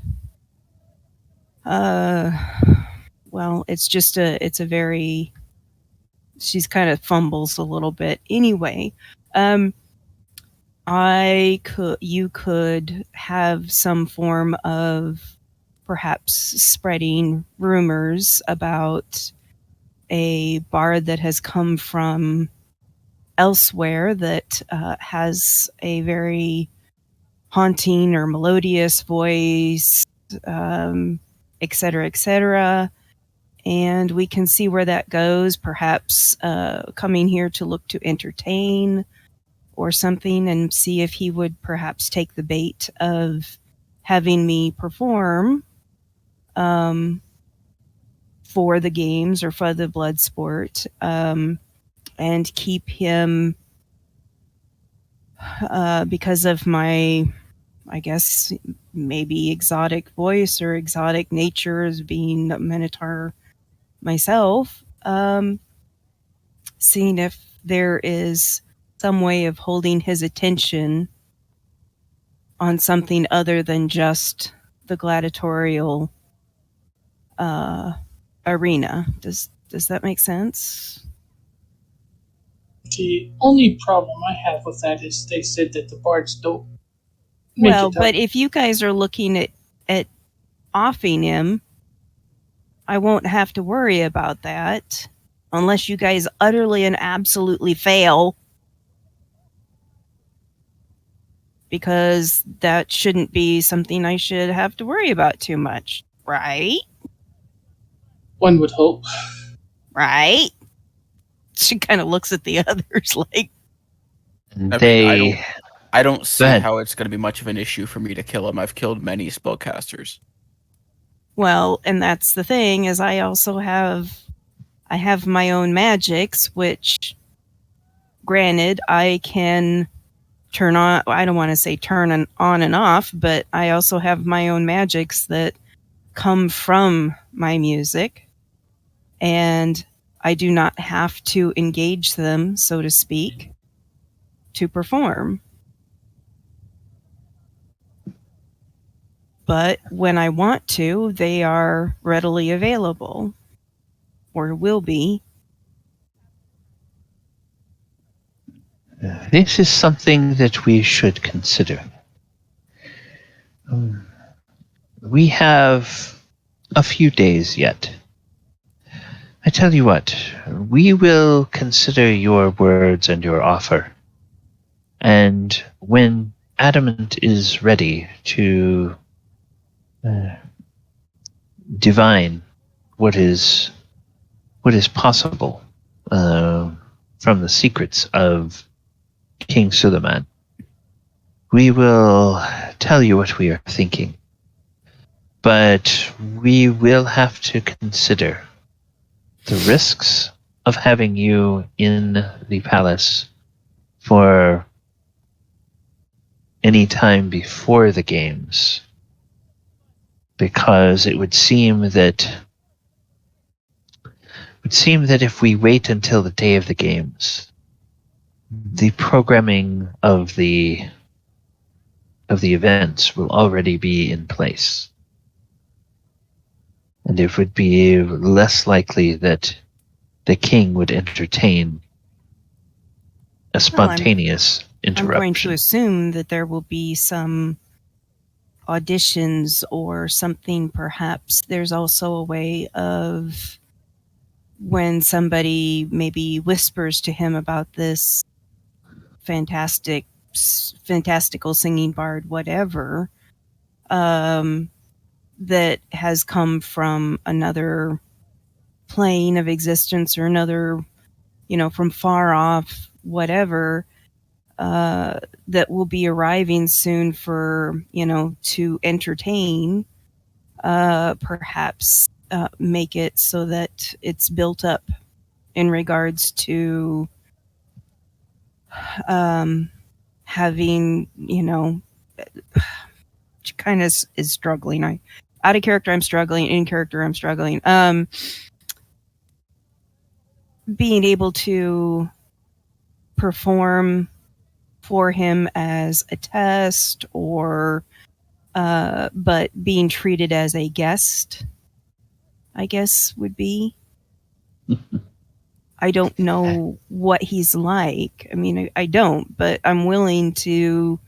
well, it's a very, she's kind of fumbles a little bit. Anyway, you could have some form of perhaps spreading rumors about a bard that has come from elsewhere that has a very haunting or melodious voice, et cetera, et cetera. And we can see where that goes, perhaps coming here to look to entertain or something, and see if he would perhaps take the bait of having me perform for the games or for the blood sport, and keep him, because of my, I guess, maybe exotic voice or exotic nature as being a Minotaur myself, seeing if there is some way of holding his attention on something other than just the gladiatorial arena. Does that make sense? The only problem I have with that is they said that the bards don't make Well, it up. but if you guys are looking at offing him, I won't have to worry about that unless you guys utterly and absolutely fail, because that shouldn't be something I should have to worry about too much, right? One would hope. Right? She kind of looks at the others like, I don't see ahead. how it's going to be much of an issue for me to kill him. I've killed many spellcasters. well, and that's the thing, is I also have my own magics, which, granted, I can turn on, I don't want to say turn on and off, but I also have my own magics that come from my music, and I do not have to engage them, so to speak, to perform. But when I want to, they are readily available, or will be. This is something that we should consider. We have a few days yet. I tell you what, we will consider your words and your offer. And when Adamant is ready to divine what is possible from the secrets of King Suleiman, we will tell you what we are thinking. But we will have to consider the risks of having you in the palace for any time before the games, because it would seem that if we wait until the day of the games, the programming of the of the events will already be in place. And it would be less likely that the king would entertain a spontaneous I'm going to interruption. assume that there will be some auditions or something. Perhaps there's also a way of, when somebody maybe whispers to him about this fantastical singing bard, whatever, that has come from another plane of existence or another, from far off, whatever, that will be arriving soon for, to entertain, perhaps make it so that it's built up in regards to having, kind of is struggling. Out of character, I'm struggling. In character, I'm struggling. Being able to perform for him as a test, or but being treated as a guest, I guess, would be. I don't know what he's like. I mean, I don't, but I'm willing to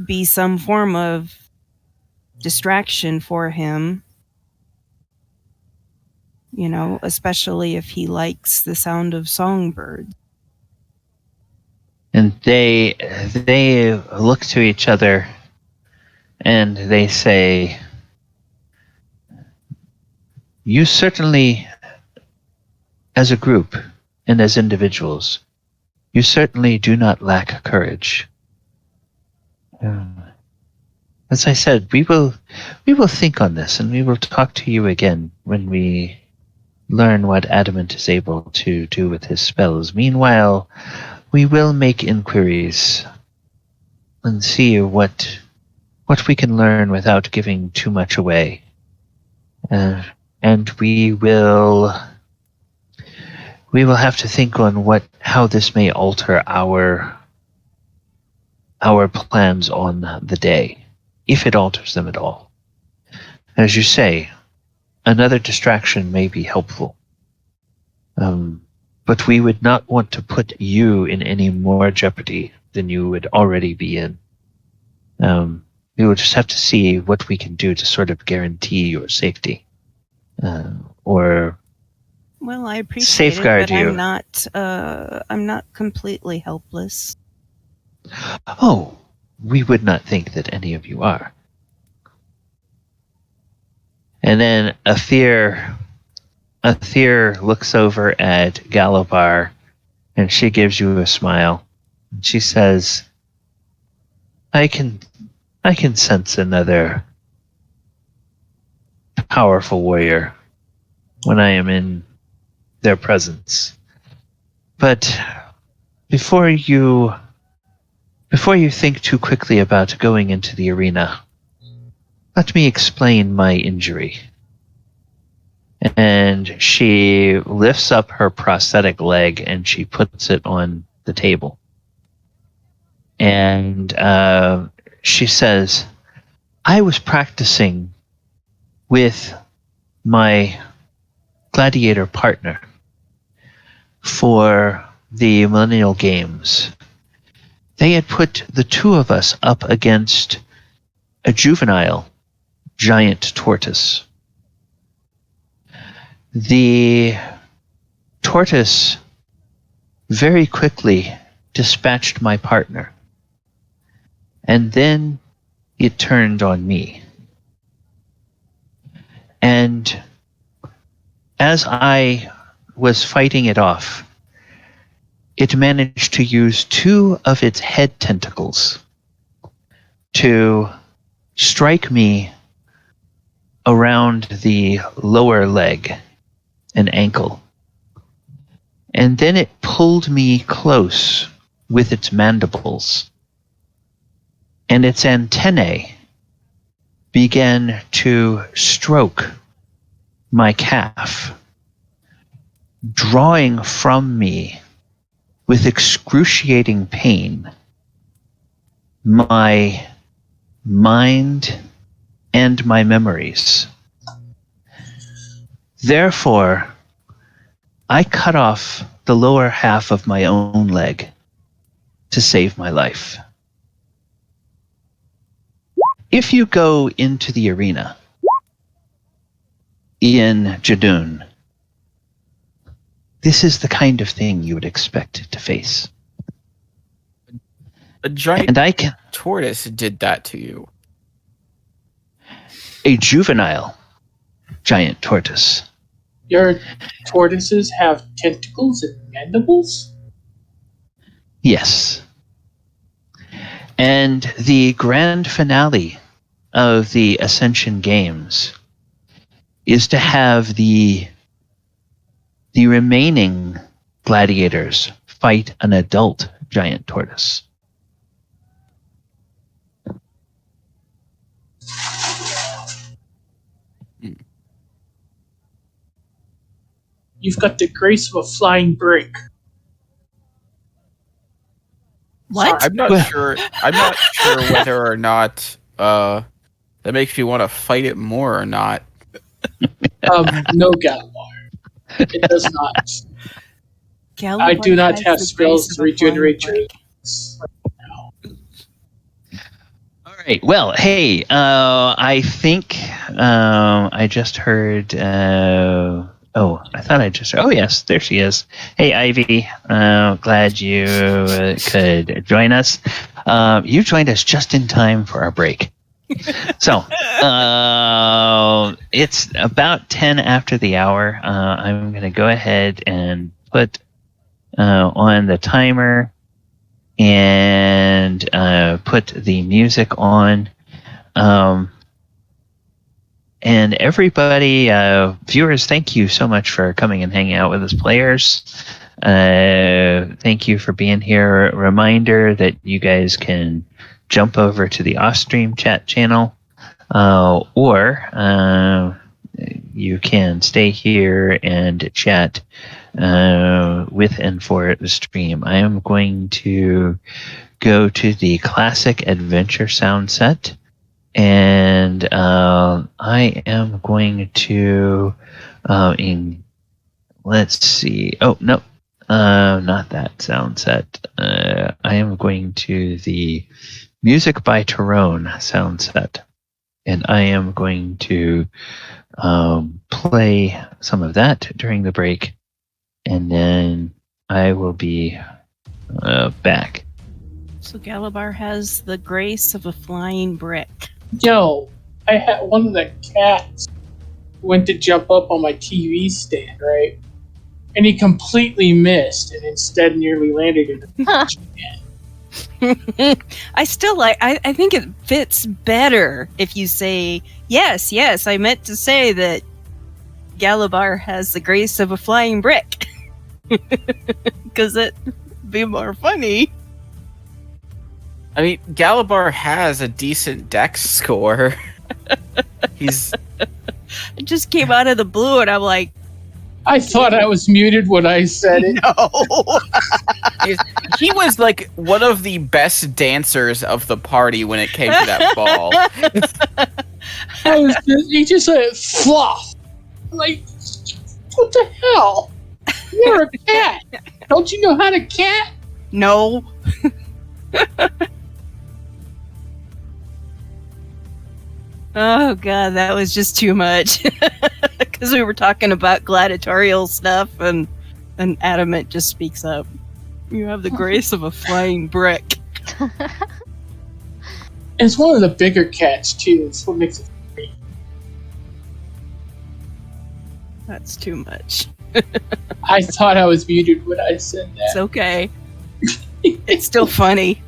be some form of distraction for him, especially if he likes the sound of songbirds. And they look to each other and they say, you certainly, as a group and as individuals, you certainly do not lack courage. As I said, we will think on this, and we will talk to you again when we learn what Adamant is able to do with his spells. Meanwhile, we will make inquiries and see what we can learn without giving too much away. And we will have to think on how this may alter our plans on the day, if it alters them at all. As you say, another distraction may be helpful. But we would not want to put you in any more jeopardy than you would already be in. We will just have to see what we can do to sort of guarantee your safety. Or well, I appreciate safeguard it, you. I'm not completely helpless. Oh, we would not think that any of you are. And then Atheer looks over at Galavar, and she gives you a smile. She says, I can sense another powerful warrior when I am in their presence. But before you think too quickly about going into the arena, let me explain my injury. And she lifts up her prosthetic leg and she puts it on the table. And she says, I was practicing with my gladiator partner for the Millennial Games. They had put the two of us up against a juvenile giant tortoise. The tortoise very quickly dispatched my partner, and then it turned on me. And as I was fighting it off, it managed to use two of its head tentacles to strike me around the lower leg and ankle. And then it pulled me close with its mandibles, and its antennae began to stroke my calf, drawing from me with excruciating pain my mind and my memories. Therefore, I cut off the lower half of my own leg to save my life. If you go into the arena in Jadoon, this is the kind of thing you would expect to face. A giant And I can. tortoise did that to you. A juvenile giant tortoise. Your tortoises have tentacles and mandibles? Yes. And the grand finale of the Ascension Games is to have the remaining gladiators fight an adult giant tortoise. You've got the grace of a flying brick. What? I'm not sure. I'm not sure whether or not that makes me want to fight it more or not. No, Galabar. It does not. Galabar I do not has have the spells grace to of a regenerate flying your brick. All right. Well, hey, I think I just heard. I thought I just. Oh, yes, there she is. Hey, Ivy. Glad you could join us. You joined us just in time for our break. So it's about 10 after the hour. I'm going to go ahead and put on the timer and put the music on. And everybody, viewers, thank you so much for coming and hanging out with us, players. Thank you for being here. A reminder that you guys can jump over to the off-stream chat channel, or you can stay here and chat with and for the stream. I am going to go to the classic adventure sound set, and I am going to let's see. Oh no, not that sound set. I am going to the Music by Tyrone sound set, and I am going to play some of that during the break, and then I will be back. So Galabar has the grace of a flying brick. Yo, I had one of the cats went to jump up on my TV stand, right? And he completely missed and instead nearly landed in the I still like. I think it fits better if you say yes. I meant to say that Galabar has the grace of a flying brick, because it'd be more funny. I mean, Galabar has a decent dex score. He's. It just came out of the blue, and I'm like, I thought I was muted when I said it. no. He was like one of the best dancers of the party when it came to that ball. He just said fluff. I'm like, what the hell? You're a cat. Don't you know how to cat? No. Oh god, that was just too much. Because we were talking about gladiatorial stuff, and Adamant just speaks up. You have the grace of a flying brick. It's one of the bigger cats too. It's what makes it funny. That's too much. I thought I was muted when I said It's that. okay. It's still funny.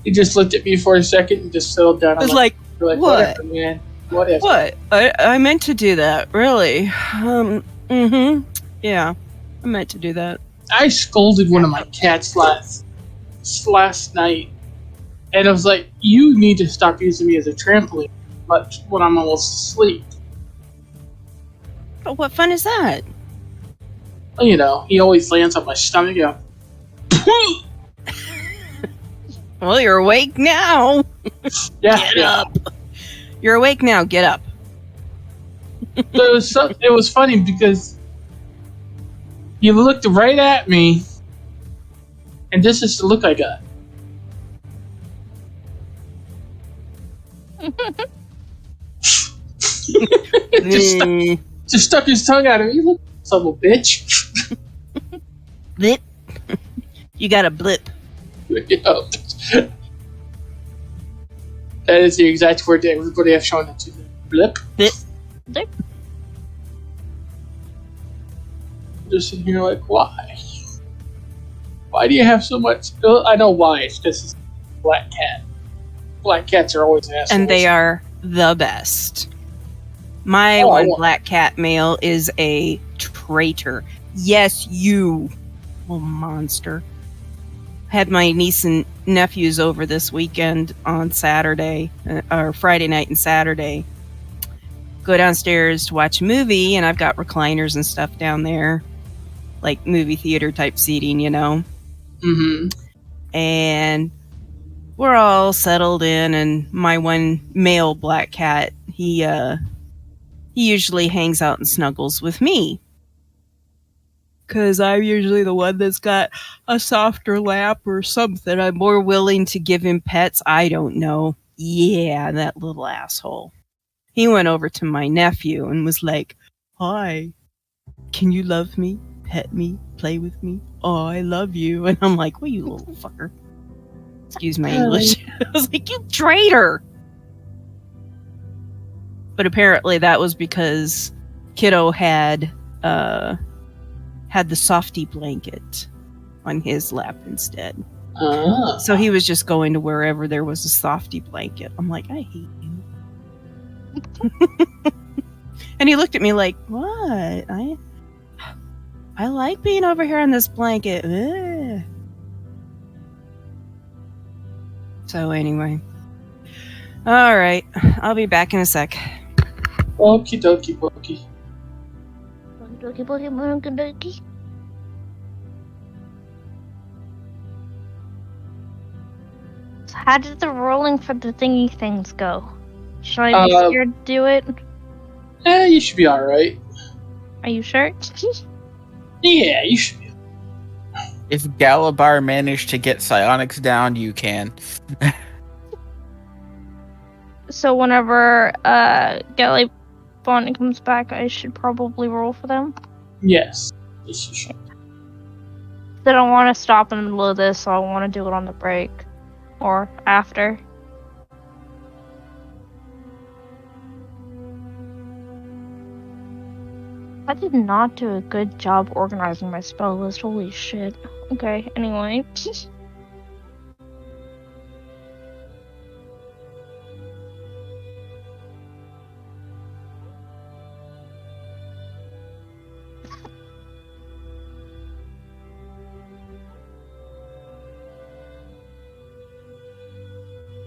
He just looked at me for a second and just settled down. I was like, what? Whatever, man. Whatever. what? I meant to do that, really. Yeah, I meant to do that. I scolded one of my cats last night, and I was like, "You need to stop using me as a trampoline." But when I'm almost asleep, But what fun is that? you know, he always lands on my stomach. You know, Well, you're awake now. Yeah, Get yeah. up. You're awake now. Get up. So it was funny because you looked right at me, and this is the look I got. just stuck his tongue out at me. Look, son of a bitch. Blip. You got a blip. Yeah. That is the exact word that everybody has shown it to. Blip. Blip. Blip. Just sitting here like, why? Why do you have so much? Well, I know why. It's because it's a black cat. Black cats are always assholes. And they are the best. My black cat male is a traitor. Yes, you, little monster. Had my niece and nephews over this weekend on Saturday, or Friday night and Saturday. Go downstairs to watch a movie, and I've got recliners and stuff down there. Like movie theater type seating, you know? Mm-hmm. And we're all settled in, and my one male black cat, he usually hangs out and snuggles with me. Because I'm usually the one that's got a softer lap or something. I'm more willing to give him pets. I don't know. Yeah, that little asshole. He went over to my nephew and was like, "Hi, can you love me, pet me, play with me? Oh, I love you." And I'm like, "Well, you little fucker." Excuse my English. I was like, "You traitor." But apparently that was because Kiddo had the softy blanket on his lap instead. So he was just going to wherever there was a softy blanket. I'm like, I hate you. And he looked at me like, what? I like being over here on this blanket. Ugh. So anyway. Alright. I'll be back in a sec. Okie dokie pokey. Doki, doki, doki, doki. So how did the rolling for the thingy things go? Should I be scared to do it? You should be alright. Are you sure? Yeah, you should be. If Galabar managed to get psionics down, you can. So whenever Gallibon comes back, I should probably roll for them? Yes. Yes, you should. I don't want to stop in the middle of this, so I want to do it on the break. Or after. I did not do a good job organizing my spell list, holy shit. Okay, anyway.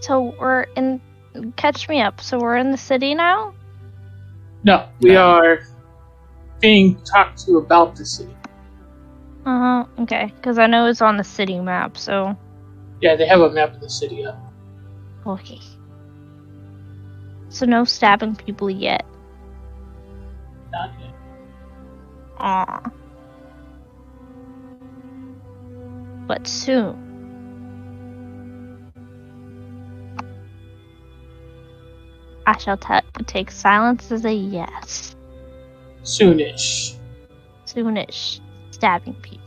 So we're in... Catch me up. So we're in the city now? No, we are being talked to about the city. Uh-huh, okay. Because I know it's on the city map, so... Yeah, they have a map of the city up. Okay. So no stabbing people yet. Not yet. Aww. But soon. I shall take silence as a yes. Soonish. Soonish. Stabbing people.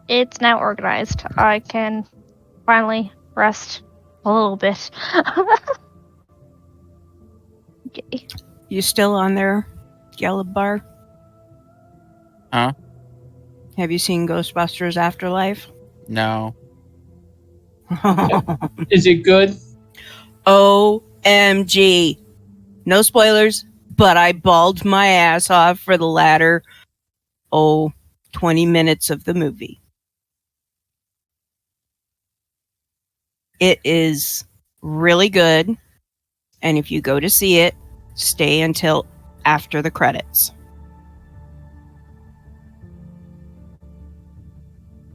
It's now organized. I can finally rest a little bit. Okay. You still on there, Yellow Bar? Huh? Have you seen Ghostbusters Afterlife? No. Is it good? OMG. No spoilers, but I bawled my ass off for the latter, 20 minutes of the movie. It is really good, and if you go to see it, stay until after the credits.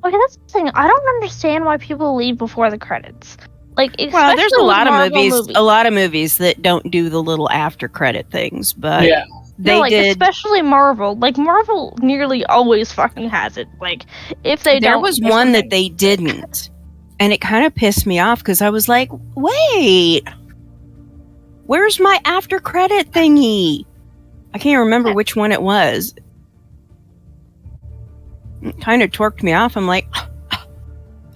Okay, that's the thing. I don't understand why people leave before the credits. Like, Well, there's a especially lot with of Marvel movies that don't do the little after credit things, but Yeah. they like, did. especially Marvel. Like, Marvel nearly always fucking has it. Like, if they There don't, was there's one that something they didn't, and it kind of pissed me off because I was like, "Wait, where's my after credit thingy?" I can't remember which one it was. It kind of torqued me off. I'm like,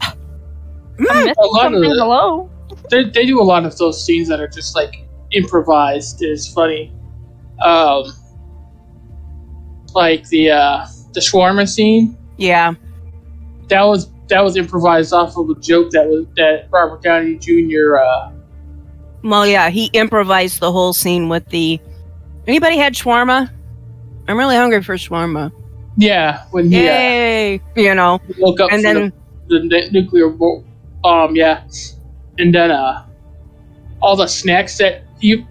I'm missing A lot of something. it. Hello. They do a lot of those scenes that are just like improvised. It's funny. Like the shawarma scene. "Yeah, That was improvised off of a joke that Robert Downey Jr. well, yeah." He improvised the whole scene with the. Anybody had shawarma? I'm really hungry for shawarma. Yeah, when he Yay! You know, woke up and from then the nuclear bomb. Yeah, and then all the snacks that he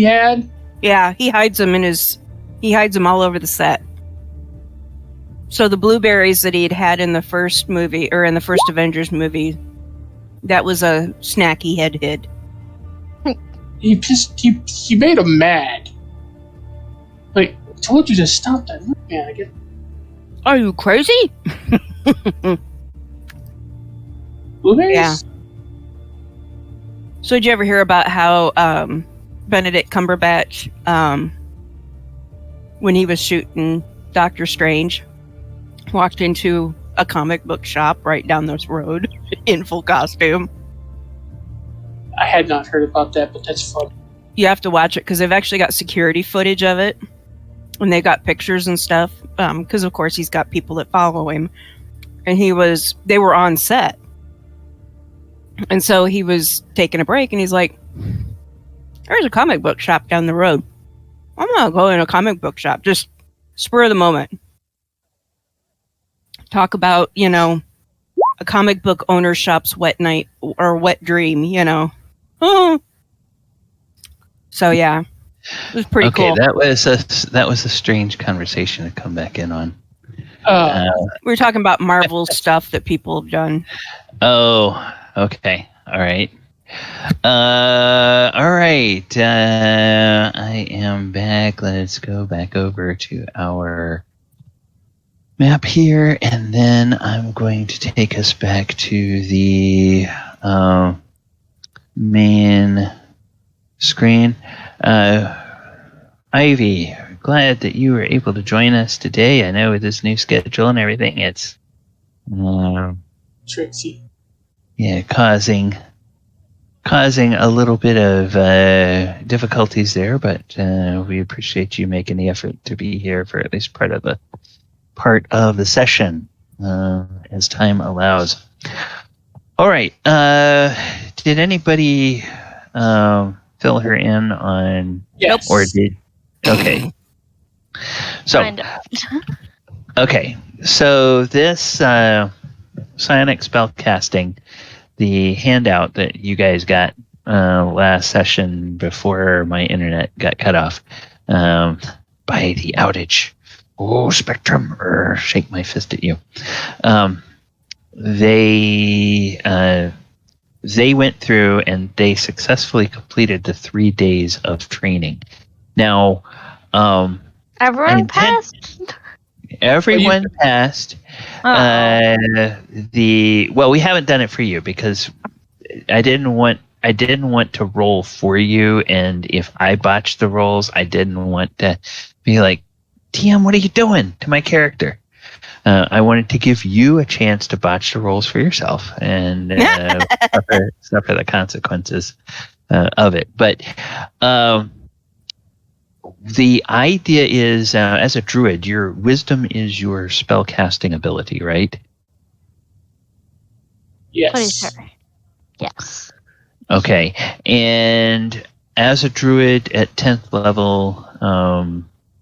had. yeah, he hides them all over the set. So the blueberries that he'd had in the first movie, or in the first Avengers movie, that was a snack he had hid. He made him mad. Like, I told you to stop that, man. I get. Are you crazy? Blueberries? Yeah. So did you ever hear about how Benedict Cumberbatch, when he was shooting Doctor Strange, walked into a comic book shop right down this road in full costume? I had not heard about that, but that's fun. You have to watch it because they've actually got security footage of it, and they got pictures and stuff. Because of course he's got people that follow him, and they were on set, and so he was taking a break, and he's like, "There's a comic book shop down the road. I'm gonna go in a comic book shop." Just spur of the moment. Talk about, a comic book owner shop's wet night or wet dream, Oh. So yeah, it was pretty cool. That was a strange conversation to come back in on. We were talking about Marvel stuff that people have done. Oh, okay. All right. All right. I am back. Let's go back over to our map here, and then I'm going to take us back to the main screen. Ivy, glad that you were able to join us today. I know with this new schedule and everything, it's Trixie. Yeah, causing a little bit of difficulties there, but we appreciate you making the effort to be here for at least part of the session as time allows. All right. Did anybody fill her in on? Yes. Or did? Okay. So. Kind of. Okay. So this Psionic Spellcasting, the handout that you guys got last session before my internet got cut off by the outage. Oh, Spectrum! Shake my fist at you. They went through and they successfully completed the 3 days of training. Now, Everyone passed. Everyone passed. Uh-oh. We haven't done it for you because I didn't want to roll for you, and if I botched the rolls, I didn't want to be like, TM, what are you doing to my character? I wanted to give you a chance to botch the rolls for yourself and suffer the consequences of it. But the idea is, as a druid, your wisdom is your spellcasting ability, right? Yes. Pretty sure. Yes. Okay. And as a druid at 10th level,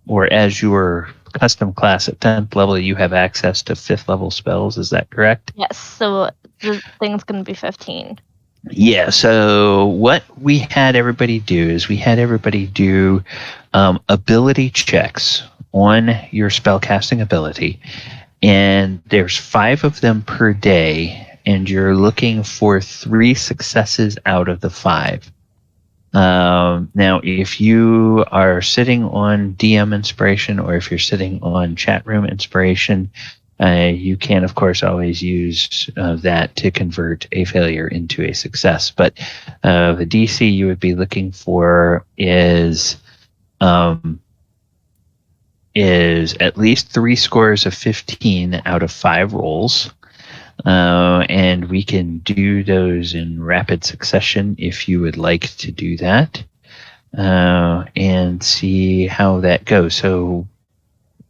or as your custom class at 10th level, you have access to 5th level spells. Is that correct? Yes. So the thing's going to be 15. Yeah. So what we had everybody do is we had everybody do ability checks on your spellcasting ability. And there's 5 of them per day. And you're looking for 3 successes out of the 5. Now, if you are sitting on DM inspiration or if you're sitting on chat room inspiration, you can, of course, always use that to convert a failure into a success. But the DC you would be looking for is at least 3 scores of 15 out of 5 rolls. And we can do those in rapid succession if you would like to do that, and see how that goes. So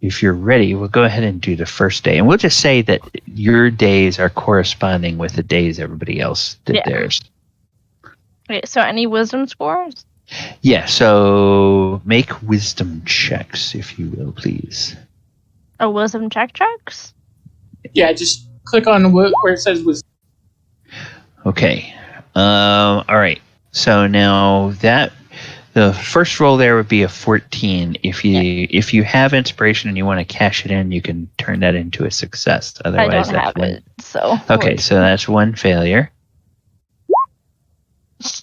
if you're ready, we'll go ahead and do the first day. And we'll just say that your days are corresponding with the days everybody else did theirs. Wait, so any wisdom scores? Yeah, so make wisdom checks, if you will, please. Oh, wisdom checks? Yeah, just click on where it says wisdom. Okay. All right. So now that the first roll there would be a 14. If you have inspiration and you want to cash it in, you can turn that into a success. Otherwise, I don't have it. So okay. So that's 1 failure.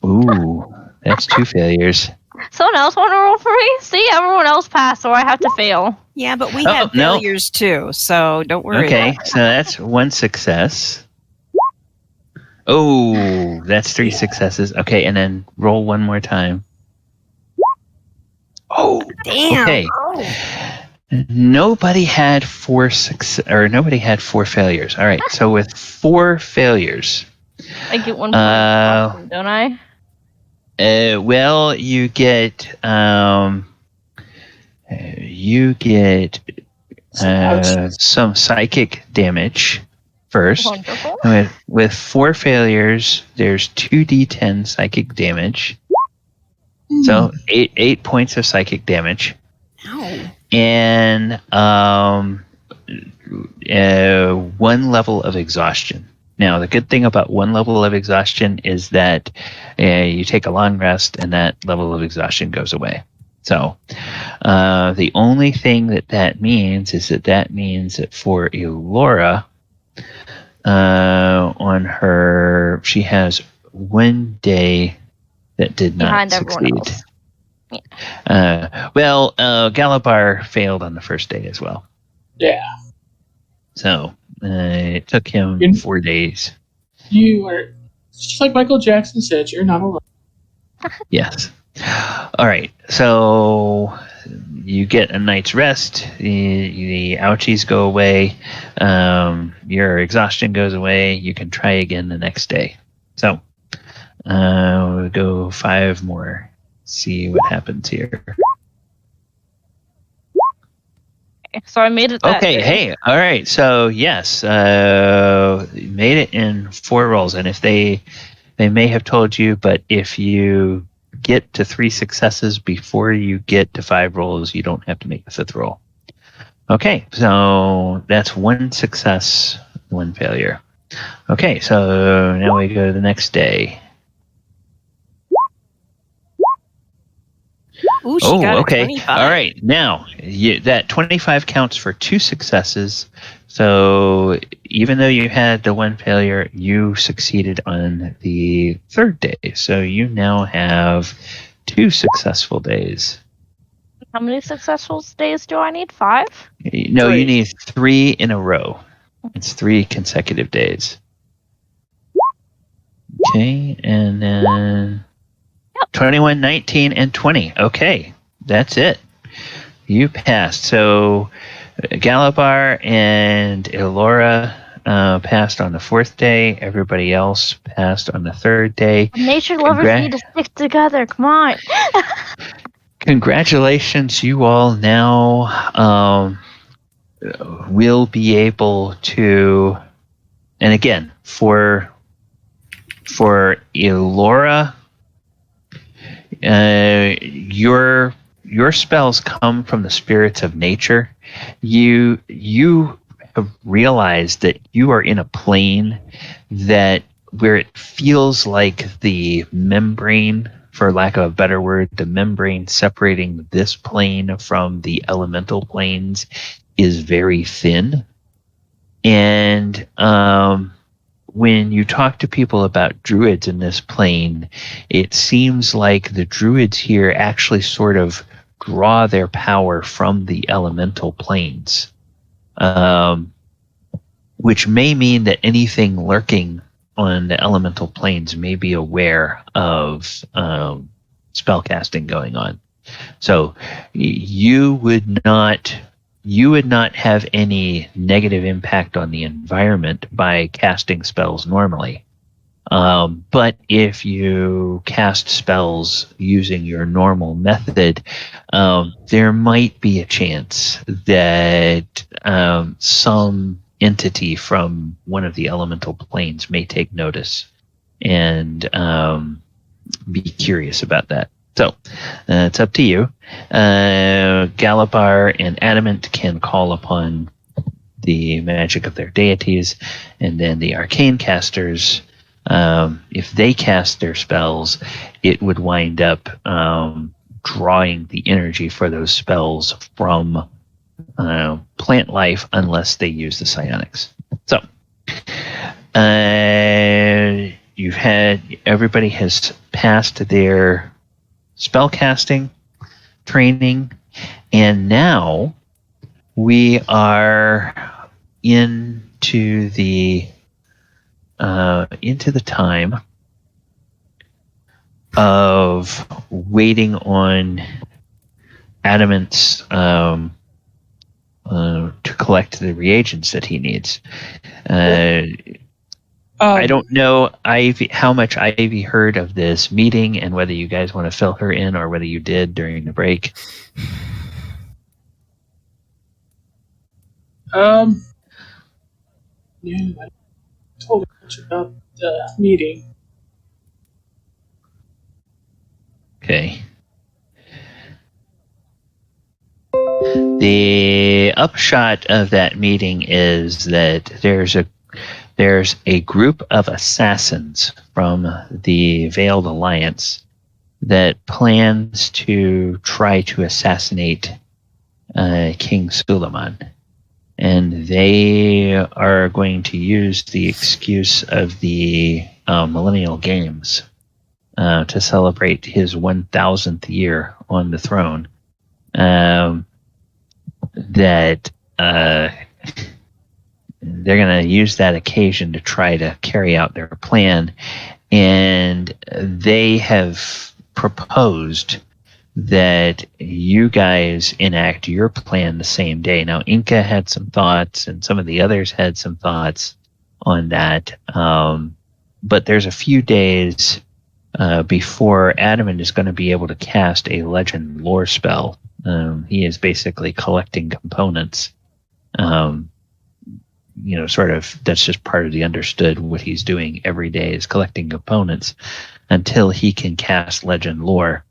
Ooh, that's 2 failures. Someone else want to roll for me? See, everyone else passed, so I have to fail. Yeah, but we had failures too, so don't worry. Okay, so that's 1 success. Oh, that's 3 successes. Okay, and then roll 1 more time. Oh, damn! Okay. Oh. Nobody had 4 failures. All right, so with 4 failures, I get 1 point, don't I? Well, you get some psychic damage first. Wonderful. With 4 failures, there's 2d10 psychic damage. So 8 points of psychic damage. Ow. And 1 level of exhaustion. Now, the good thing about 1 level of exhaustion is that you take a long rest and that level of exhaustion goes away. So the only thing that means is that means that for Elora, on her, she has 1 day that did not succeed. Yeah. Galabar failed on the first day as well. Yeah. So it took him 4 days. You are, just like Michael Jackson said, you're not alone. Yes. All right. So you get a night's rest. The ouchies go away. Your exhaustion goes away. You can try again the next day. So we'll go 5 more. See what happens here. So I made it that Okay, day. hey, all right. So yes, you made it in 4 rolls, and if they may have told you, but if you get to 3 successes before you get to 5 rolls, you don't have to make the 5th roll. Okay, so that's 1 success, 1 failure. Okay, so now we go to the next day. Ooh, she got okay. 25. All right. Now, that 25 counts for 2 successes. So even though you had the 1 failure, you succeeded on the 3rd day. So you now have 2 successful days. How many successful days do I need? 5? No, 3. you need 3 in a row. It's 3 consecutive days. Okay, and then 21, 19, and 20. Okay, that's it. You passed. So Galapar and Elora passed on the 4th day. Everybody else passed on the 3rd day. Nature lovers need to stick together. Come on. Congratulations, you all now will be able to. And again, for Elora, your spells come from the spirits of nature. You have realized that you are in a plane that where it feels like the membrane, for lack of a better word, the membrane separating this plane from the elemental planes is very thin. And when you talk to people about druids in this plane, it seems like the druids here actually sort of draw their power from the elemental planes, which may mean that anything lurking on the elemental planes may be aware of spellcasting going on. So you would not have any negative impact on the environment by casting spells normally. But if you cast spells using your normal method, there might be a chance that some entity from one of the elemental planes may take notice and be curious about that. So it's up to you. Galapar and Adamant can call upon the magic of their deities, and then the arcane casters, if they cast their spells, it would wind up drawing the energy for those spells from plant life unless they use the psionics. So everybody has passed their spellcasting training, and now we are into the time of waiting on Adamant's to collect the reagents that he needs. I don't know, Ivy, how much Ivy heard of this meeting and whether you guys want to fill her in or whether you did during the break. Yeah, I told her much about the meeting. Okay. The upshot of that meeting is that there's a group of assassins from the Veiled Alliance that plans to try to assassinate King Suleiman. And they are going to use the excuse of the Millennial Games to celebrate his 1,000th year on the throne. That they're going to use that occasion to try to carry out their plan. And they have proposed that you guys enact your plan the same day. Now, Enka had some thoughts, and some of the others had some thoughts on that. But there's a few days before Adamant is going to be able to cast a legend lore spell. He is basically collecting components. Sort of, that's just part of the understood. What he's doing every day is collecting components until he can cast legend lore.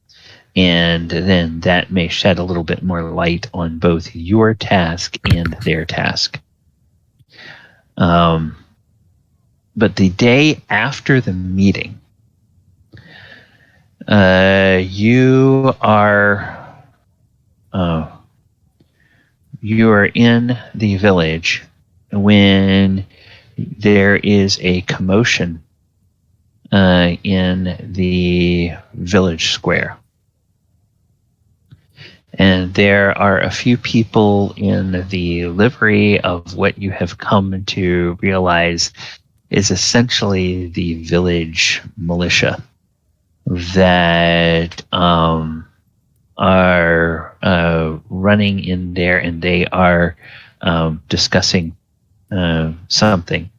And then that may shed a little bit more light on both your task and their task. But the day after the meeting, you are in the village when there is a commotion in the village square. And there are a few people in the livery of what you have come to realize is essentially the village militia that are running in there, and they are discussing something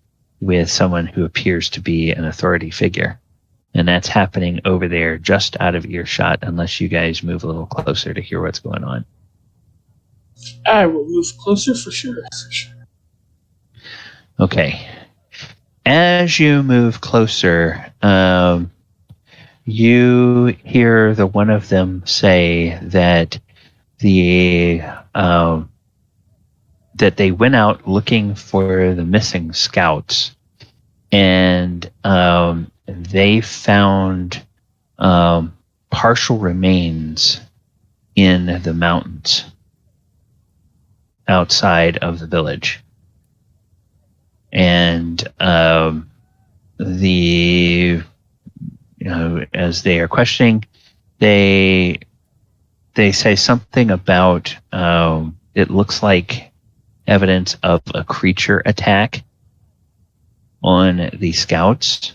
with someone who appears to be an authority figure. And that's happening over there just out of earshot, unless you guys move a little closer to hear what's going on. I will move closer for sure. Okay. As you move closer, you hear the one of them say that that they went out looking for the missing scouts, and they found partial remains in the mountains outside of the village. And as they are questioning, they say something about it looks like evidence of a creature attack on the scouts,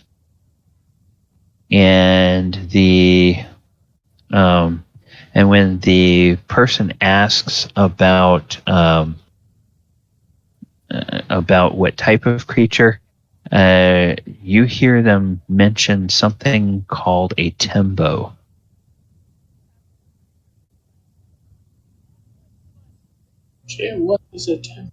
and when the person asks about what type of creature, you hear them mention something called a Tembo. Okay, what is a Tembo?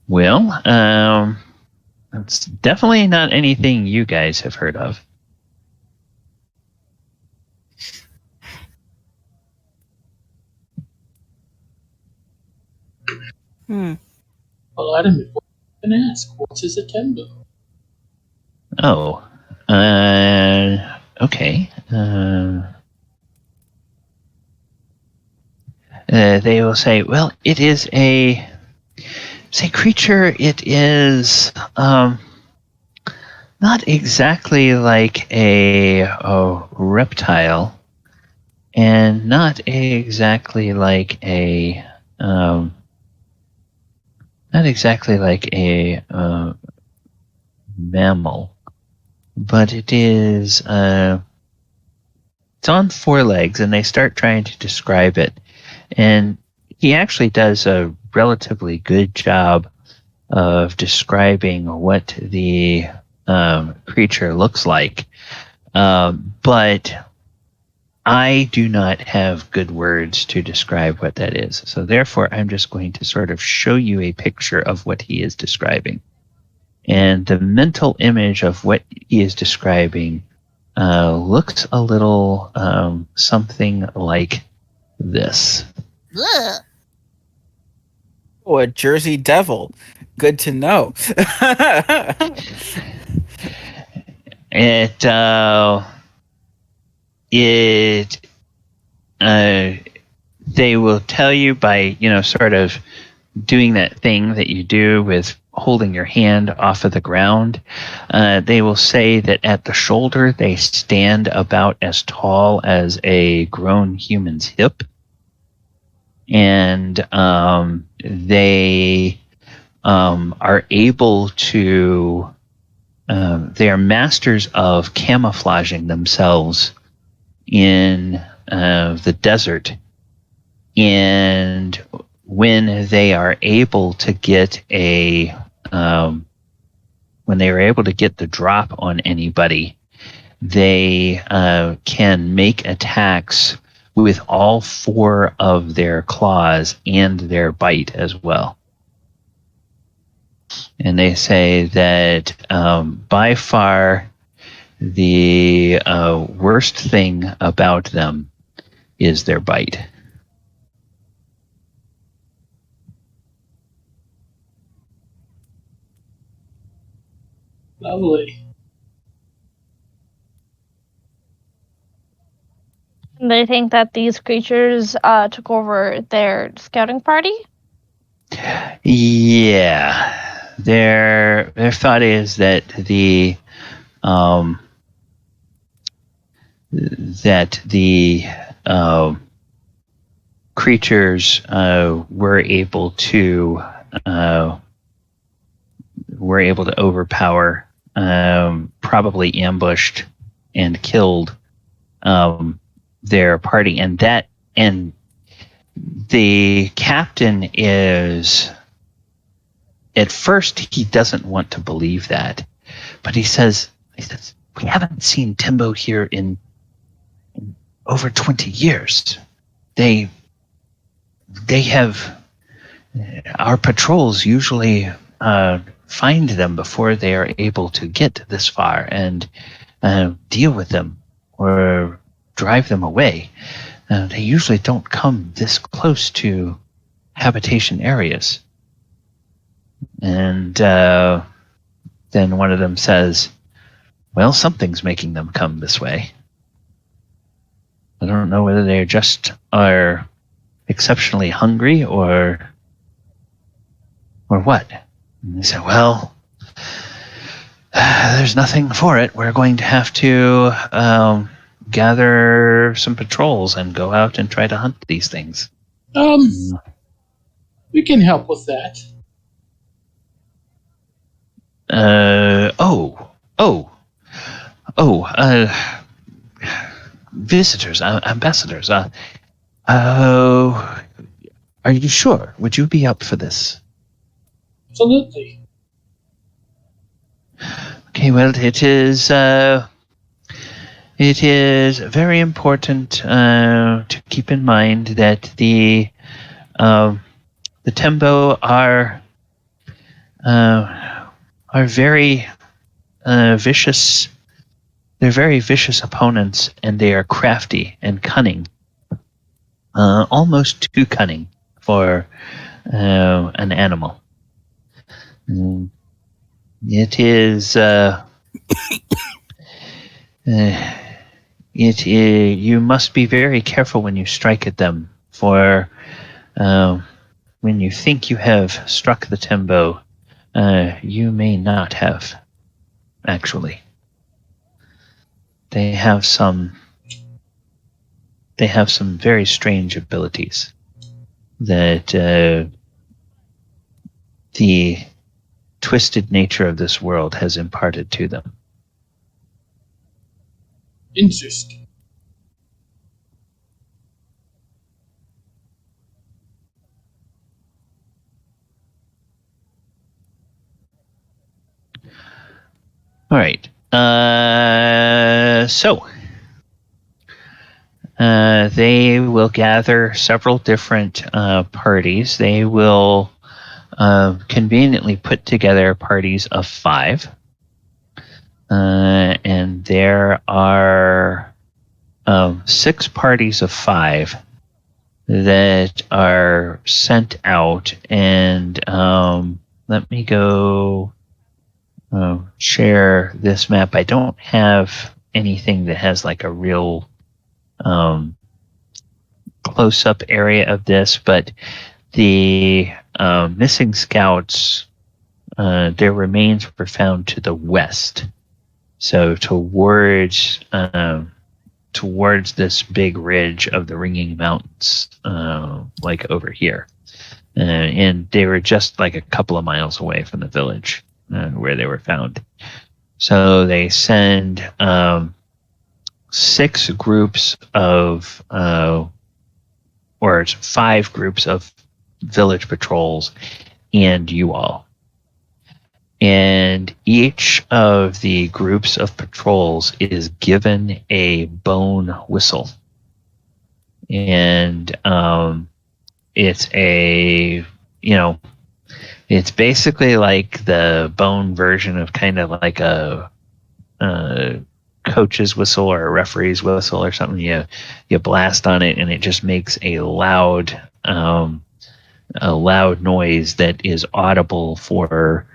Well, it's definitely not anything you guys have heard of. Well, Adamant, what can I ask? What is a Tembo? Oh, okay. They will say, well, it is a creature. It is not exactly like a reptile, and not exactly like a mammal, but it is it's on four legs, and they start trying to describe it. And he actually does a relatively good job of describing what the creature looks like. But I do not have good words to describe what that is. So therefore, I'm just going to sort of show you a picture of what he is describing. And the mental image of what he is describing looks a little something like this. Oh, a Jersey Devil. Good to know. They will tell you by, sort of doing that thing that you do with holding your hand off of the ground. They will say that at the shoulder, they stand about as tall as a grown human's hip. And they are able to, they are masters of camouflaging themselves in the desert. And when they are able to get when they are able to get the drop on anybody, they can make attacks with all four of their claws and their bite as well. And they say that by far the worst thing about them is their bite. Lovely. They think that these creatures took over their scouting party? Yeah. Their thought is that the creatures were able to overpower, probably ambushed and killed their party, and the captain is, at first he doesn't want to believe that, but he says we haven't seen Tembo here in over 20 years. They have, our patrols usually find them before they are able to get this far and deal with them or drive them away. They usually don't come this close to habitation areas. And then one of them says, well, something's making them come this way. I don't know whether they just are exceptionally hungry or what. And they said, well, there's nothing for it. We're going to have to gather some patrols and go out and try to hunt these things. We can help with that. Visitors, ambassadors. Are you sure? Would you be up for this? Absolutely. Okay, well, it is very important to keep in mind that the Tembo are very vicious. They're very vicious opponents, and they are crafty and cunning, almost too cunning for an animal. It is. You must be very careful when you strike at them, for when you think you have struck the Tembo, you may not have, actually. They have some very strange abilities that the twisted nature of this world has imparted to them. Interesting. All right. So they will gather several different parties. They will conveniently put together parties of 5. And there are 6 parties of 5 that are sent out. And let me go share this map. I don't have anything that has like a real close-up area of this, but the missing scouts, their remains were found to the west. So towards this big ridge of the Ringing Mountains, like over here. And they were just like a couple of miles away from the village where they were found. So they send 6 groups of, or 5 groups of village patrols and you all. And each of the groups of patrols is given a bone whistle. And it's it's basically like the bone version of kind of like a coach's whistle or a referee's whistle or something. You blast on it and it just makes a loud noise that is audible for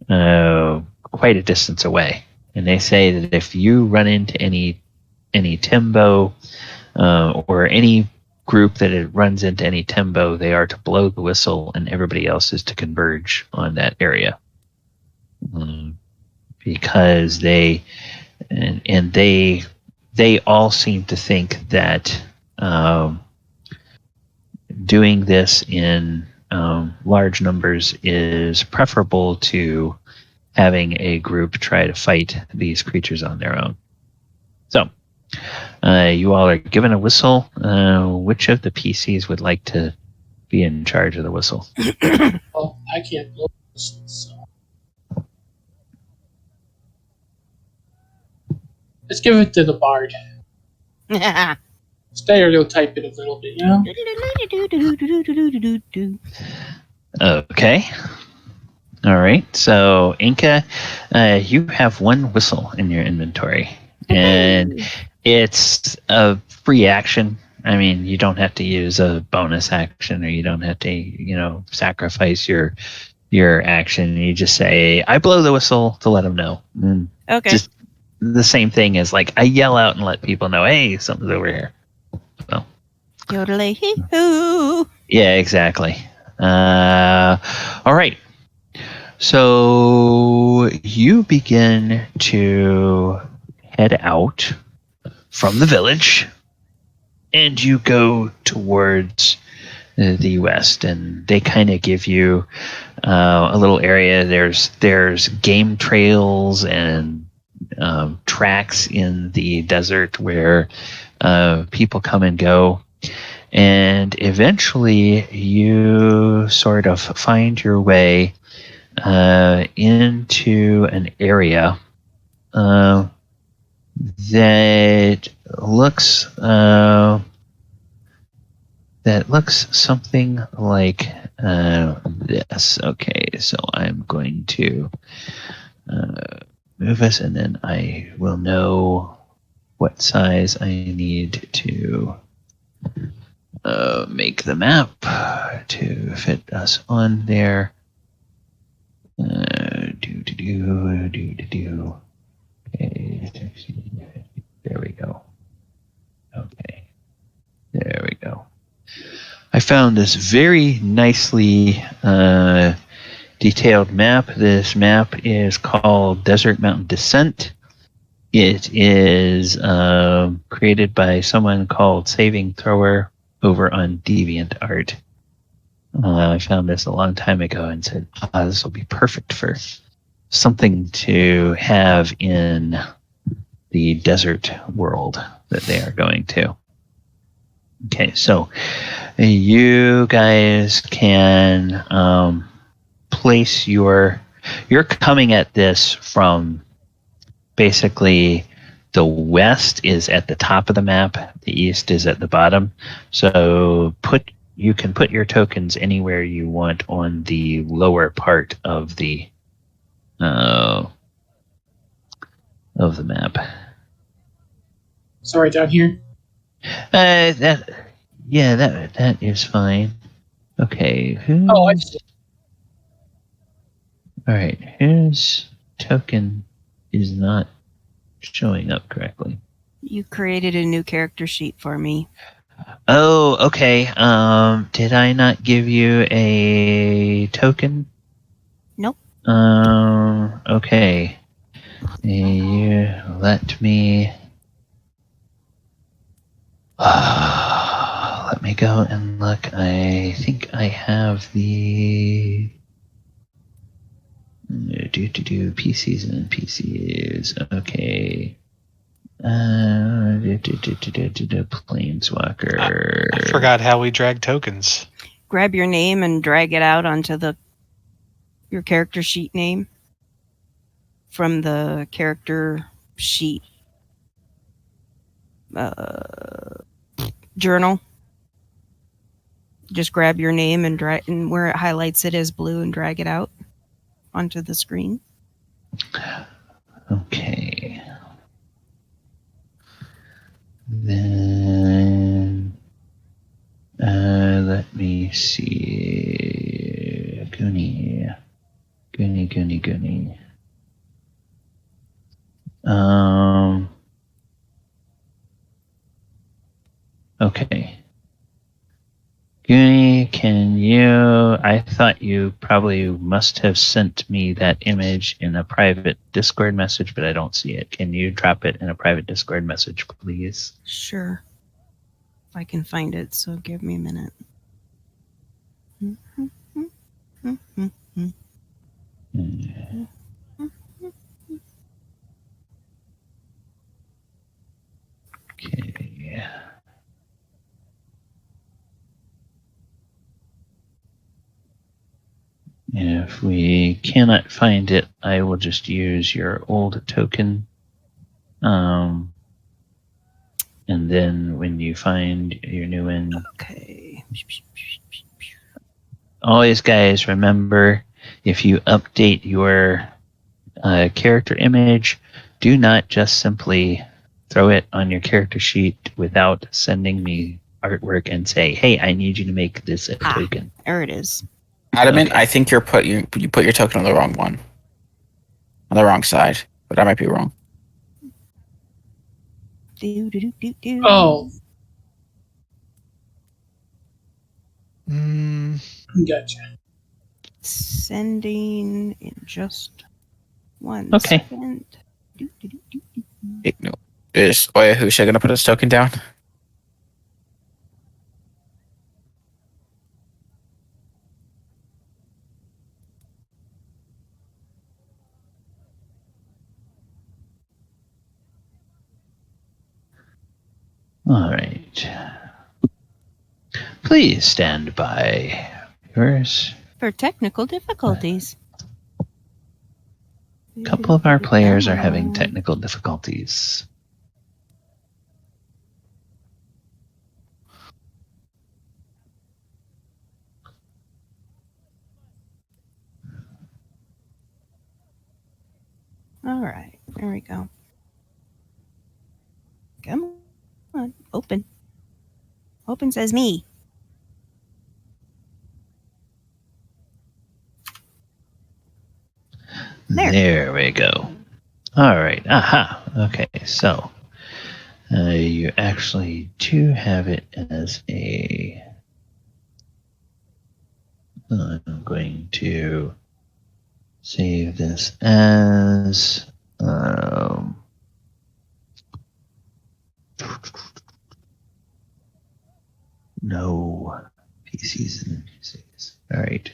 quite a distance away. And they say that if you run into any Tembo or any group that it runs into any Tembo, they are to blow the whistle and everybody else is to converge on that area. Because they all seem to think that doing this in large numbers is preferable to having a group try to fight these creatures on their own. So You all are given a whistle. Which of the PCs would like to be in charge of the whistle? Well, I can't blow whistles, so. Let's give it to the bard. Stereotype it a little bit, you know? Okay. All right. So, Enka, you have one whistle in your inventory, and it's a free action. I mean, you don't have to use a bonus action, or you don't have to, sacrifice your action. You just say, "I blow the whistle" to let them know. And Okay. just the same thing as like I yell out and let people know, "Hey, something's over here." So. Yodelay-hee-hoo. Yeah, exactly. All right. So you begin to head out from the village, and you go towards the west, and they kind of give you a little area. There's game trails and tracks in the desert where people come and go. And eventually you sort of find your way into an area that looks something like this. Okay, so I'm going to move us, and then I will know what size I need to make the map to fit us on there. Okay, there we go. Okay, there we go. I found this very nicely detailed map. This map is called Desert Mountain Descent. It is created by someone called Saving Thrower over on DeviantArt. I found this a long time ago and said, this will be perfect for something to have in the desert world that they are going to. Okay, so you guys can place you're coming at this from basically the west is at the top of the map, the east is at the bottom. So you can put your tokens anywhere you want on the lower part of the map. Sorry, down here. That is fine. Okay. Oh, I see. All right. Whose token is not showing up correctly? You created a new character sheet for me. Oh, okay. Did I not give you a token? Nope. Okay. You let me. Let me go and look. I think I have the PCs and NPCs. Okay. Planeswalker. I forgot how we drag tokens. Grab your name and drag it out onto your character sheet name from the character sheet journal. Just grab your name and drag, and where it highlights it as blue, and drag it out onto the screen. Okay. Then let me see. Goonie. Okay. Goonie, I thought you probably must have sent me that image in a private Discord message, but I don't see it. Can you drop it in a private Discord message, please? Sure. If I can find it, so give me a minute. Okay. If we cannot find it, I will just use your old token. And then when you find your new one, Okay. always, guys, remember, if you update your character image, do not just simply throw it on your character sheet without sending me artwork and say, hey, I need you to make this a token. There it is. Adamant, Okay. I think you put your token on the wrong one. On the wrong side. But I might be wrong. Oh, Mm, gotcha. Sending in just 1 Okay. second. No. Is Oyahusha going to put his token down? All right. Please stand by. Yours. For technical difficulties. A couple of our players are having technical difficulties. All right, there we go. Come on, open. Open says me. There we go. All right. Aha. Okay. So you actually do have it as a. I'm going to save this as. No PCs and NPCs. All right.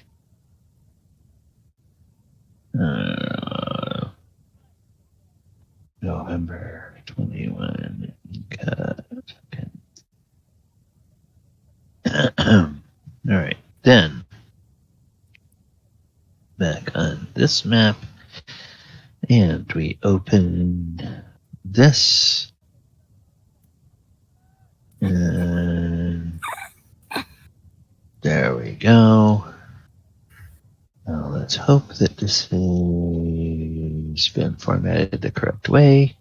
November 21. All right. Then back on this map, and we open this. And there we go. Now let's hope that this has been formatted the correct way.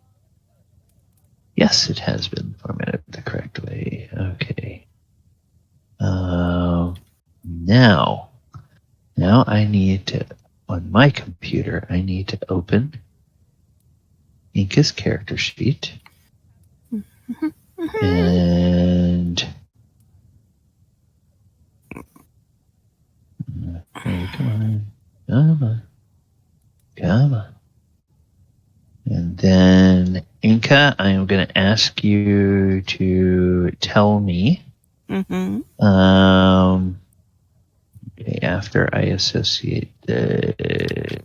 Yes, it has been formatted the correct way. Okay. Now I need to, on my computer, I need to open Enka's character sheet. And okay, come on. And then Enka, I am going to ask you to tell me. Okay, after I associate the.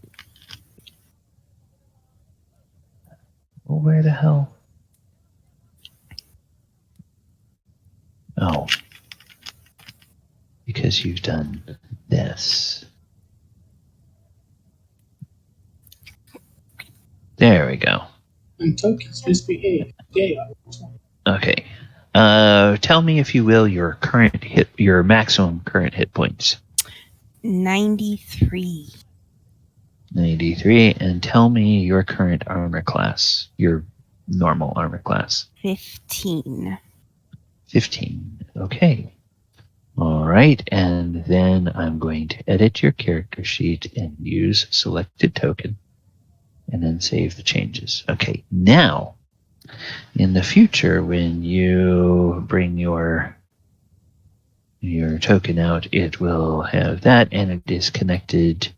Well, where the hell? Oh, because you've done this. There we go. And tokens misbehave. Okay. Tell me, if you will, your maximum current hit points. 93. 93, and tell me your current armor class, your normal armor class. 15. 15. Okay. All right, and then I'm going to edit your character sheet and use selected token, and then save the changes. Okay, now, in the future, when you bring your token out, it will have that, and it is connected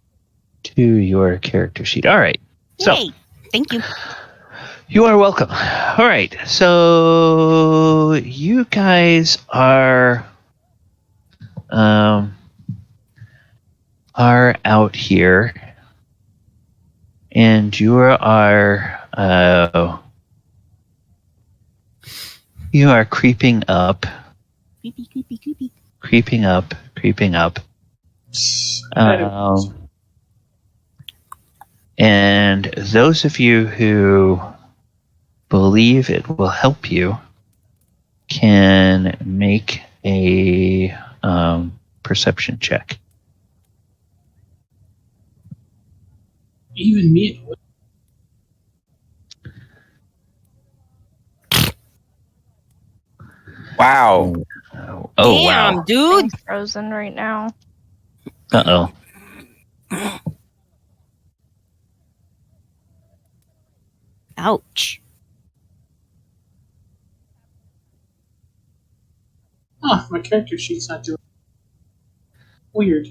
to your character sheet. All right. So, Yay! Thank you. You are welcome. All right. So you guys are out here, and you are creeping up. Creepy. Creeping up. And those of you who believe it will help you can make a perception check. Even me. Wow. Oh, Damn, wow. dude. I'm frozen right now. Uh-oh. Ouch. Ah, my character sheet's not doing weird.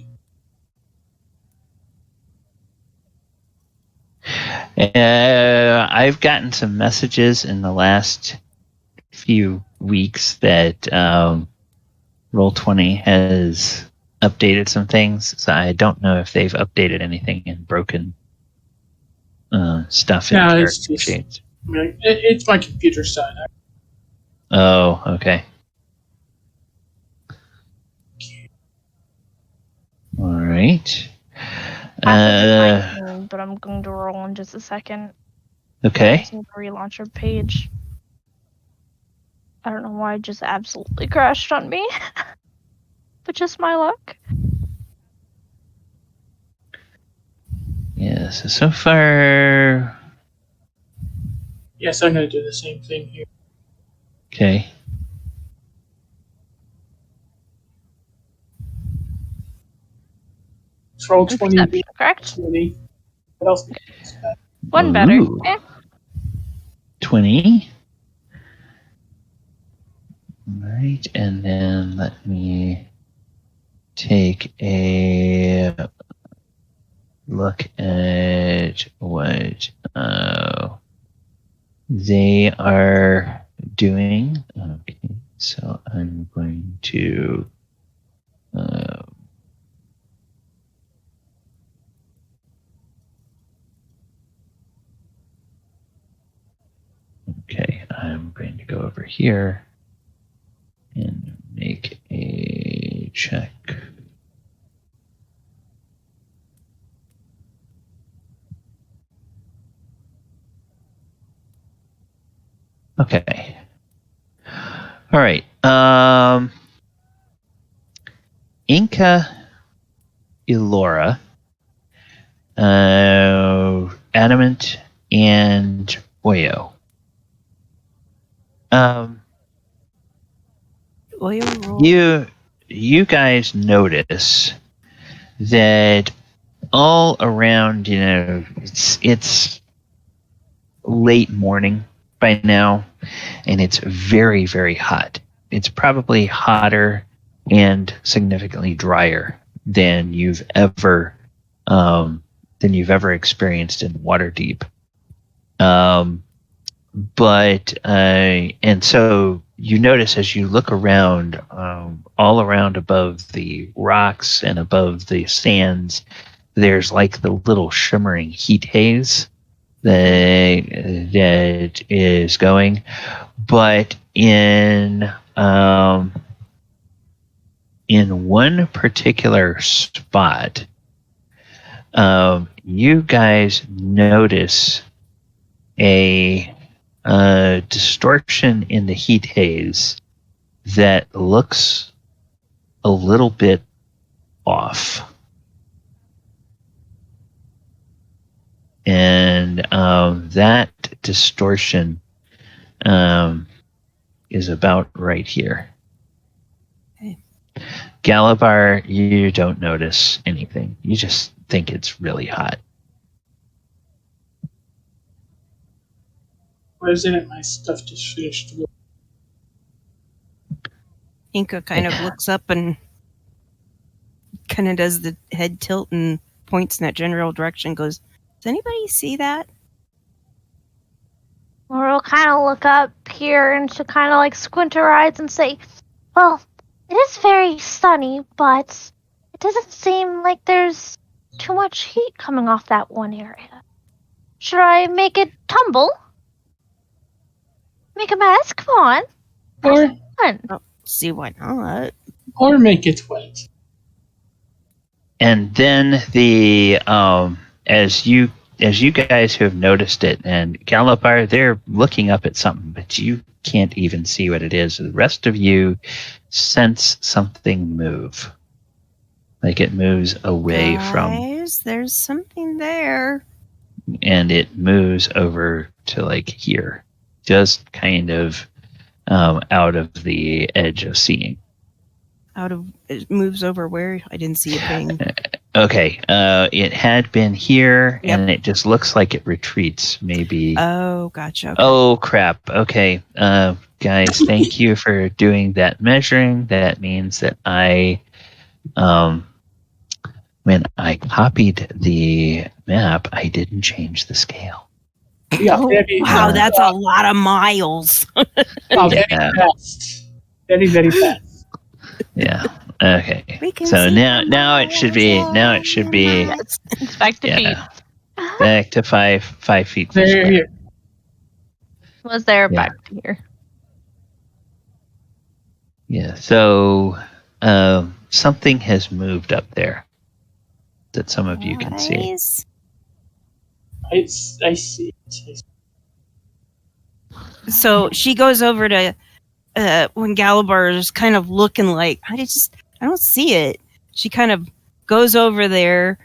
I've gotten some messages in the last few weeks that Roll20 has updated some things, so I don't know if they've updated anything and broken stuff in No, character it's just. sheets. I mean, it's my computer side. Oh, okay. All right. But I'm going to roll in just a second. I Okay. just need to relaunch our page. I don't know why it just absolutely crashed on me. But just my luck. Yeah, so far... Yes, I'm going to do the same thing here. Okay. Let's roll 20. Perception, correct? 20. What else? One better. Ooh. 20. Right, and then let me take a look at what they are doing. Okay, so I'm going to okay, I'm going to go over here and make a check. Okay. All right. Enka, Elora, Adamant, and Oyo. You guys notice that all around, it's late morning by now, and it's very, very hot. It's probably hotter and significantly drier than you've ever experienced in Waterdeep. And so you notice as you look around, all around above the rocks and above the sands, there's like the little shimmering heat haze that is going. But in one particular spot, you guys notice a distortion in the heat haze that looks a little bit off. And that distortion is about right here. Okay. Galabar, you don't notice anything. You just think it's really hot. Where is it? My stuff just finished. Enka kind of looks up and kind of does the head tilt and points in that general direction. Goes, does anybody see that? Laurel kind of look up here and she'll kind of like squint her eyes and say, well, it is very sunny, but it doesn't seem like there's too much heat coming off that one area. Should I make it tumble? Make a mess? Come on. Or, Fun. See why not? or make it wet. And then as you as you guys who have noticed it, and Galopar, they're looking up at something, but you can't even see what it is. The rest of you sense something move. Like it moves away from, Guys, there's something there. and it moves over to like here, just kind of out of the edge of seeing. It moves over where? I didn't see a thing. Okay, it had been here, Yep. and it just looks like it retreats. Maybe. Oh, gotcha. Okay. Oh crap! Okay, guys, thank you for doing that measuring. That means that when I copied the map, I didn't change the scale. Yeah, Oh, very, wow, that's a lot of miles. very Yeah. fast. Very, very fast. Yeah. Okay. We can So see now the it should be Yes, it's back to feet. yeah, back to 5 feet per There, square. here. Was there Yeah. back to here? Yeah. So something has moved up there that some of you can see. Guys. I see it. So she goes over to when Galabar is kind of looking like I don't see it. She kind of goes over there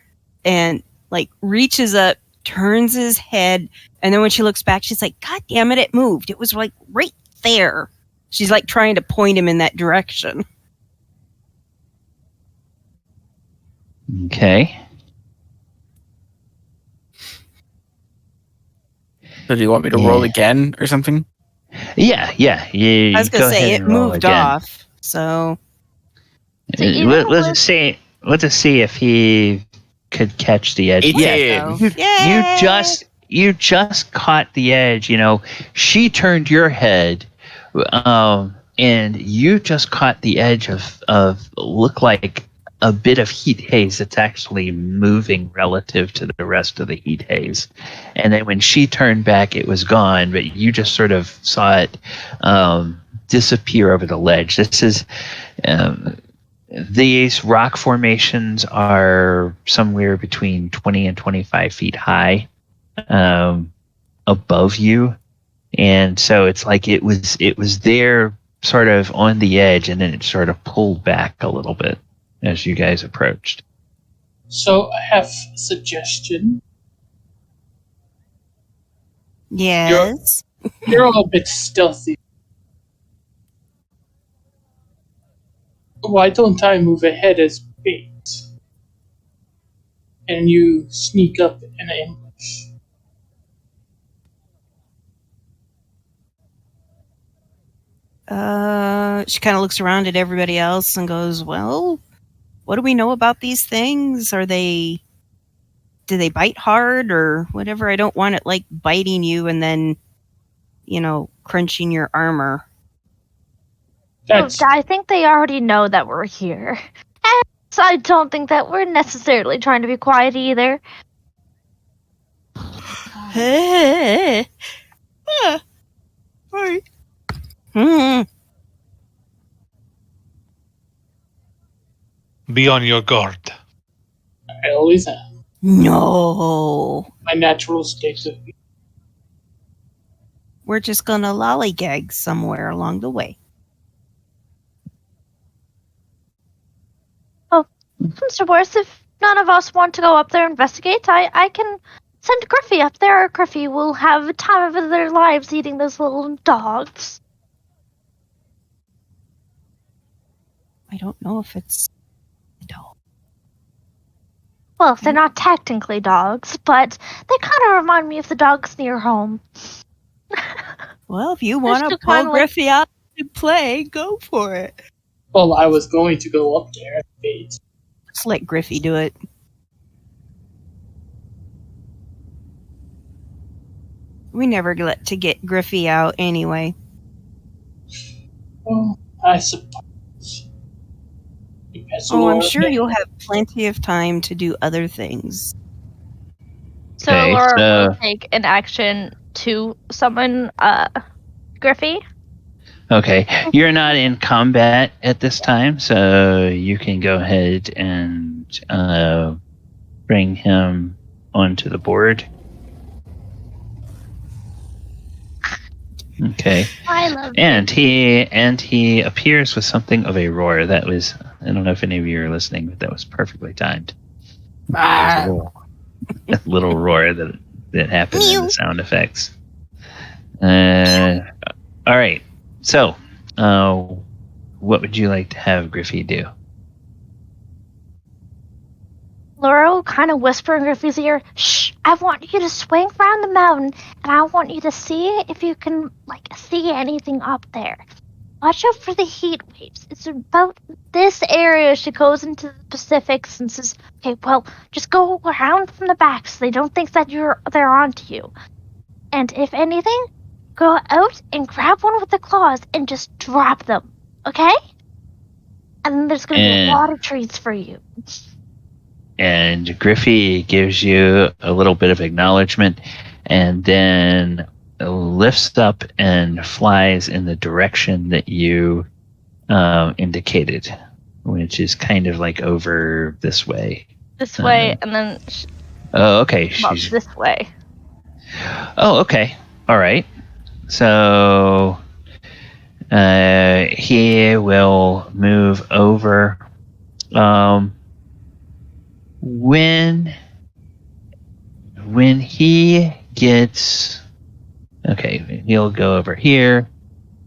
and like reaches up, turns his head, and then when she looks back, she's like, "God damn it! It moved. It was like right there." She's like trying to point him in that direction. Okay. So do you want me to roll again or something? Yeah. I was go gonna say ahead it and roll moved again. off. So Let's just see if he could catch the edge. It Yeah, did. you just caught the edge. You know, she turned your head, and you just caught the edge of look like a bit of heat haze that's actually moving relative to the rest of the heat haze. And then when she turned back, it was gone, but you just sort of saw it disappear over the ledge. This is these rock formations are somewhere between 20 and 25 feet high above you. And so it's like it was there sort of on the edge, and then it sort of pulled back a little bit as you guys approached. So I have a suggestion. yes. You're all a bit stealthy. Why don't I move ahead as bait? And you sneak up in an ambush. She kind of looks around at everybody else and goes, "Well, what do we know about these things? Do they bite hard or whatever? I don't want it like biting you and then, crunching your armor." That's I think they already know that we're here. And I don't think that we're necessarily trying to be quiet either. Be on your guard. I always am. No. My natural state of being. We're just gonna lollygag somewhere along the way. Mr. Boris, if none of us want to go up there and investigate, I can send Griffy up there. Griffy will have a time of their lives eating those little dogs. I don't know if it's a dog. Well, they're not technically dogs, but they kind of remind me of the dogs near home. Well, if you want to Just pull kinda like- Griffy out to play, go for it. Well, I was going to go up there as bait. Just let Griffy do it. We never get to get Griffy out anyway. Well, I suppose. Depends Oh, I'm on- sure you'll have plenty of time to do other things. So Okay, Elora so- will take an action to summon Griffy. Okay, you're not in combat at this time, so you can go ahead and bring him onto the board. Okay. I love And he appears with something of a roar. That was, I don't know if any of you are listening, but that was perfectly timed. There was a little roar that happened in the sound effects. All right. So, what would you like to have Griffy do? Laura will kind of whisper in Griffy's ear, "Shh! I want you to swing around the mountain, and I want you to see if you can, see anything up there. Watch out for the heat waves. It's about this area she goes into the Pacific and says, okay, well, just go around from the back so they don't think that they're onto you. And if anything, go out and grab one with the claws and just drop them, okay? And then there's going to be a lot of treats for you." And Griffy gives you a little bit of acknowledgement and then lifts up and flies in the direction that you indicated, which is kind of like over this way. This way, and then oh, okay. She's this way. Oh, okay. All right. So he will move over. When he gets, okay, he'll go over here.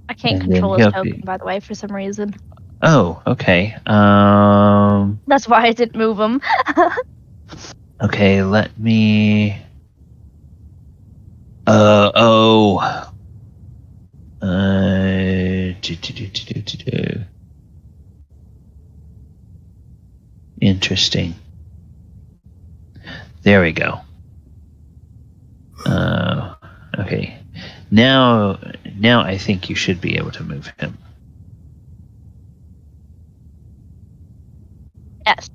I can't control his token, by the way, for some reason. Oh, okay. That's why I didn't move him. Okay, let me. Interesting. There we go. Okay. Now I think you should be able to move him. Yes.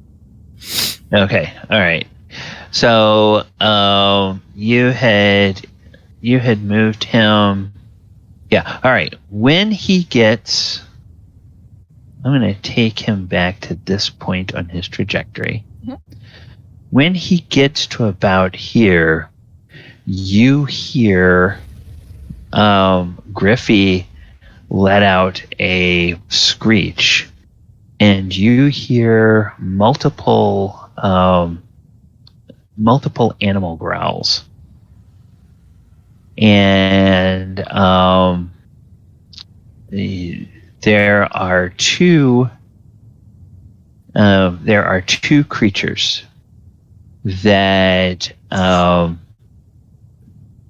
Okay. All right. So you had moved him. Yeah. All right. When he gets, I'm going to take him back to this point on his trajectory. Mm-hmm. When he gets to about here, you hear Griffy let out a screech, and you hear multiple animal growls, and there are two creatures that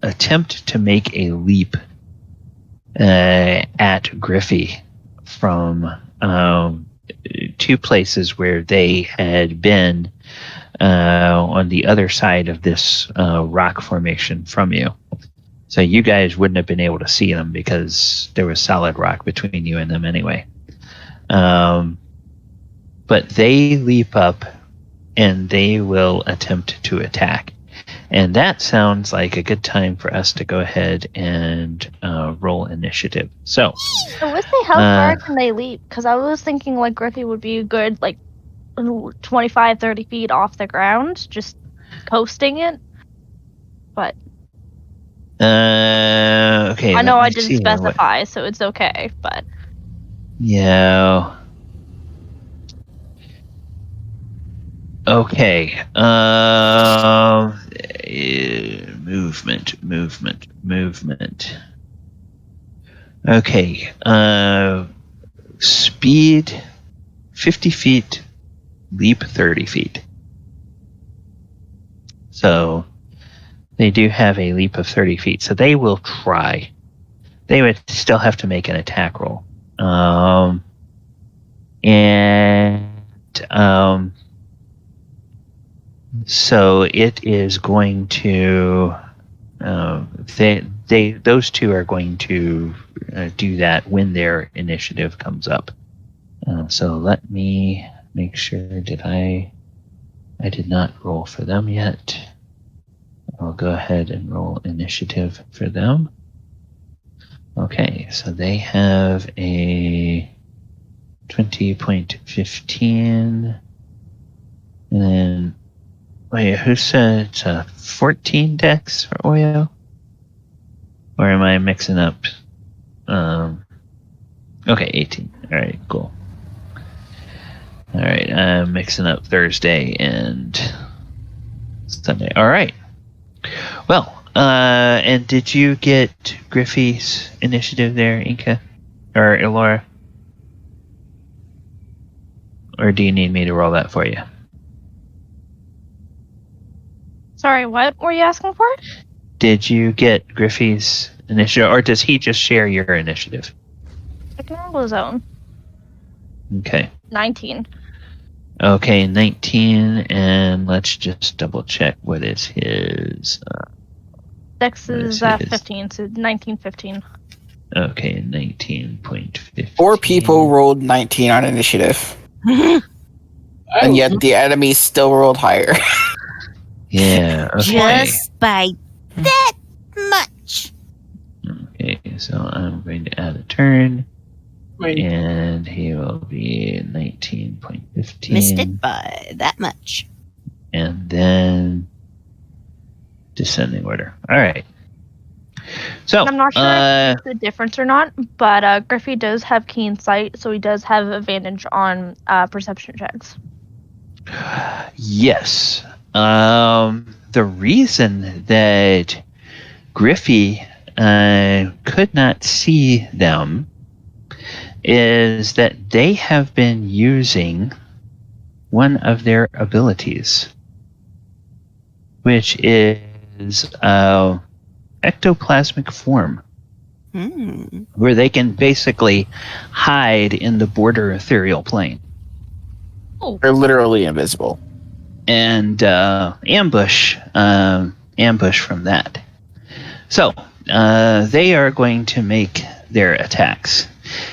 attempt to make a leap at Griffy from two places where they had been on the other side of this rock formation from you. So you guys wouldn't have been able to see them because there was solid rock between you and them anyway. But they leap up and they will attempt to attack. And that sounds like a good time for us to go ahead and roll initiative. So would say how far can they leap? Because I was thinking Griffy would be a good 25, 30 feet off the ground, just coasting it. But okay. I know I didn't specify, so it's okay. But yeah. Okay. Movement. Okay. Speed 50 feet, leap 30 feet. So they do have a leap of 30 feet. So they will try. They would still have to make an attack roll. So it is going to. Those two are going to do that when their initiative comes up. So let me make sure. I did not roll for them yet. I'll go ahead and roll initiative for them. Okay, so they have a 20.15, and then wait, who said it's a 14 dex for Oyo? Or am I mixing up Okay, 18. All right, cool. All right, I'm mixing up Thursday and Sunday. All right. Well, and did you get Griffy's initiative there, Enka? Or Elora? Or do you need me to roll that for you? Sorry, what were you asking for? Did you get Griffy's initiative, or does he just share your initiative? I can roll his own. Okay. 19. Okay, 19, and let's just double check what is his. Dex What is is his? 15, so 1915. Okay, 19.15. 4 people rolled 19 on initiative, and yet the enemy still rolled higher. Yeah, okay. Just by that much. Okay, so I'm going to add a turn, Wait, and he will be 19.15. Missed it by that much. And then descending order. All right. So I'm not sure if it's the difference or not, but Griffy does have keen sight, so he does have advantage on perception checks. yes. The reason that Griffy could not see them is that they have been using one of their abilities, which is ectoplasmic form, where they can basically hide in the border ethereal plane. They're literally invisible. And ambush from that. So they are going to make their attacks.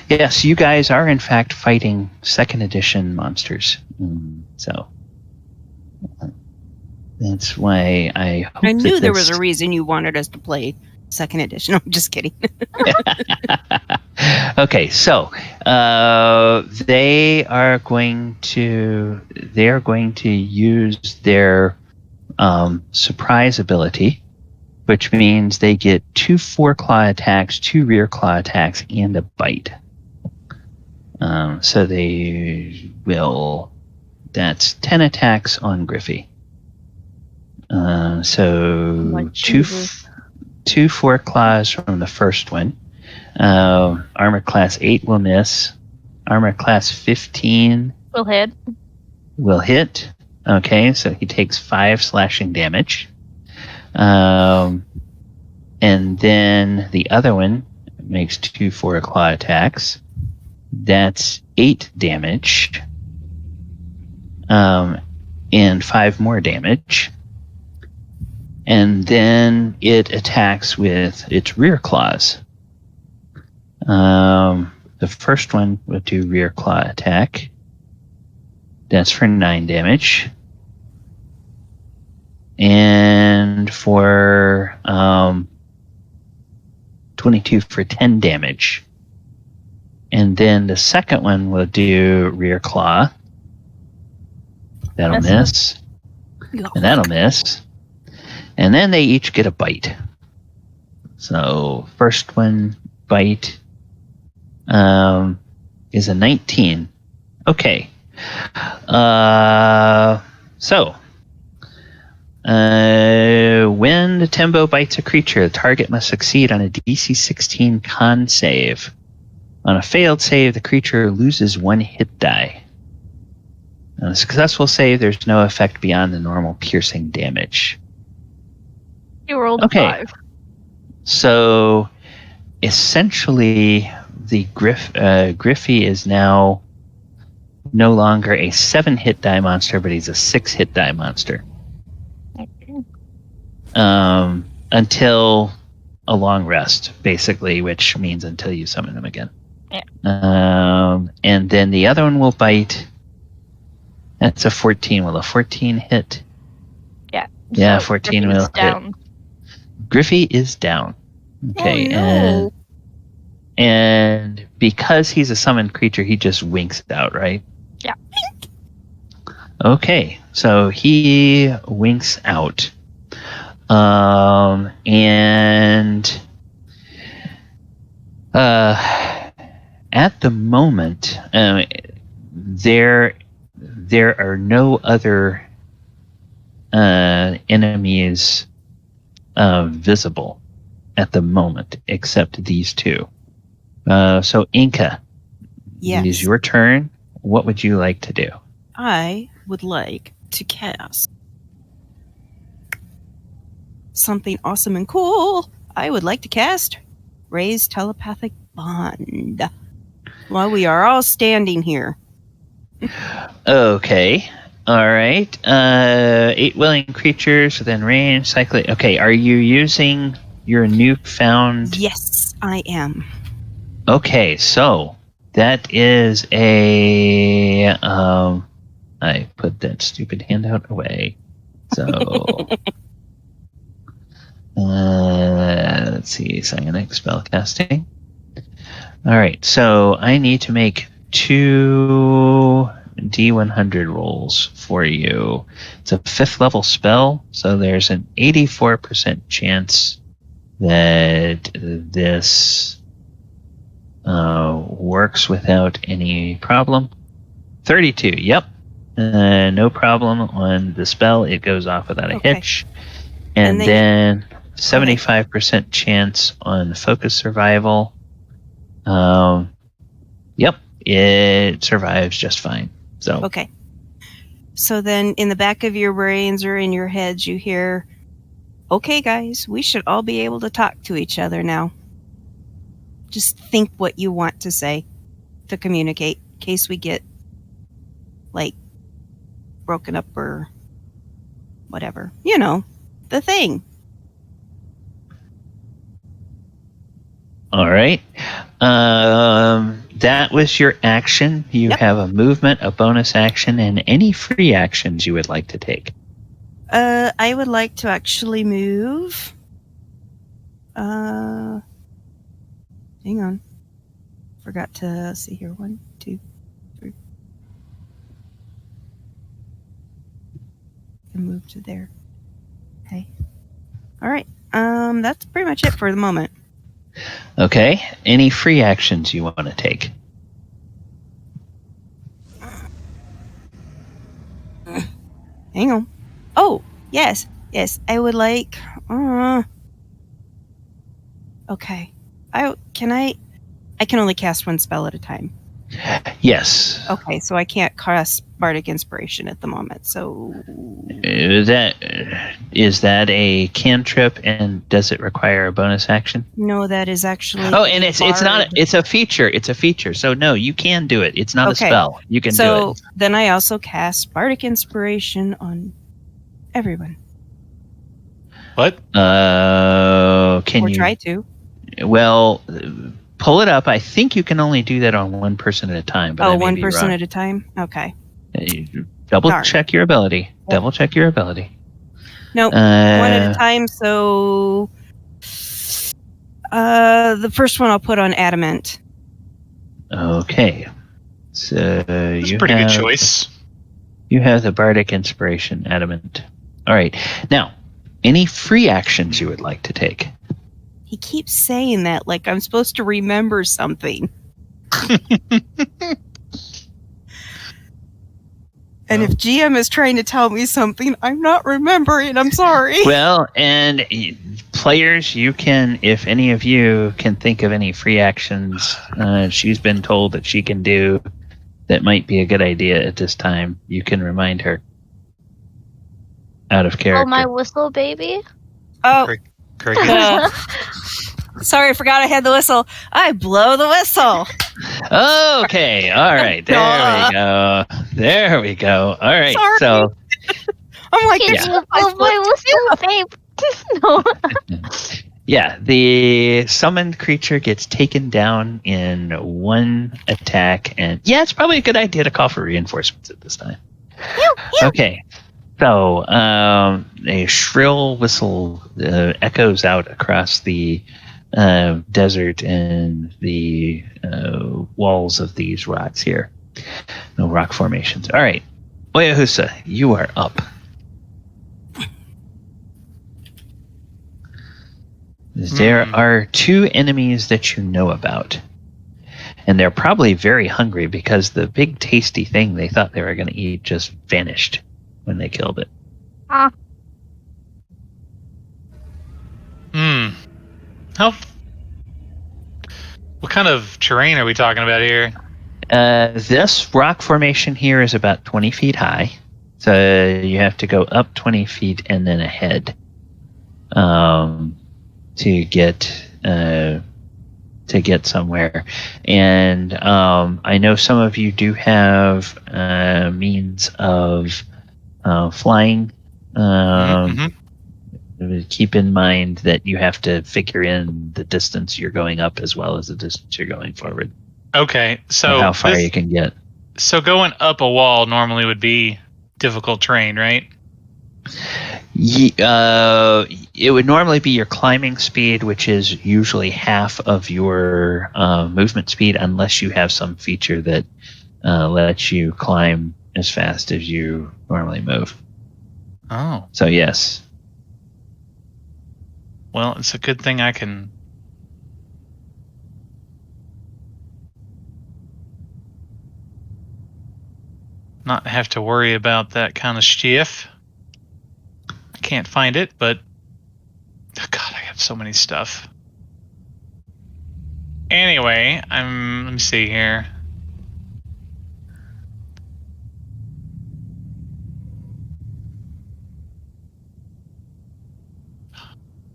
Yes, you guys are in fact fighting 2nd edition monsters. So that's why I hope I knew that there was a reason you wanted us to play 2nd edition. I'm just kidding. Okay, so they are going to use their surprise ability, which means they get 2 foreclaw attacks, 2 rear claw attacks, and a bite. So they will. That's 10 attacks on Griffy. So two foreclaws from the first one. Armor class 8 will miss. Armor class 15 will hit. Okay, so he takes 5 slashing damage. And then the other one makes 2 4-claw attacks. That's 8 damage. And 5 more damage. And then it attacks with its rear claws. The first one will do rear claw attack. That's for 9 damage. And for 22 for 10 damage. And then the second one will do rear claw. That'll miss. And that'll miss. And then they each get a bite. So first one bite is a 19. Okay. So when the Tembo bites a creature, the target must succeed on a DC 16 con save. On a failed save, the creature loses 1 hit die. On a successful save, there's no effect beyond the normal piercing damage. You rolled a 5. So essentially, the Griffy is now no longer a 7 hit die monster, but he's a 6 hit die monster. Until a long rest, basically, which means until you summon them again. Yeah. And then the other one will bite. That's a 14. Will a 14 hit? Yeah. Yeah, So 14 Griffy's will down. hit. Griffy is down. Okay, Oh, no. and because he's a summoned creature, he just winks out, right? Yeah. Okay, so he winks out. And At the moment, there are no other enemies visible at the moment except these two. So Enka, Yes. it is your turn. What would you like to do? I would like to cast something awesome and cool. I would like to cast Raise Telepathic Bond while we are all standing here. Okay. All right. 8 willing creatures within range. Cycling. Okay. Are you using your newfound? Yes, I am. Okay. So that is a. I put that stupid handout away. So. Let's see. Psionic Spellcasting. All right. So I need to make 2 D100 rolls for you. It's a 5th level spell, so there's an 84% chance that this works without any problem. 32, yep. No problem on the spell. It goes off without a hitch. And then 75% chance on focus survival. Yep, it survives just fine. So Okay. So then in the back of your brains or in your heads, you hear, okay, guys, we should all be able to talk to each other now. Just think what you want to say to communicate in case we get, like, broken up or whatever. You know, the thing. all right. That was your action. You have a movement, a bonus action, and any free actions you would like to take. I would like to actually move. Hang on. Forgot to see here. 1, 2, 3. And move to there. Okay. All right. That's pretty much it for the moment. Okay. Any free actions you want to take? Hang on. Oh, yes. Yes, I would like... okay. I can only cast one spell at a time. Yes. Okay, so I can't cast Bardic Inspiration at the moment, so... Is that a cantrip, and does it require a bonus action? No, that is actually... Oh, and it's not... It's a feature. It's a feature. So, no, you can do it. It's not a spell. You can do it. So, then I also cast Bardic Inspiration on everyone. What? Can or you... try to. Well... Pull it up. I think you can only do that on one person at a time. But one person at a time? Okay. Double check your ability. Yeah. Double check your ability. No, one at a time. So the first one I'll put on Adamant. Okay. So that's a pretty good choice. You have the Bardic Inspiration, Adamant. All right. Now, any free actions you would like to take? He keeps saying that like I'm supposed to remember something. And if GM is trying to tell me something, I'm not remembering. I'm sorry. Well, and players, you can, if any of you can think of any free actions she's been told that she can do that might be a good idea at this time, you can remind her. Out of character. Oh, my whistle, baby? Oh. Sorry, I forgot I had the whistle. I blow the whistle. Okay, all right. There we go. All right. Sorry. So I'm like, my whistle, babe. No. Yeah, the summoned creature gets taken down in one attack, and it's probably a good idea to call for reinforcements at this time. Okay. So, a shrill whistle echoes out across the desert and the walls of these rocks here. No rock formations. All right. Oyahusa, you are up. There are 2 enemies that you know about. And they're probably very hungry because the big tasty thing they thought they were going to eat just vanished when they killed it. How? What kind of terrain are we talking about here? This rock formation here is about 20 feet high. So you have to go up 20 feet and then ahead to get somewhere. And I know some of you do have means of flying. Keep in mind that you have to figure in the distance you're going up as well as the distance you're going forward. Okay, so how far you can get. So going up a wall normally would be difficult terrain, right? It would normally be your climbing speed, which is usually half of your movement speed, unless you have some feature that lets you climb as fast as you normally move. Oh. So yes. Well, it's a good thing I can... not have to worry about that kind of stuff. I can't find it, but... oh God, I have so many stuff. Anyway, let me see here.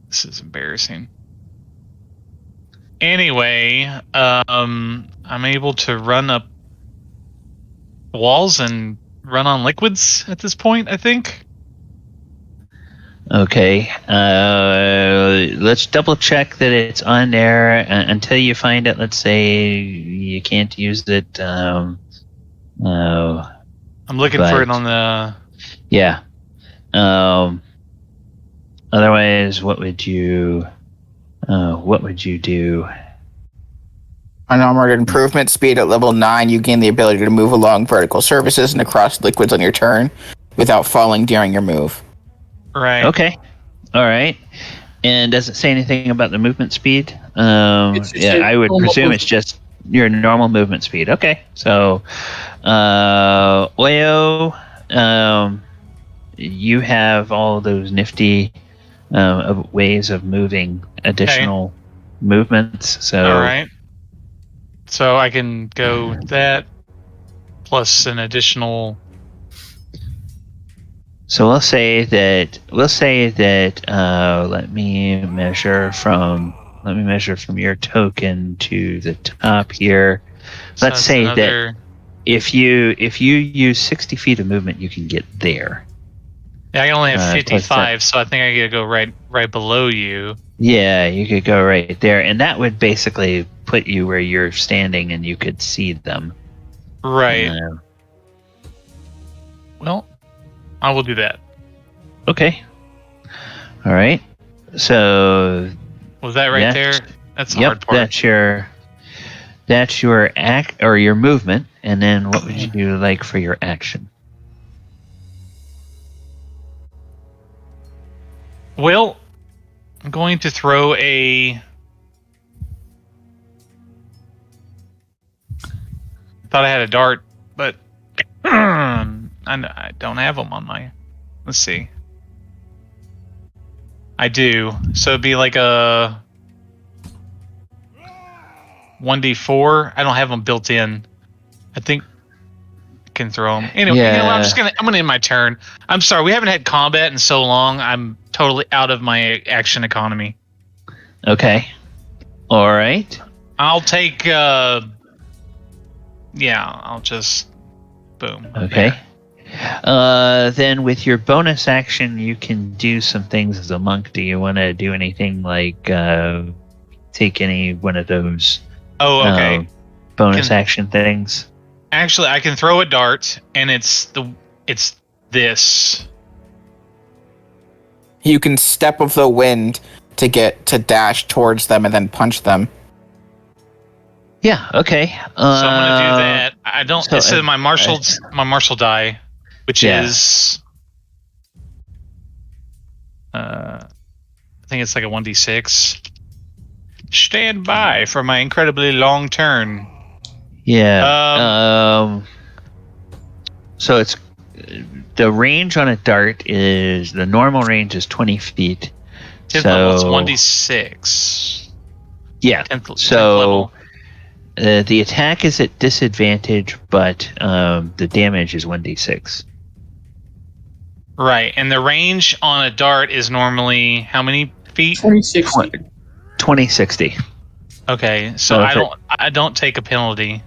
This is embarrassing. Anyway, I'm able to run up walls and run on liquids at this point, I think. Okay. Let's double check that it's on there until you find it. Let's say you can't use it. I'm looking for it on the... yeah. Otherwise, what would you do? Unarmored improvement speed at level 9, you gain the ability to move along vertical surfaces and across liquids on your turn without falling during your move. Right. Okay. All right. And does it say anything about the movement speed? I would presume it's just your normal movement speed. Okay. So, Oyo, you have all those nifty ways of moving additional movements. So, all right. So I can go that plus an additional. So we'll say that. Let me measure from your token to the top here. So Let's say that if you use 60 feet of movement, you can get there. Yeah, I only have 55, so I think I gotta go right below you. Yeah, you could go right there, and that would basically put you where you're standing, and you could see them. Right. Well, I will do that. Okay. All right. So was that right there? That's the hard part. That's your act or your movement, and then what would you do like for your action? Well, I'm going to throw a... thought I had a dart, but I don't have them on my... let's see. I do. So it'd be like a 1d4. I don't have them built in. I think I can throw them. Anyway, I'm gonna end my turn. I'm sorry, we haven't had combat in so long. I'm totally out of my action economy. Okay. All right. I'll take. I'll just boom. Okay. There. Then with your bonus action, you can do some things as a monk. Do you want to do anything like take any one of those? Oh, okay. Bonus action things. Actually, I can throw a dart, and it's this. You can step of the wind to get to dash towards them and then punch them. Yeah. Okay. So I'm gonna do that. I don't. So, this is my martial die, which is. I think it's like a 1d6. stand by for my incredibly long turn. Yeah. So it's the range on a dart is the normal range is 20 feet. 10th so level, it's 1d6. yeah. 10th So level. the attack is at disadvantage, but the damage is 1d6. Right, and the range on a dart is normally how many feet? 2060. 2060. Okay, so I don't take a penalty.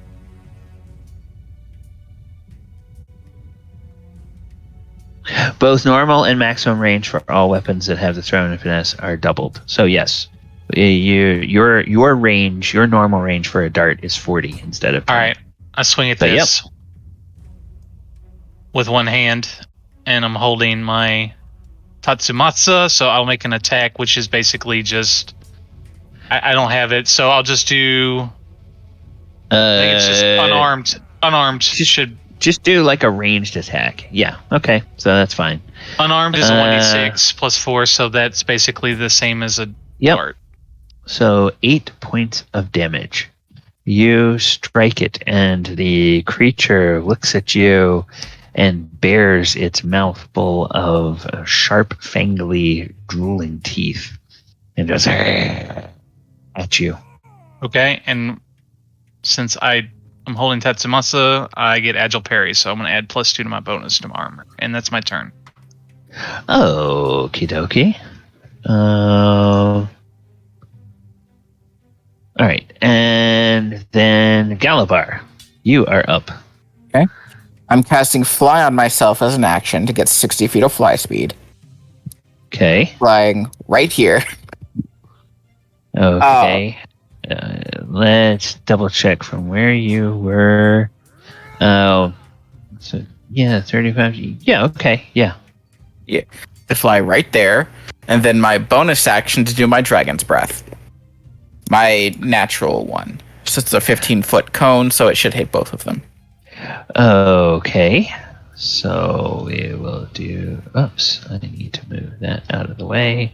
Both normal and maximum range for all weapons that have the thrown and finesse are doubled. So yes, your range, your normal range for a dart is 40 instead of 20. All right, I swing at But this with one hand, and I'm holding my Tatsumatsu, so I'll make an attack, which is basically just I don't have it, so I'll just do. I think it's just unarmed. Unarmed should. Just do like a ranged attack. Yeah. Okay. So that's fine. Unarmed is a 1d6 plus 4, so that's basically the same as a dart. So 8 points of damage. You strike it, and the creature looks at you and bares its mouth full of sharp, fangly, drooling teeth, and goes at you. Okay, and since I'm holding Tatsumasa, I get Agile Parry, so I'm going to add +2 to my bonus to my armor. And that's my turn. Okie dokie. All right. And then Galabar, you are up. Okay. I'm casting Fly on myself as an action to get 60 feet of fly speed. Okay. Flying right here. Okay. Let's double check from where you were. Oh, so yeah, 35. Yeah, okay, yeah. Yeah, to fly right there, and then my bonus action to do my Dragon's Breath. My natural one. So it's a 15-foot cone, so it should hit both of them. Okay. So we will do... Oops, I need to move that out of the way.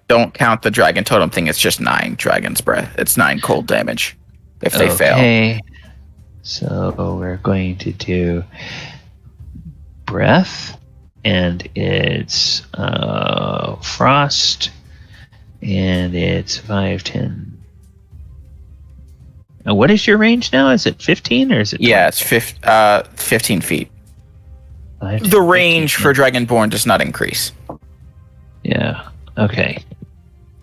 Don't count the dragon totem thing. It's just 9 Dragon's Breath. It's 9 cold damage if they fail. Okay. So we're going to do breath, and it's frost, and it's 5, 10. What is your range now? Is it 15 or is it 20? Yeah, it's 15 feet. 5, The range for Dragonborn does not increase. Yeah. Okay.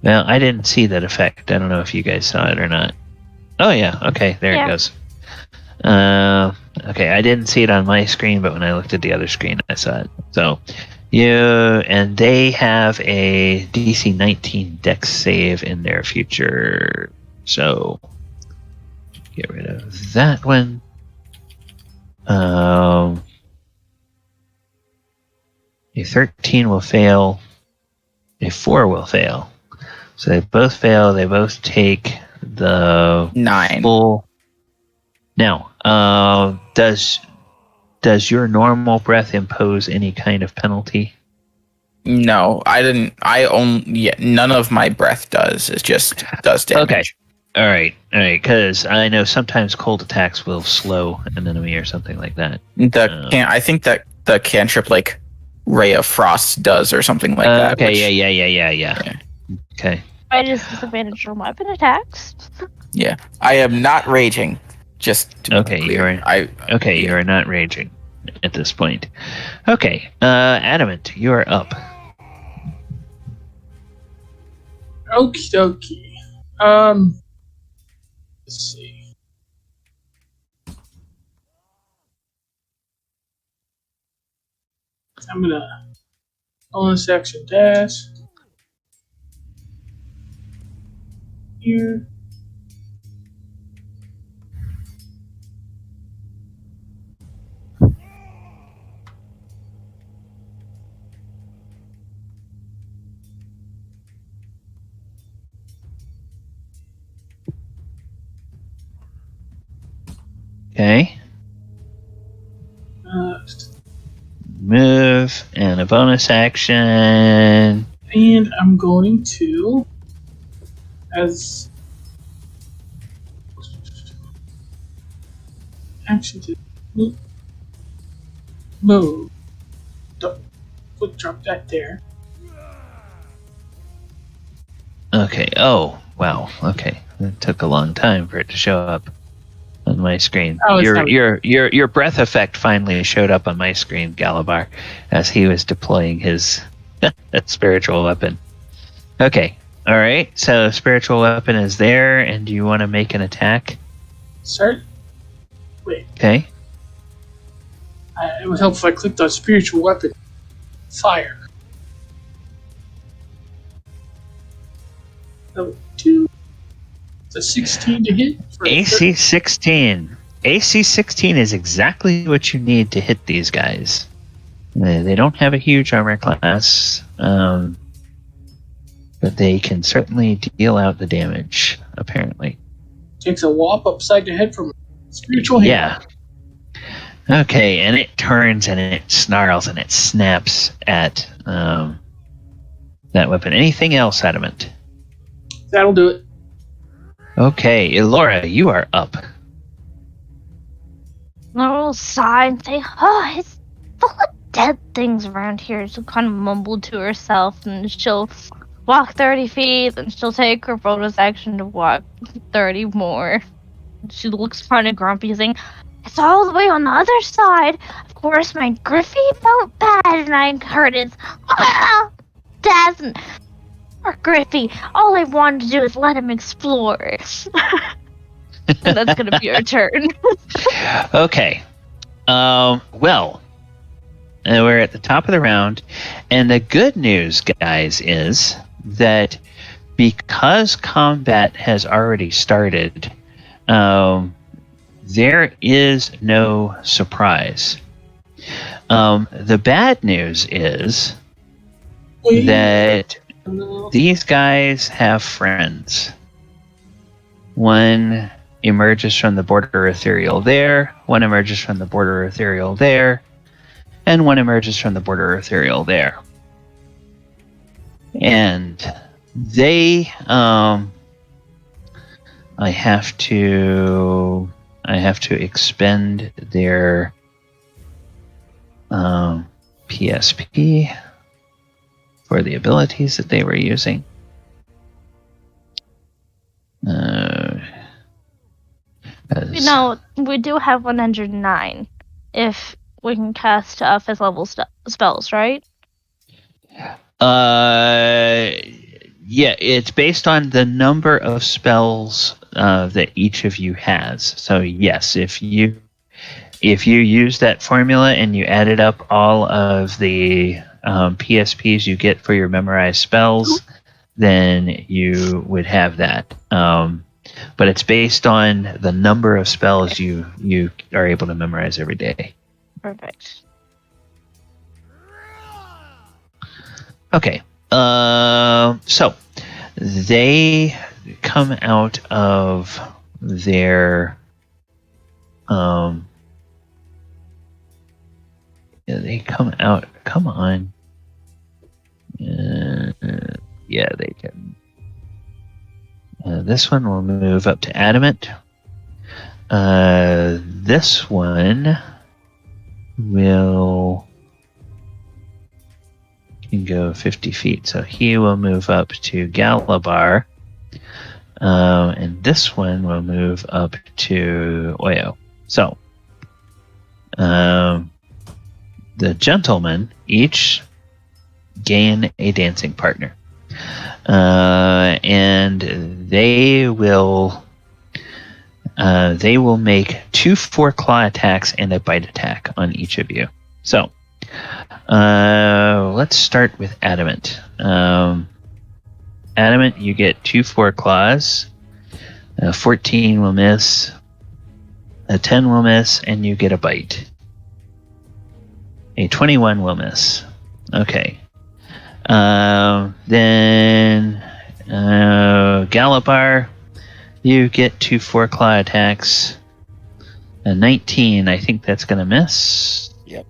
Well, I didn't see that effect. I don't know if you guys saw it or not. Oh yeah. Okay. There it goes. Okay. I didn't see it on my screen, but when I looked at the other screen, I saw it. So, and they have a DC 19 Dex save in their future. So, get rid of that one. A 13 will fail. A 4 will fail. So they both fail. They both take the 9. full. Now, does your normal breath impose any kind of penalty? No, I didn't. None of my breath does. It just does damage. Okay. All right. Because I know sometimes cold attacks will slow an enemy or something like that. I think that the cantrip like Ray of Frost does or something like that. Okay. Yeah. Okay. I just disadvantage on weapon attacks. Yeah, I am not raging. Just to be clear. You are not raging at this point. Okay, Adamant, you are up. Okie dokie. Let's see. I'm gonna bonus action dash here. Okay. Move and a bonus action. And I'm going to, as action to move. Don't quick drop that there. Okay. Oh, wow. Okay. It took a long time for it to show up on my screen. Oh, it's Your breath effect finally showed up on my screen, Galabar, as he was deploying his spiritual weapon. Okay. All right. So spiritual weapon is there, and do you want to make an attack? Start. Wait. Okay. It would help if I clicked on spiritual weapon. Fire. Level 2. It's a 16 to hit. For AC 16. AC 16 is exactly what you need to hit these guys. They don't have a huge armor class, but they can certainly deal out the damage, apparently. Takes a whop upside the head from spiritual hand. Yeah. Okay, and it turns and it snarls and it snaps at that weapon. Anything else, Adamant? That'll do it. Okay, Elora, you are up. I'll sigh and say, oh, it's full of dead things around here. She'll kind of mumble to herself, and she'll walk 30 feet, and she'll take her bonus action to walk 30 more. She looks kind of grumpy, saying, it's all the way on the other side. Of course, my Griffy felt bad, and I heard his Daz. Poor Griffy. All I wanted to do is let him explore. And that's going to be our turn. Okay. Well, we're at the top of the round, and the good news, guys, is that because combat has already started, there is no surprise. The bad news is that these guys have friends. One emerges from the border ethereal there, one emerges from the border ethereal there, and one emerges from the border ethereal there. And they, I have to expend their PSP for the abilities that they were using. No, we do have 109 if we can cast office level spells, right? Yeah, it's based on the number of spells that each of you has. So yes, if you use that formula and you added up all of the PSPs you get for your memorized spells, then you would have that. But it's based on the number of spells you are able to memorize every day. Perfect. Okay. So they come out of their they come out. Come on. Yeah, they can. This one will move up to Adamant. This one will can go 50 feet, so he will move up to Galabar. And this one will move up to Oyo. So, the gentlemen each gain a dancing partner. And they will make 2 4-claw attacks and a bite attack on each of you. So, let's start with Adamant. Adamant, you get 2 4-claws. 14 will miss. A 10 will miss, and you get a bite. A 21 will miss. Okay. Then Galabar, you get 2 4-claw attacks. A 19, I think that's going to miss. Yep.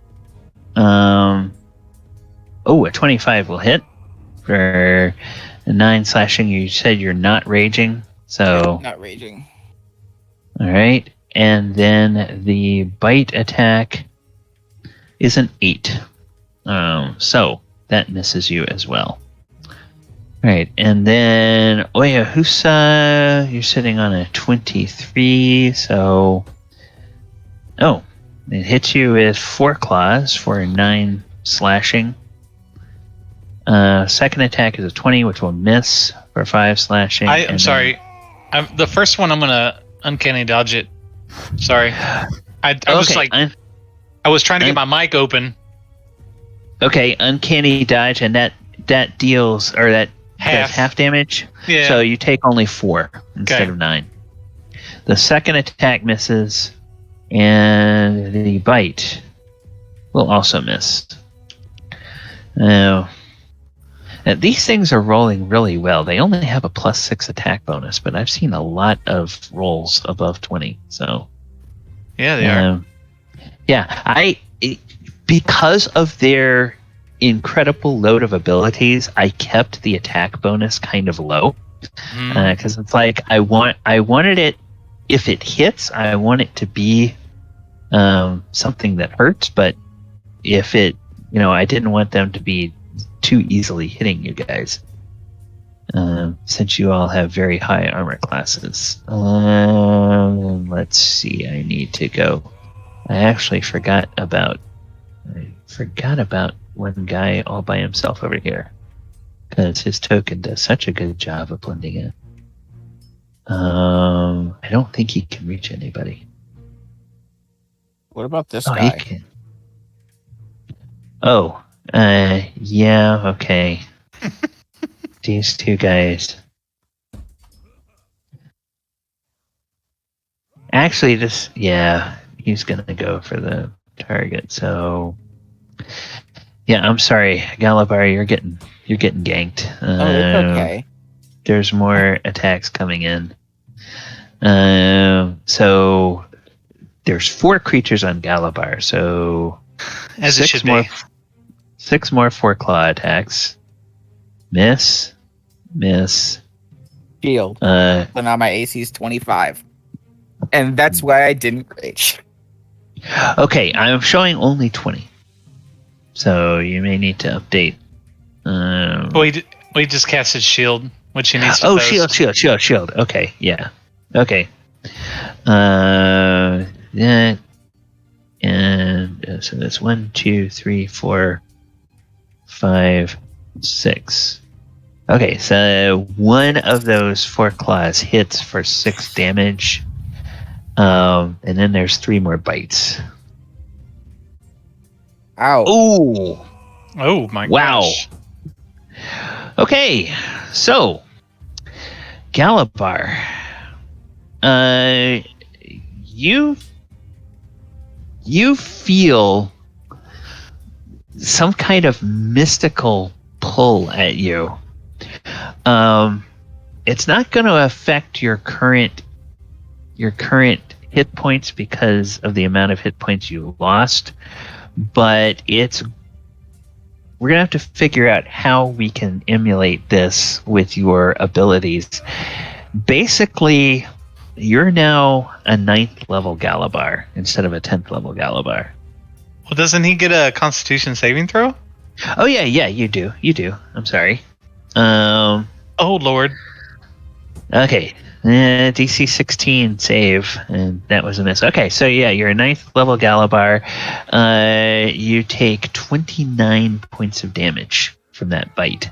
A 25 will hit. for 9 slashing. You said you're not raging, so Not raging. all right. And then the bite attack is an 8. So that misses you as well. All right, and then Oyahusa, you're sitting on a 23, so it hits you with 4 claws for 9 slashing. Second attack is a 20, which will miss for 5 slashing. I'm sorry. The first one, I'm gonna uncanny dodge it. Sorry, I was like, I was trying to get my mic open. Okay, uncanny dodge, and that deals, or that does half damage. Yeah. So you take only 4 instead of 9. The second attack misses, and the bite will also miss. Now, these things are rolling really well. They only have a +6 attack bonus, but I've seen a lot of rolls above 20. So yeah, they are. Yeah, because of their incredible load of abilities, I kept the attack bonus kind of low because it's like I wanted it, if it hits, I want it to be something that hurts, but if it, I didn't want them to be too easily hitting you guys, since you all have very high armor classes. Let's see, I need to go. I actually forgot about one guy all by himself over here, because his token does such a good job of blending in. I don't think he can reach anybody. What about this He guy? can. Yeah, okay. These two guys. Actually, he's gonna go for the target. So, yeah, I'm sorry, Galabar, you're getting ganked. It's okay. There's more attacks coming in. So there's 4 creatures on Galabar. So as it should be. 6 more 4-claw attacks. Miss. Shield. So now my AC is 25. And that's why I didn't rage. Okay, I'm showing only 20. So you may need to update. We just casted shield, which he needs to post. Shield. Okay, yeah. Okay. So that's 1, 2, 3, 4, 5, 6. Okay, so one of those 4 claws hits for 6 damage. And then there's 3 more bites. Ow. Ooh. Oh my wow. gosh. Okay, so Galabar, you feel some kind of mystical pull at you. It's not going to affect your current hit points because of the amount of hit points you lost, but we're going to have to figure out how we can emulate this with your abilities. Basically, you're now a 9th level Galabar instead of a 10th level Galabar. Well, doesn't he get a Constitution saving throw? Oh yeah, you do. I'm sorry. Oh Lord. Okay. DC 16 save, and that was a miss. Okay, so yeah, you're a 9th level Galabar. You take 29 points of damage from that bite.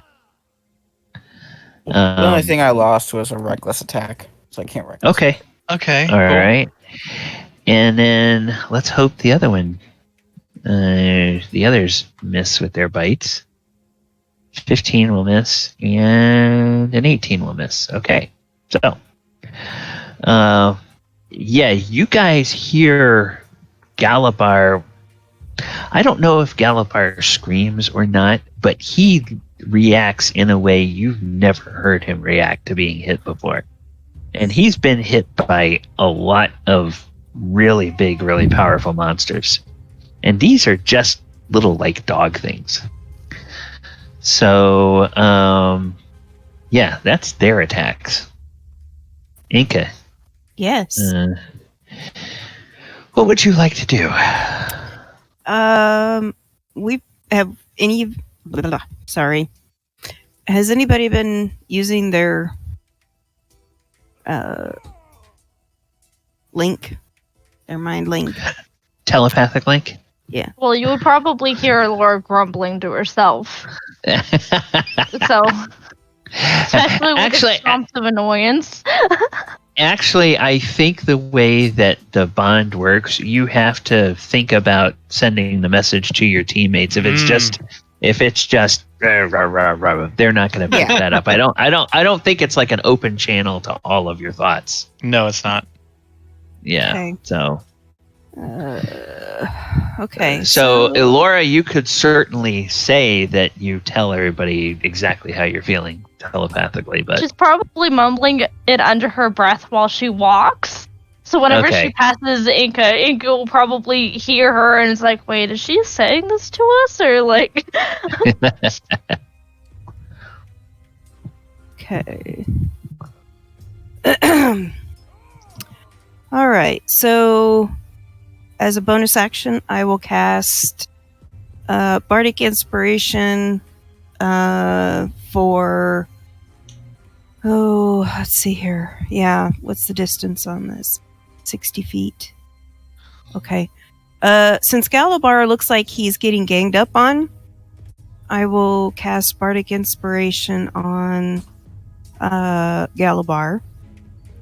The only thing I lost was a reckless attack, so I can't reckless. Okay. All cool. Right. And then let's hope the other one, the others miss with their bites. 15 will miss, and an 18 will miss. Okay, so. Yeah, you guys hear Galabar. I don't know if Galabar screams or not, but he reacts in a way you've never heard him react to being hit before. And he's been hit by a lot of really big, really powerful monsters. And these are just little, like, dog things. So, yeah, that's their attacks. Enka, Yes. what would you like to do? We have any. Blah, blah, sorry. Has anybody been using their link? Their mind link? Telepathic link? Yeah. Well, you would probably hear Elora grumbling to herself. So, especially with the stomps of annoyance. Actually, I think the way that the bond works, you have to think about sending the message to your teammates. If it's just rah, rah, rah, rah, they're not going to pick that up. I don't think it's like an open channel to all of your thoughts. No, it's not. Yeah. Okay. So. Okay. So, Elora, you could certainly say that you tell everybody exactly how you're feeling telepathically, but She's probably mumbling it under her breath while she walks. So whenever she passes Enka will probably hear her and is like, wait, is she saying this to us? Or like... Okay. All right. So, as a bonus action, I will cast Bardic Inspiration for... Oh, let's see here. Yeah, what's the distance on this? 60 feet. Okay. Since Galabar looks like he's getting ganged up on, I will cast Bardic Inspiration on Galabar.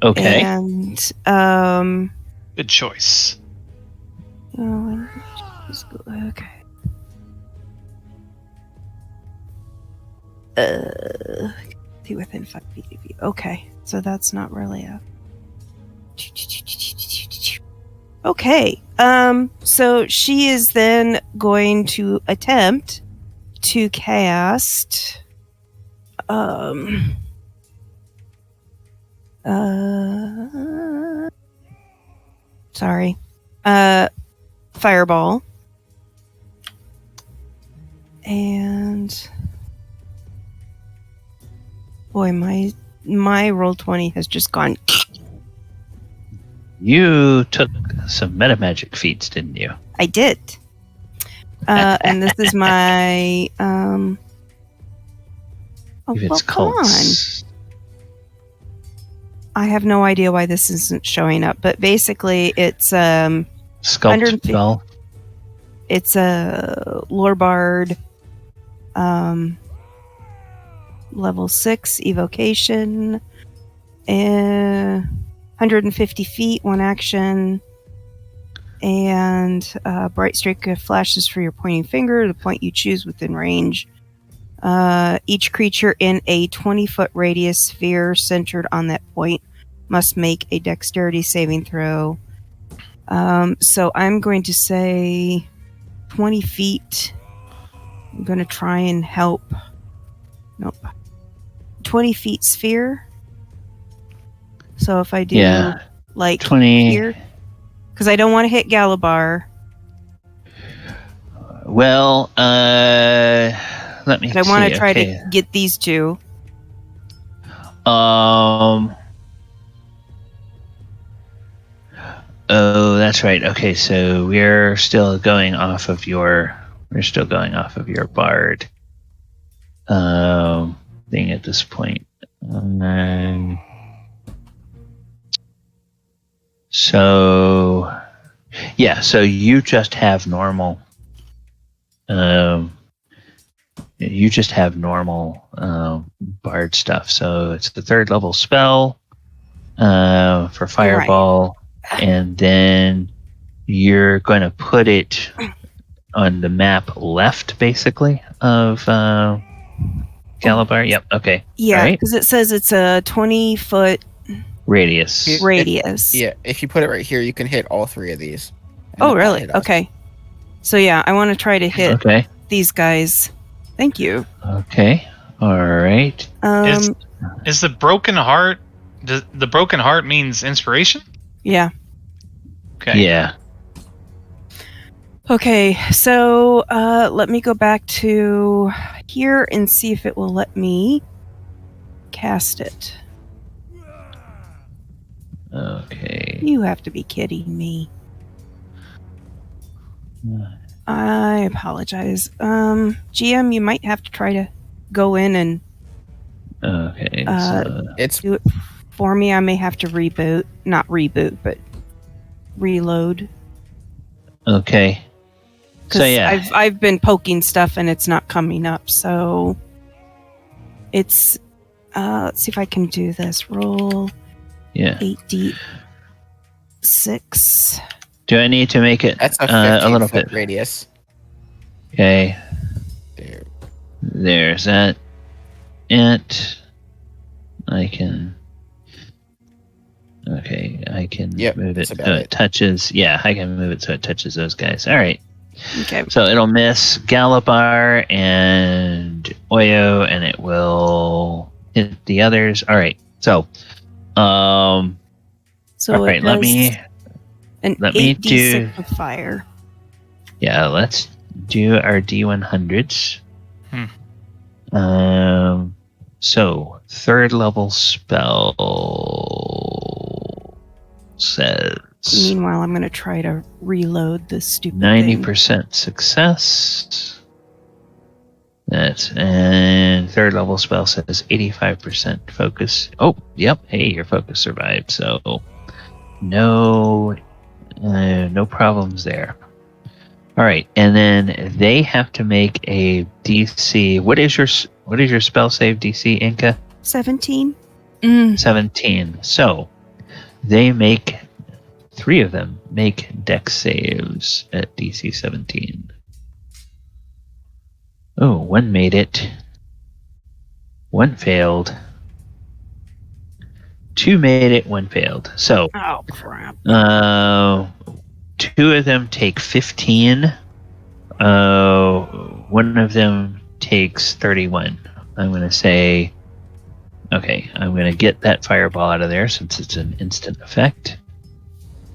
okay. And Good choice. Okay. See within 5 feet of you. Okay, so that's not really a. Okay. So she is then going to attempt to cast. Sorry. Fireball. And boy, my roll 20 has just gone. You took some metamagic feats, didn't you? I did. And this is my oh, If it's well, come on. cults. I have no idea why this isn't showing up, but basically it's Sculpt 150 spell. it's a lore bard level 6 evocation, and 150 feet, one action, and bright streak of flashes for your pointing finger, the point you choose within range. Each creature in a 20-foot radius sphere centered on that point must make a dexterity saving throw. So I'm going to say 20 feet. I'm going to try and help. Nope. 20 feet sphere. So if I do like 20 here, because I don't want to hit Galabar. Well, let me see. I want to try okay. to get these two. Oh, that's right. Okay, so we're still going off of your bard thing at this point. So you just have normal. You just have normal bard stuff. So it's the 3rd level spell for fireball. Right. And then you're going to put it on the map left, basically, of Galabar. Yep. Okay. Yeah, because it says it's a 20-foot radius. If you put it right here, you can hit all 3 of these. Oh, really? Okay. So yeah, I want to try to hit these guys. Thank you. Okay. All right. Is the broken heart? The broken heart means inspiration? Yeah. Okay. Yeah. Okay, so let me go back to here and see if it will let me cast it. Okay. You have to be kidding me. I apologize. GM, you might have to try to go in and Okay. It's do it for me. I may have to reboot. Not reboot, but reload. Okay. So Because yeah. I've been poking stuff and it's not coming up. So it's let's see if I can do this. Roll Yeah. 8d6. Do I need to make it that's a a 15 little foot bit? radius. Okay. There. There's that. Ant. I can. Okay, I can Yep, move it that's so about it it. touches. Yeah, I can move it so it touches those guys. All right. Okay. So it'll miss Galopar and Oyo, and it will hit the others. All right. So, all So right. it Let does me an let me 8d6 do. of fire. Yeah, let's do our D100s. So third level spell says Meanwhile, I'm going to try to reload this stupid 90% success. And third level spell says 85% focus. Oh, yep. Hey, your focus survived. So no problems there. All right, and then they have to make a DC. What is your spell save DC, Enka? 17. 17. So they make 3 of them make dex saves at DC 17. Oh, one made it. One failed. 2 made it. One failed. So, Oh, crap. 2 of them take 15. One of them takes 31. I'm going to say, okay, I'm going to get that fireball out of there since it's an instant effect.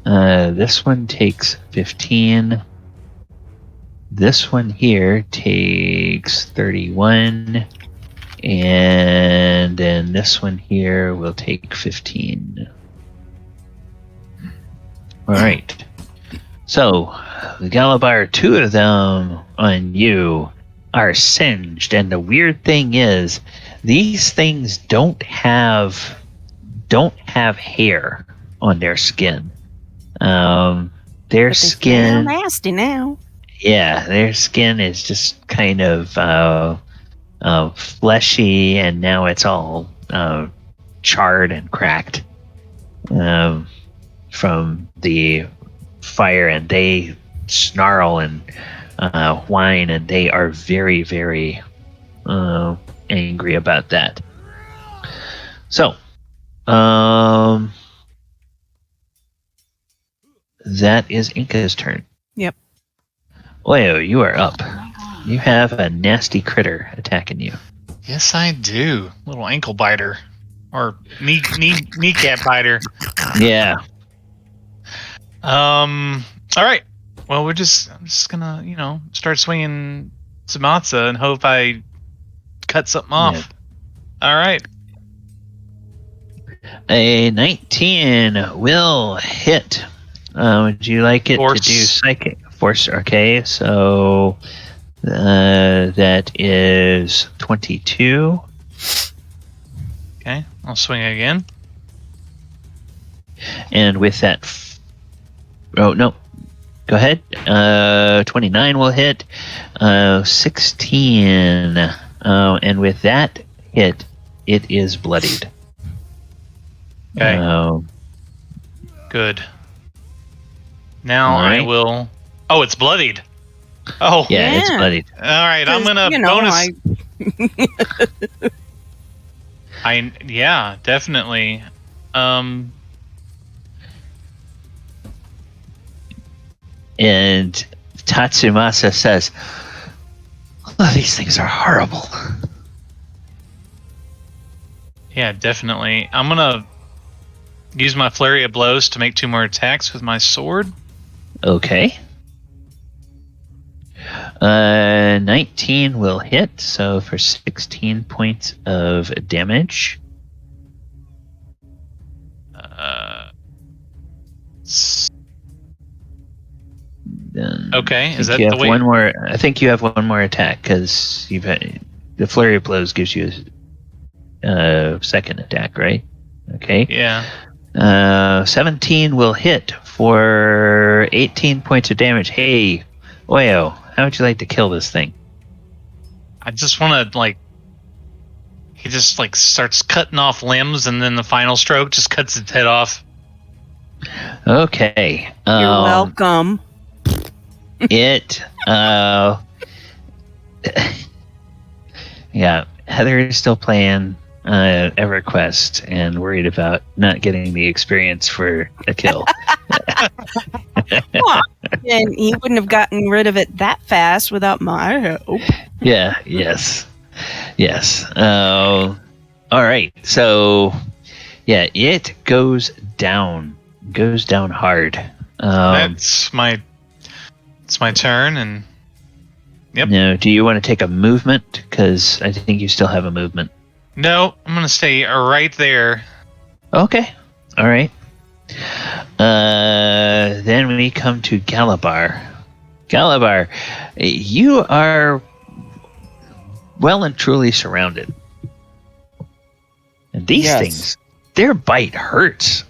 This one takes 15. This one here takes 31. And then this one here will take 15. All right. So, the Galabar, 2 of them on you are singed. And the weird thing is, these things don't have hair on their skin. Their But they skin, smell nasty now. yeah, their skin is just kind of fleshy, and now it's all charred and cracked from the fire, and they snarl and whine, and they are very, very angry about that. So, that is Enka's turn. Yep. Oyo, you are up. You have a nasty critter attacking you. Yes, I do. Little ankle biter. Or kneecap biter. Yeah. All right. Well, I'm just gonna, start swinging Samatsa and hope I cut something off. Yeah. All right. A 19 will hit. Would you like it Force. to do psychic force? Okay, so that is 22. Okay, I'll swing again. And with that, oh no, go ahead. 29 will hit. 16, and with that hit, it is bloodied. Okay. Good. Now All right. I will. Oh, it's bloodied. Oh, Yeah, it's Yeah. bloodied. all right. I'm 'Cause, gonna bonus. I Yeah, definitely. And Tatsumasa says, "Oh, these things are horrible." Yeah, definitely. I'm gonna use my flurry of blows to make 2 more attacks with my sword. Okay. 19 will hit, so for 16 points of damage. Okay, is that you the have way? one more? I think you have one more attack because you've had, the flurry of blows gives you a second attack, right? Okay. Yeah. 17 will hit for 18 points of damage. Hey, Oyo, how would you like to kill this thing? I just want to he just starts cutting off limbs, and then the final stroke just cuts its head off. Okay. You're welcome. It. Yeah, Heather is still playing EverQuest and worried about not getting the experience for a kill. And he wouldn't have gotten rid of it that fast without my help. Yeah. Yes. All right. So, yeah, it goes down hard. It's my turn, and yep. Now, do you want to take a movement? Because I think you still have a movement. No, I'm gonna stay right there. Okay. All right. Then we come to Galabar. Galabar, you are well and truly surrounded. And these things, their bite hurts.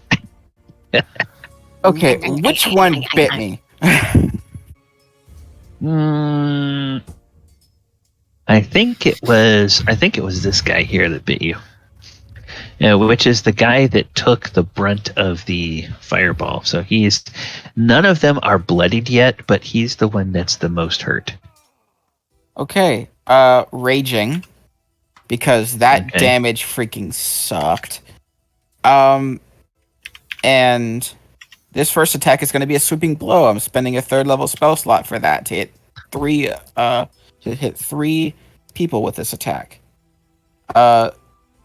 Okay, which one bit me? I think it was this guy here that bit you. Which is the guy that took the brunt of the fireball. So none of them are bloodied yet, but he's the one that's the most hurt. Okay, raging, because that damage freaking sucked. And this first attack is going to be a sweeping blow. I'm spending a 3rd level spell slot for that to hit three people with this attack.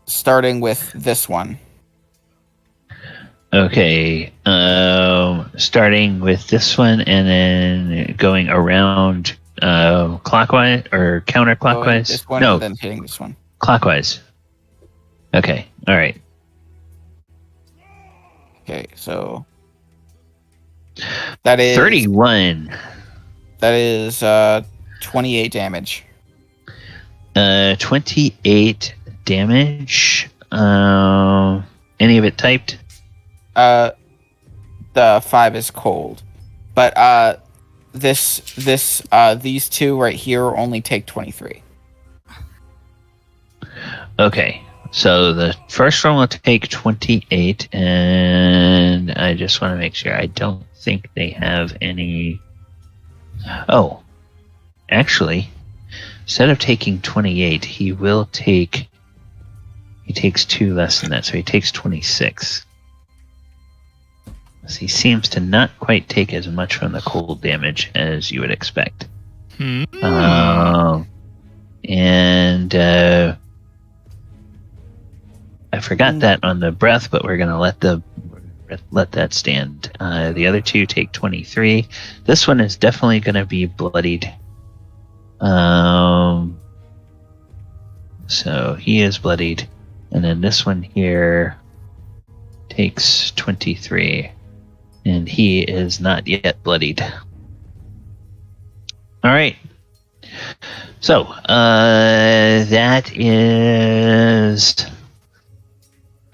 Starting with this one. Okay, starting with this one and then going around clockwise or counterclockwise? This one no, and then hitting this one. Clockwise. Okay, all right. Okay, so that is 31. That is 28 damage. 28 damage. Any of it typed? The 5 is cold, but these two right here only take 23. Okay, so the first one will take 28, and I just want to make sure. I don't think they have any. Oh, actually, instead of taking 28, he takes 2 less than that, so he takes 26. So he seems to not quite take as much from the cold damage as you would expect. And I forgot that on the breath, but we're gonna let that stand. The other 2 take 23. This one is definitely gonna be bloodied. So he is bloodied, and then this one here takes 23, and he is not yet bloodied. All right. So that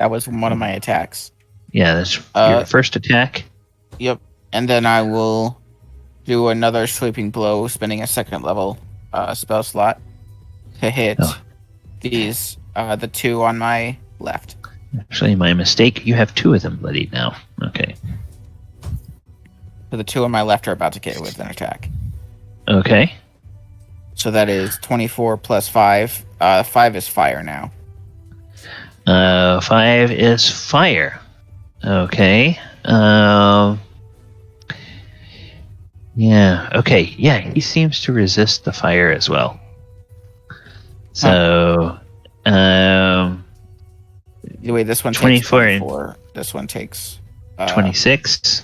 was one of my attacks. Yeah, that's your first attack. Yep, and then I will do another sweeping blow, spending a 2nd level spell slot to hit these the 2 on my left. Actually, my mistake. You have 2 of them bloodied now. Okay. So the 2 on my left are about to get with an attack. Okay. So that is 24 plus 5. 5 is fire now. 5 is fire. Okay. Yeah. Okay. Yeah, he seems to resist the fire as well. So, wait, this one 24 takes 24. This one takes 26.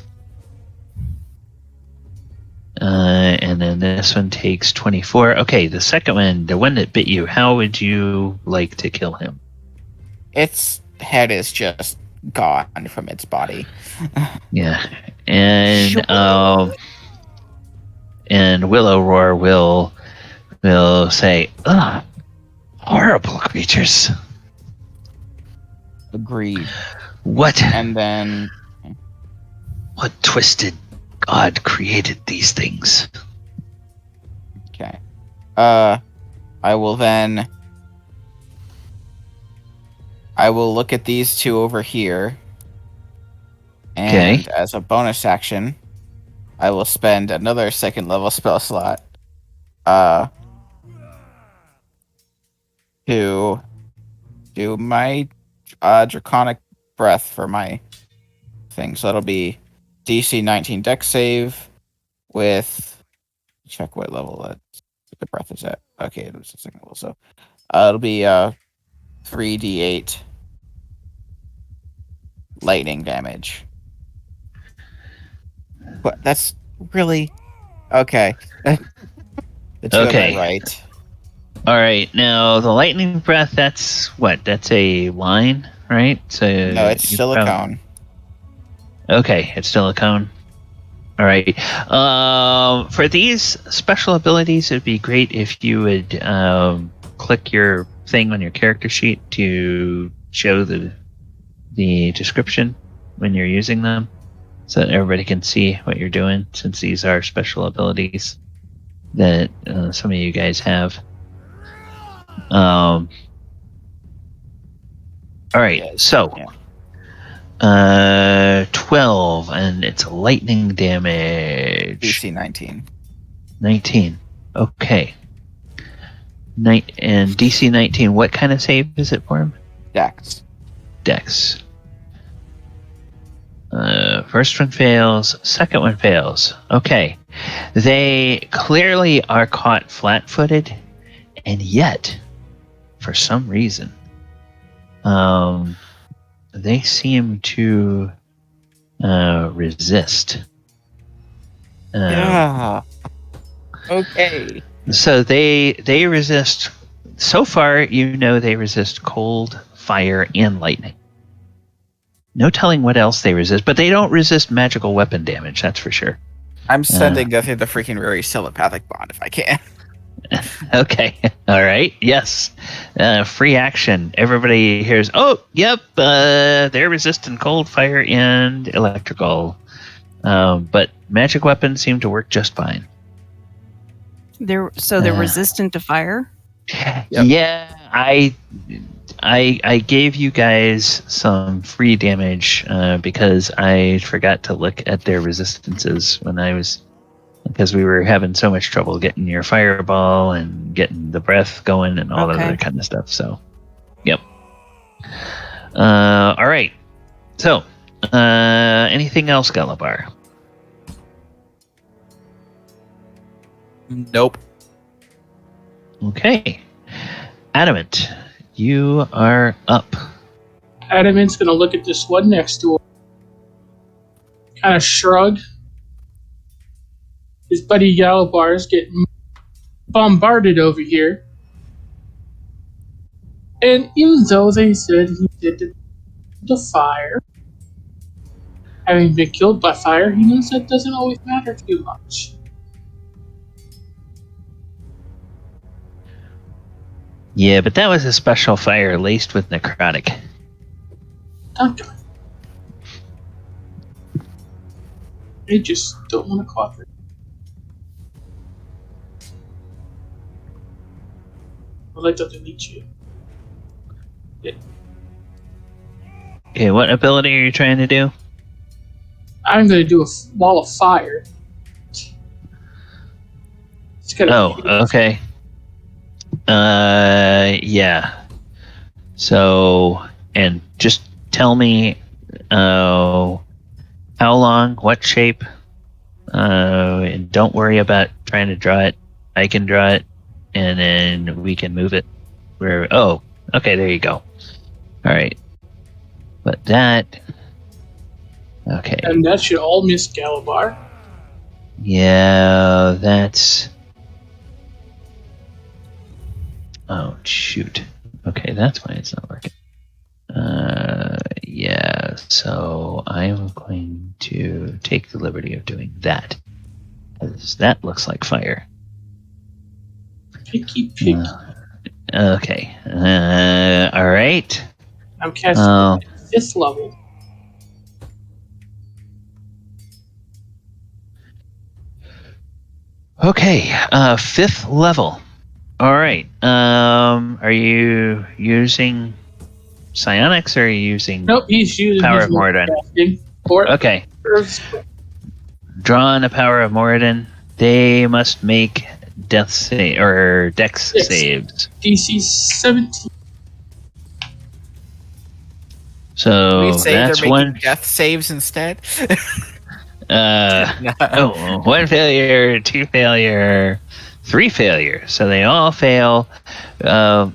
And then this one takes 24. Okay, the second one, the one that bit you, how would you like to kill him? Its head is just gone from its body. Yeah. And Willow Roar will say, ugh, horrible creatures. Agreed. What? And then What twisted God created these things? okay. I will look at these two over here. And as a bonus action, I will spend another second level spell slot to do my Draconic Breath for my thing. So that'll be DC 19 Dex save with... Check what level the breath is at. Okay, it was the second level. So it'll be 3d8 lightning damage. But that's really... Okay. The two Okay. of them, right. All right. Now, the lightning breath, that's what? That's a line, right? So No, it's still a cone. Okay, it's still a cone. All right. For these special abilities, it'd be great if you would click your thing on your character sheet to show the description when you're using them, so that everybody can see what you're doing, since these are special abilities that some of you guys have. All right. Yes, So... yeah. 12, and it's lightning damage. DC 19. 19. Okay. And DC 19, what kind of save is it for him? Dex. Dex. First one fails, second one fails. Okay. They clearly are caught flat-footed, and yet, for some reason, they seem to resist. Yeah. Okay. So they resist. So far, you know they resist cold, fire, and lightning. No telling what else they resist, but they don't resist magical weapon damage. That's for sure. I'm sending Guthrie the freaking very telepathic bond if I can. Okay. All right. Yes. Free action. Everybody hears, oh, yep, they're resistant cold, fire, and electrical. But magic weapons seem to work just fine. They're resistant to fire? Yep. Yeah, I gave you guys some free damage because I forgot to look at their resistances because we were having so much trouble getting your fireball and getting the breath going and all of that kind of stuff. So, yep. All right. So, anything else, Galabar? Nope. Okay. Adamant, you are up. Adamant's gonna look at this one next to him, kind of shrug. His buddy Galabar's getting bombarded over here. And even though they said he did the fire, having been killed by fire, he knows that doesn't always matter too much. Yeah, but that was a special fire laced with necrotic. Don't. They just don't want to cooperate. I'd like to meet you. Yeah. Okay, what ability are you trying to do? I'm going to do a wall of fire. It's gonna okay. Yeah. So, and just tell me, how long, what shape, and don't worry about trying to draw it. I can draw it, and then we can move it. Okay, there you go. All right. But that, okay. And that should all miss Galabar. Yeah, that's... Oh, shoot. Okay, that's why it's not working. Yeah, so I'm going to take the liberty of doing that. Because that looks like fire. Picky, picky. Okay. Alright. I'm casting at 5th level. Okay, 5th level. Alright. Are you using psionics or are you using... Nope, he's using Power his of Moradin. casting. Okay. Drawn a Power of Moradin. They must make dex Yes. saves. DC 17. So We say that's they're making one. death saves instead. Oh, 1 failure, 2 failure, 3 failure. So they all fail. So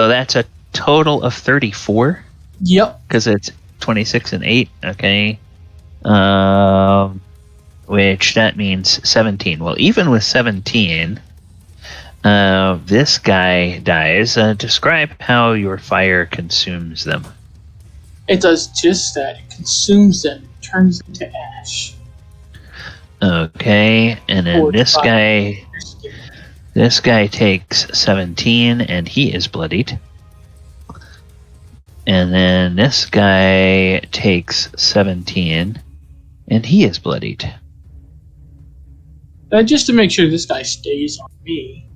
that's a total of 34 Yep. because it's 26 and 8. Okay. Which that means 17. Well, even with 17, this guy dies. Describe how your fire consumes them. It does just that. It consumes them. It turns into ash. Okay, and then 4 to this 5. guy takes 17 and he is bloodied. And then this guy takes 17 and he is bloodied. Just to make sure this guy stays on me,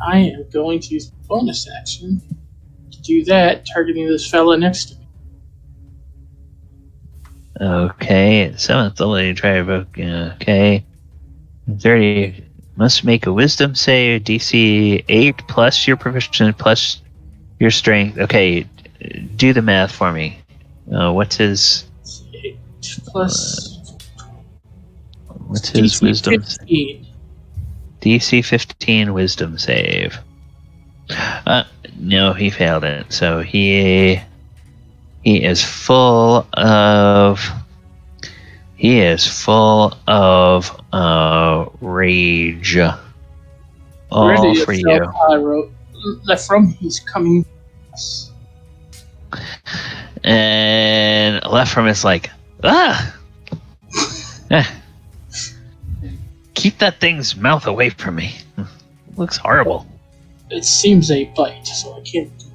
I am going to use the bonus action to do that, targeting this fella next to me. Okay, 7th level, you try to evoke. Okay. 30 must make a wisdom save, DC 8 plus your proficiency plus your strength. Okay, do the math for me. What's his 8 plus what's his DC wisdom? 15. DC 15 wisdom save. No, he failed it. So he is full of rage. All Ready for to you. pyro. From he's coming. And left from is like, keep that thing's mouth away from me. Looks horrible. It seems a bite, so I can't do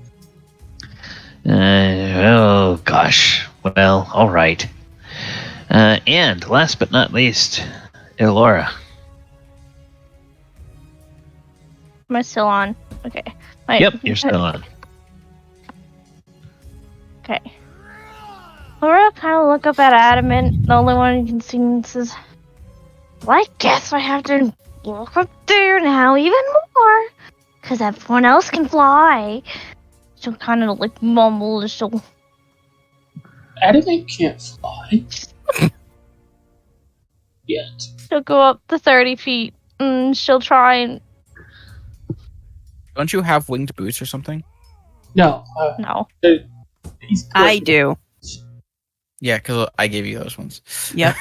Oh gosh. Well, all right. And last but not least, Elora. Am I still on? Okay. Yep, you're still on. Okay. Laura kind of look up at Adamant, the only one who can see, and says, well, I guess I have to walk up there now even more, because everyone else can fly. She'll kind of like mumble, and she'll... Adamant can't fly. Yet. She'll go up the 30 feet, and she'll try and... Don't you have winged boots or something? No. No. He's I do. Yeah, because I gave you those ones. Yep.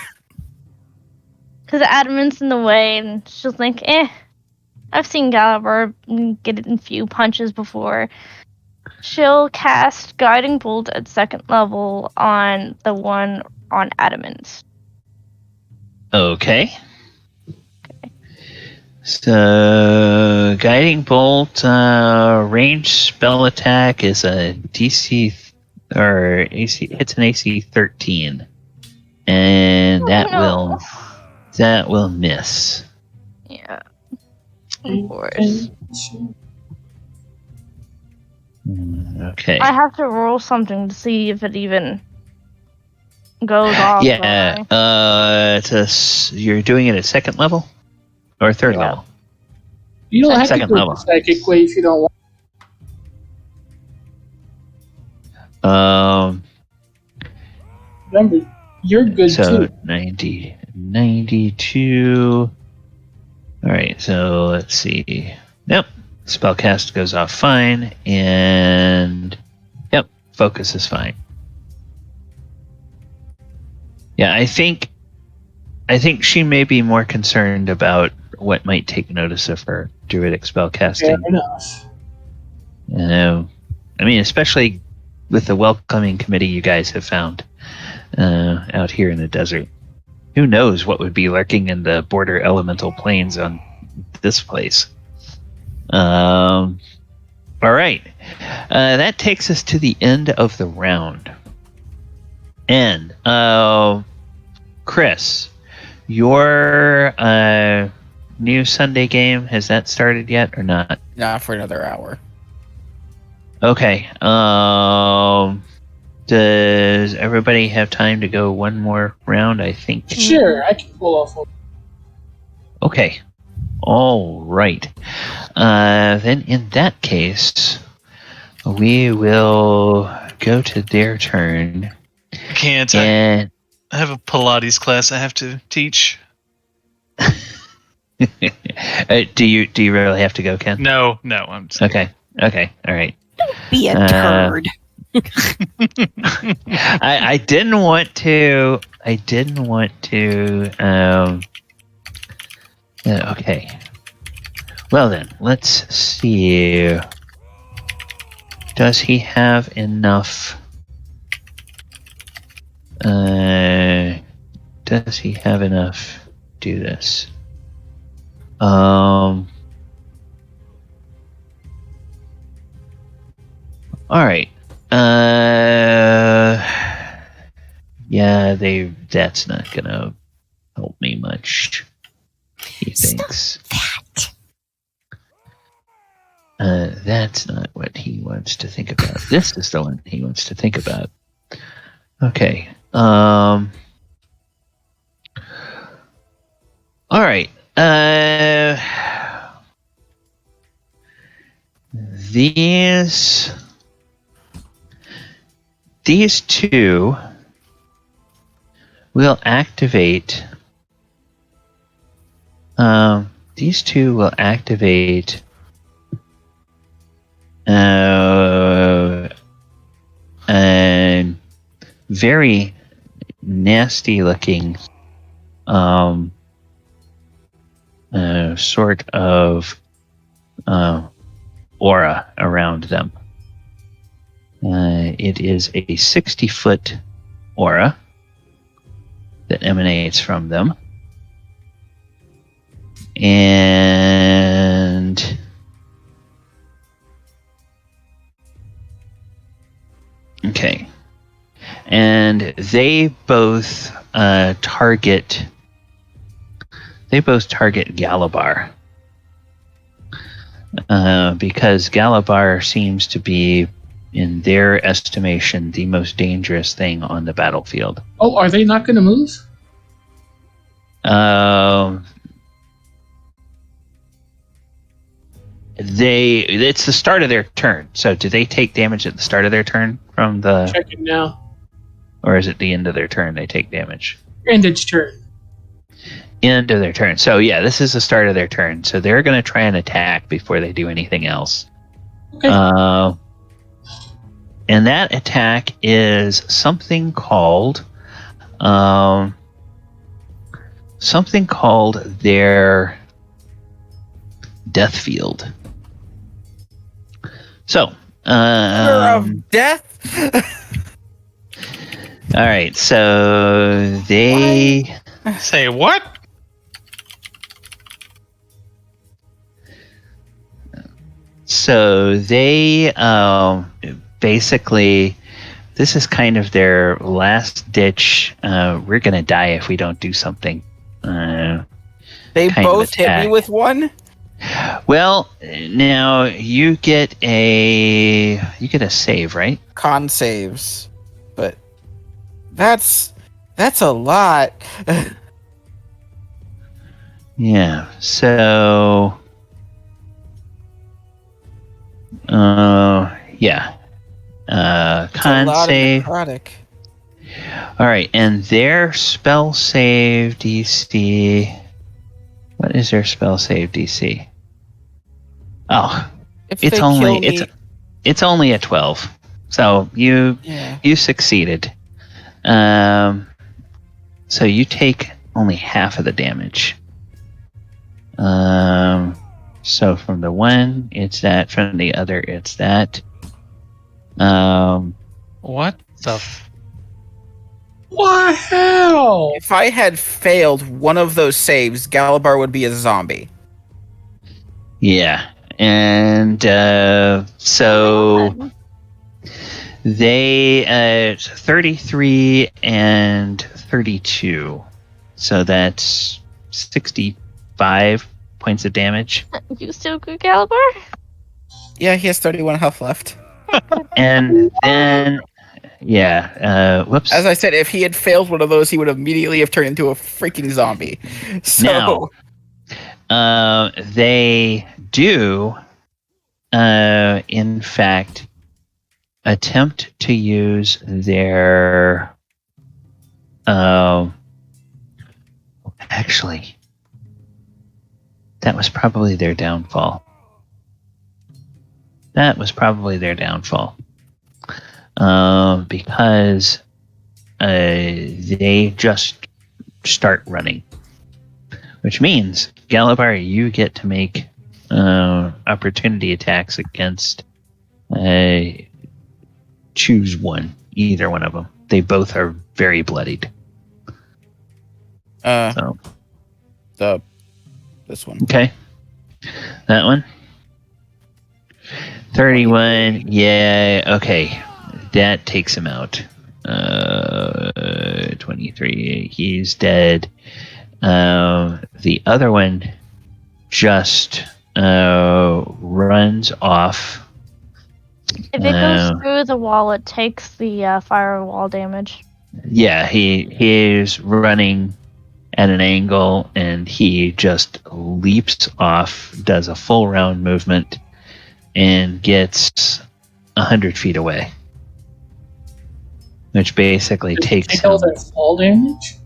Because Adamant's in the way, and she'll think, I've seen Gallagher get it in a few punches before. She'll cast Guiding Bolt at 2nd level on the one on Adamant. Okay. So, Guiding Bolt, range spell attack is a DC or AC. It's an AC 13, and that will miss. Yeah. Of course. Okay. I have to roll something to see if it even goes off. Yeah. You're doing it at 2nd level or 3rd level. You don't have to Second go level. the psychic way if you don't want. Remember, you're good So too. 90, 92. All right. So let's see. Yep. Spellcast goes off fine, and yep, focus is fine. Yeah, I think I think she may be more concerned about what might take notice of her druidic spellcasting. Fair enough. I mean, especially with the welcoming committee you guys have found out here in the desert. Who knows what would be lurking in the border elemental plains on this place. All right. That takes us to the end of the round. And Chris, your new Sunday game, has that started yet or not? Not for another hour. Okay. Does everybody have time to go one more round? I think. Sure, I can pull off one. Okay. All right. Then in that case, we will go to their turn. I can't. And I have a Pilates class I have to teach. do you really have to go, Ken? No, I'm just Okay. Okay. All right. Be a turd. I didn't want to. Okay. Well then, let's see. Does he have enough? Does he have enough to do this? All right. Yeah, that's not gonna help me much. He thinks. That's not what he wants to think about. This is the one he wants to think about. Okay. All right. These two will activate. These two will activate. And very nasty looking sort of aura around them. It is a 60-foot aura that emanates from them. And okay. And they both target Galabar. Because Galabar seems to be, in their estimation, the most dangerous thing on the battlefield. Oh, are they not going to move? It's the start of their turn. So do they take damage at the start of their turn from the... Checking now. Or is it the end of their turn they take damage? End its turn. End of their turn. So yeah, this is the start of their turn. So they're going to try and attack before they do anything else. Okay. And that attack is something called their death field. So, of death. All right. So they say what? So they basically, this is kind of their last ditch. We're gonna die if we don't do something. They both hit me with one. Well, now you get a save, right? Con saves, but that's a lot. Yeah. So. Yeah. Con save. Necrotic. All right, and their spell save DC. What is their spell save DC? Oh, it's only a 12. So you succeeded. So you take only half of the damage. So from the one, it's that. From the other, it's that. What the? What hell? If I had failed one of those saves, Galabar would be a zombie. Yeah, and so they 33 and 32, so that's 65 points of damage. You still good, Caliber? Yeah, he has 31 health left. And then, whoops. As I said, if he had failed one of those, he would immediately have turned into a freaking zombie. So They do, in fact, attempt to use their. Actually, that was probably their downfall. Because they just start running. Which means, Galabar, you get to make opportunity attacks against choose one, either one of them. They both are very bloodied. This one. Okay. That one. 31. Yeah, okay. That takes him out. 23. He's dead. The other one just runs off. If it goes through the wall, it takes the firewall damage. Yeah, he's running at an angle, and he just leaps off, does a full round movement, and gets 100 feet away. Which basically takes take all that fall damage?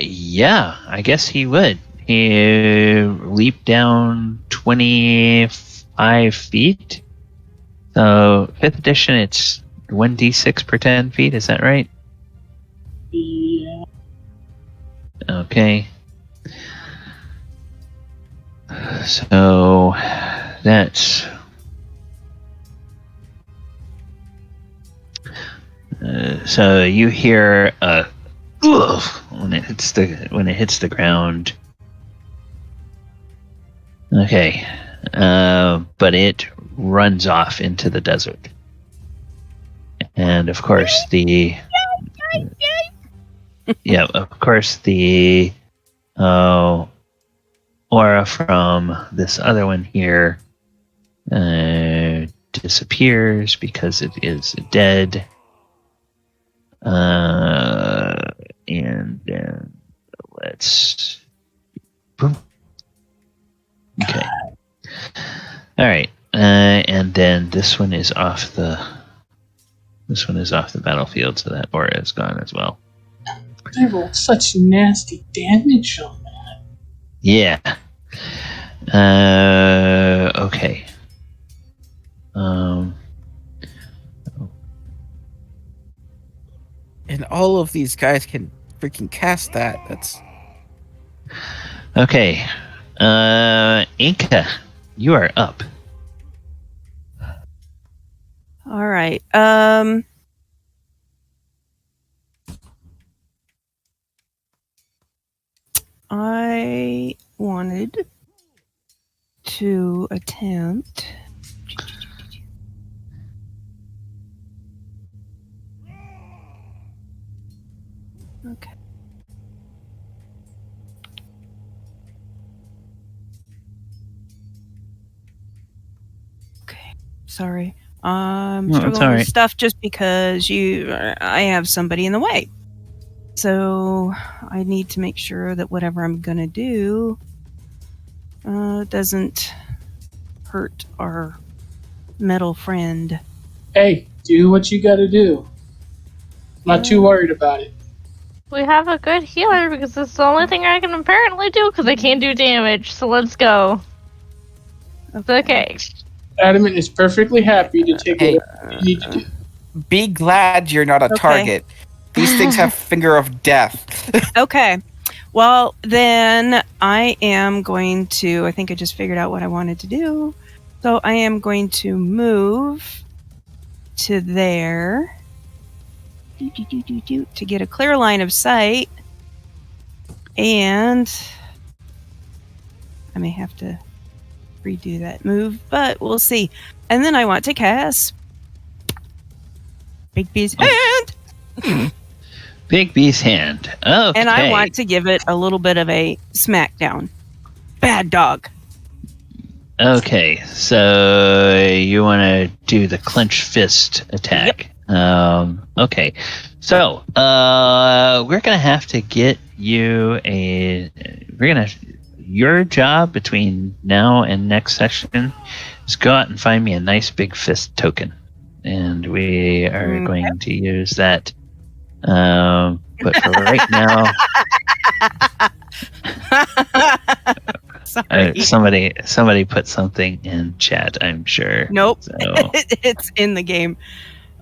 Yeah, I guess he would. He leaped down 25 feet. So, 5th edition, it's 1d6 per 10 feet, is that right? Yeah. Okay. So, that's... so you hear a when it hits the ground. Okay, but it runs off into the desert, and of course the aura from this other one here disappears because it is dead. And then let's. Boom. Okay. All right. And then this one is off the. This one is off the battlefield, so that aura is gone as well. They rolled such nasty damage on that. Yeah. Okay. And all of these guys can freaking cast that. That's okay. Enka, you are up. All right. I wanted to attempt. Okay. Okay. Sorry. Struggling with stuff just because I have somebody in the way. So I need to make sure that whatever I'm gonna do doesn't hurt our metal friend. Hey, do what you gotta do. I'm not too worried about it. We have a good healer because it's the only thing I can apparently do because I can't do damage. So let's go. Okay. Adamant is perfectly happy to take whatever you need to do. Be glad you're not a target. These things have finger of death. Okay. Well, then I am going to, I think I just figured out what I wanted to do. So I am going to move to there to get a clear line of sight. And I may have to redo that move, but we'll see. And then I want to cast Big B's Hand. Big B's Hand. Okay. And I want to give it a little bit of a smackdown. Bad dog. Okay, so you want to do the clenched fist attack. Okay, so we're gonna have to get you your job between now and next session is go out and find me a nice big fist token, and we are going to use that. But for right now. Sorry. Somebody put something in chat, I'm sure. Nope. So. It's in the game.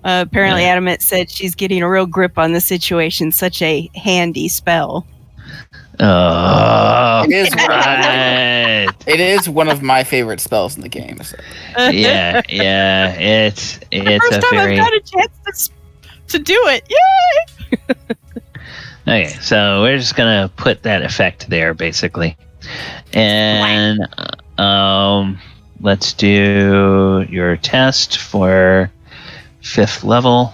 Apparently, Adamant said she's getting a real grip on the situation. Such a handy spell. Oh, It is one of my favorite spells in the game. So. yeah. It's First a time very. I've got a chance to do it. Yay! Okay, so we're just gonna put that effect there, basically, and let's do your test for 5th level.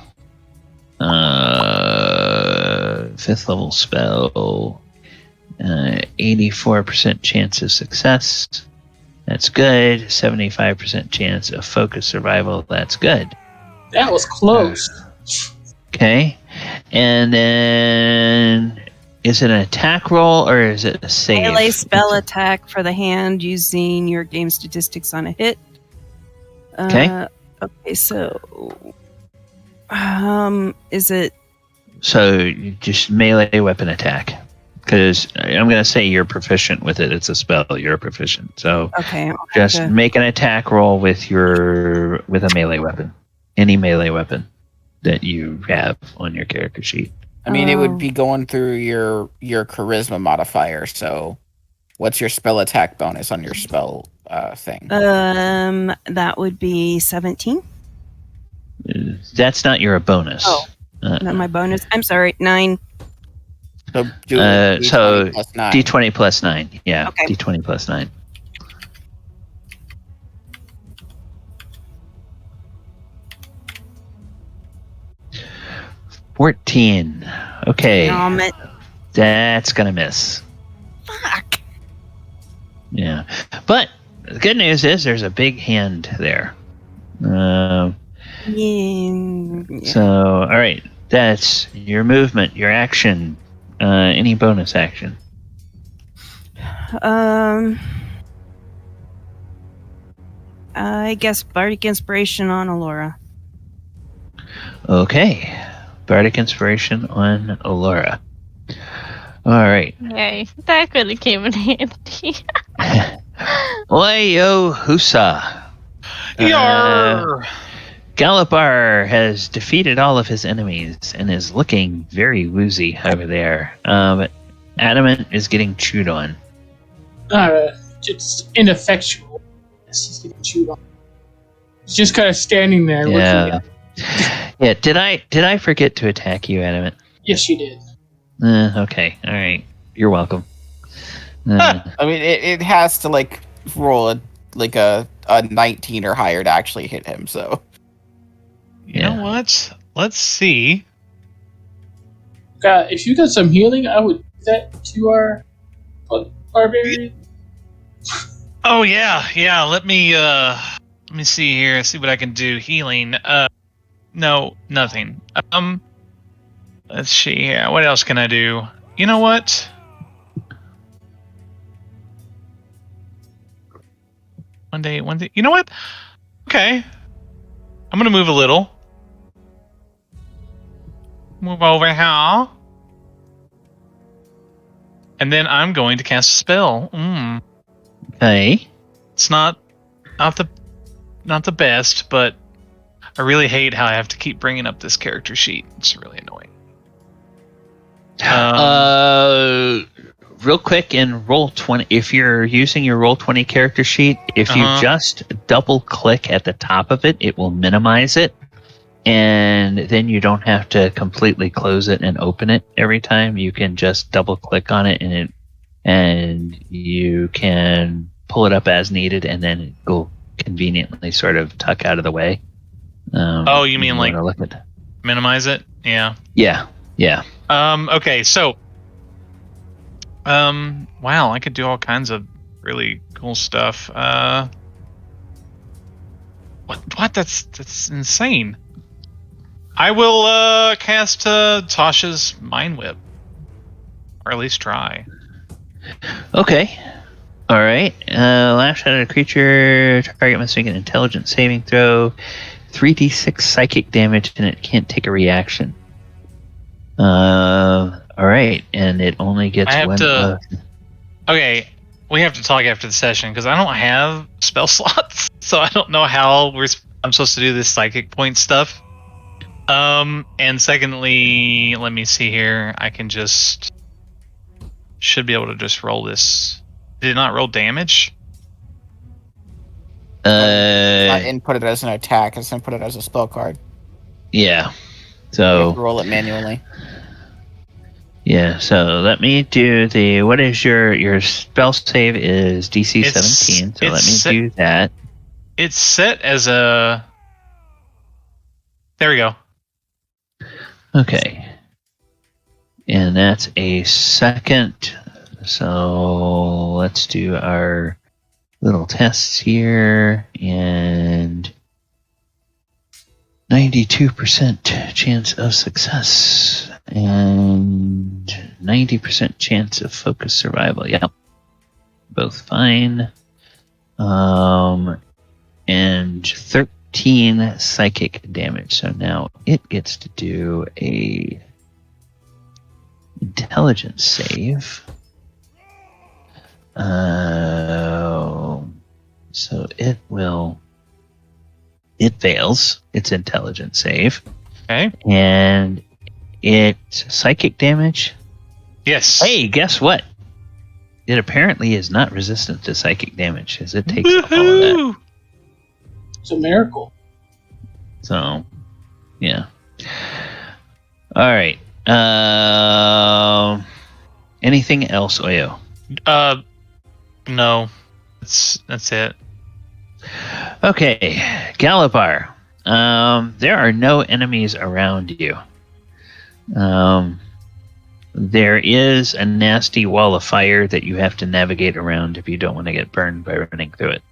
5th level spell. 84% chance of success. That's good. 75% chance of focus survival. That's good. That was close. Okay. And then is it an attack roll or is it a save? Melee spell attack for the hand using your game statistics on a hit. Okay. Okay, so is it So you just melee weapon attack. Because I'm going to say you're proficient with it. It's a spell. You're proficient. So okay? just make an attack roll with a melee weapon. Any melee weapon that you have on your character sheet. I mean, it would be going through your charisma modifier. So, what's your spell attack bonus on your spell thing? That would be 17. That's not your bonus. Oh, not my bonus. I'm sorry, 9. So do so plus 9. D20 plus 9. Yeah, Okay. D20 plus 9. $14. Okay. That's gonna miss. Fuck. Yeah. But the good news is there's a big hand there. Yeah. So, all right. That's your movement, your action. Any bonus action? I guess Bardic Inspiration on Elora. Okay. Bardic Inspiration on Elora. All right. Yay, that could have came in handy. Oi, yo, Husa. Yarr! Galipar has defeated all of his enemies and is looking very woozy over there. But Adamant is getting chewed on. Just ineffectual. Yes, he's getting chewed on. He's just kind of standing there looking at. Yeah. Did I forget to attack you, Adamant? Yes, you did. Okay. All right. You're welcome. I mean, it has to roll a 19 or higher to actually hit him. So You know what? Let's see. If you got some healing, I would do that to our barbarian. Oh yeah. Let me see here. See what I can do. Healing. No, nothing. Let's see here. What else can I do? You know what? One day. You know what? Okay. I'm gonna move a little. Move over here. And then I'm going to cast a spell. Okay. It's not the best, but I really hate how I have to keep bringing up this character sheet. It's really annoying. Real quick in Roll20, if you're using your Roll20 character sheet, if you just double click at the top of it, it will minimize it. And then you don't have to completely close it and open it every time. You can just double click on it and you can pull it up as needed, and then it will conveniently sort of tuck out of the way. You mean like look at minimize it? Yeah. Yeah. Okay, so wow, I could do all kinds of really cool stuff. What? That's insane. I will cast Tasha's Mind Whip, or at least try. Okay. All right. Lash out at a creature. Target must make an intelligence saving throw. 3d6 psychic damage, and it can't take a reaction. All right, and it only gets one. Okay, we have to talk after the session because I don't have spell slots, so I don't know how I'm supposed to do this psychic point stuff. And secondly, let me see here. I can should be able to just roll this. Did it not roll damage? I input it as an attack. It's input it as a spell card. Yeah. You So have to roll it manually. yeah. So let me do what is your spell save is DC 17. So let me do that. It's set as a. There we go. Okay. And that's a second. So let's do our little tests here. And 92% chance of success. And 90% chance of focus survival. Yep. Both fine. And 13 psychic damage. So now it gets to do a intelligence save. So it fails its intelligence save. Okay. And it's psychic damage. Yes. Hey, guess what? It apparently is not resistant to psychic damage, as it takes all of that. It's a miracle. So, yeah. All right. Anything else, Oyo? No. That's it. Okay, Galipar. There are no enemies around you. There is a nasty wall of fire that you have to navigate around if you don't want to get burned by running through it.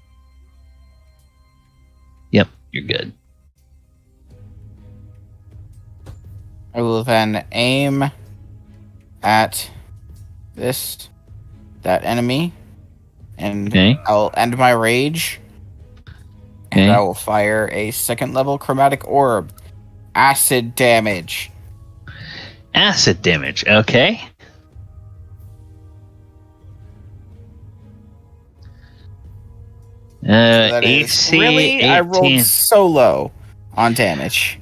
Yep, you're good. I will then aim at that enemy, and I'll end my rage, and I will fire a second level chromatic orb. Acid damage. Acid damage, okay. AC really? 18. I rolled so low on damage.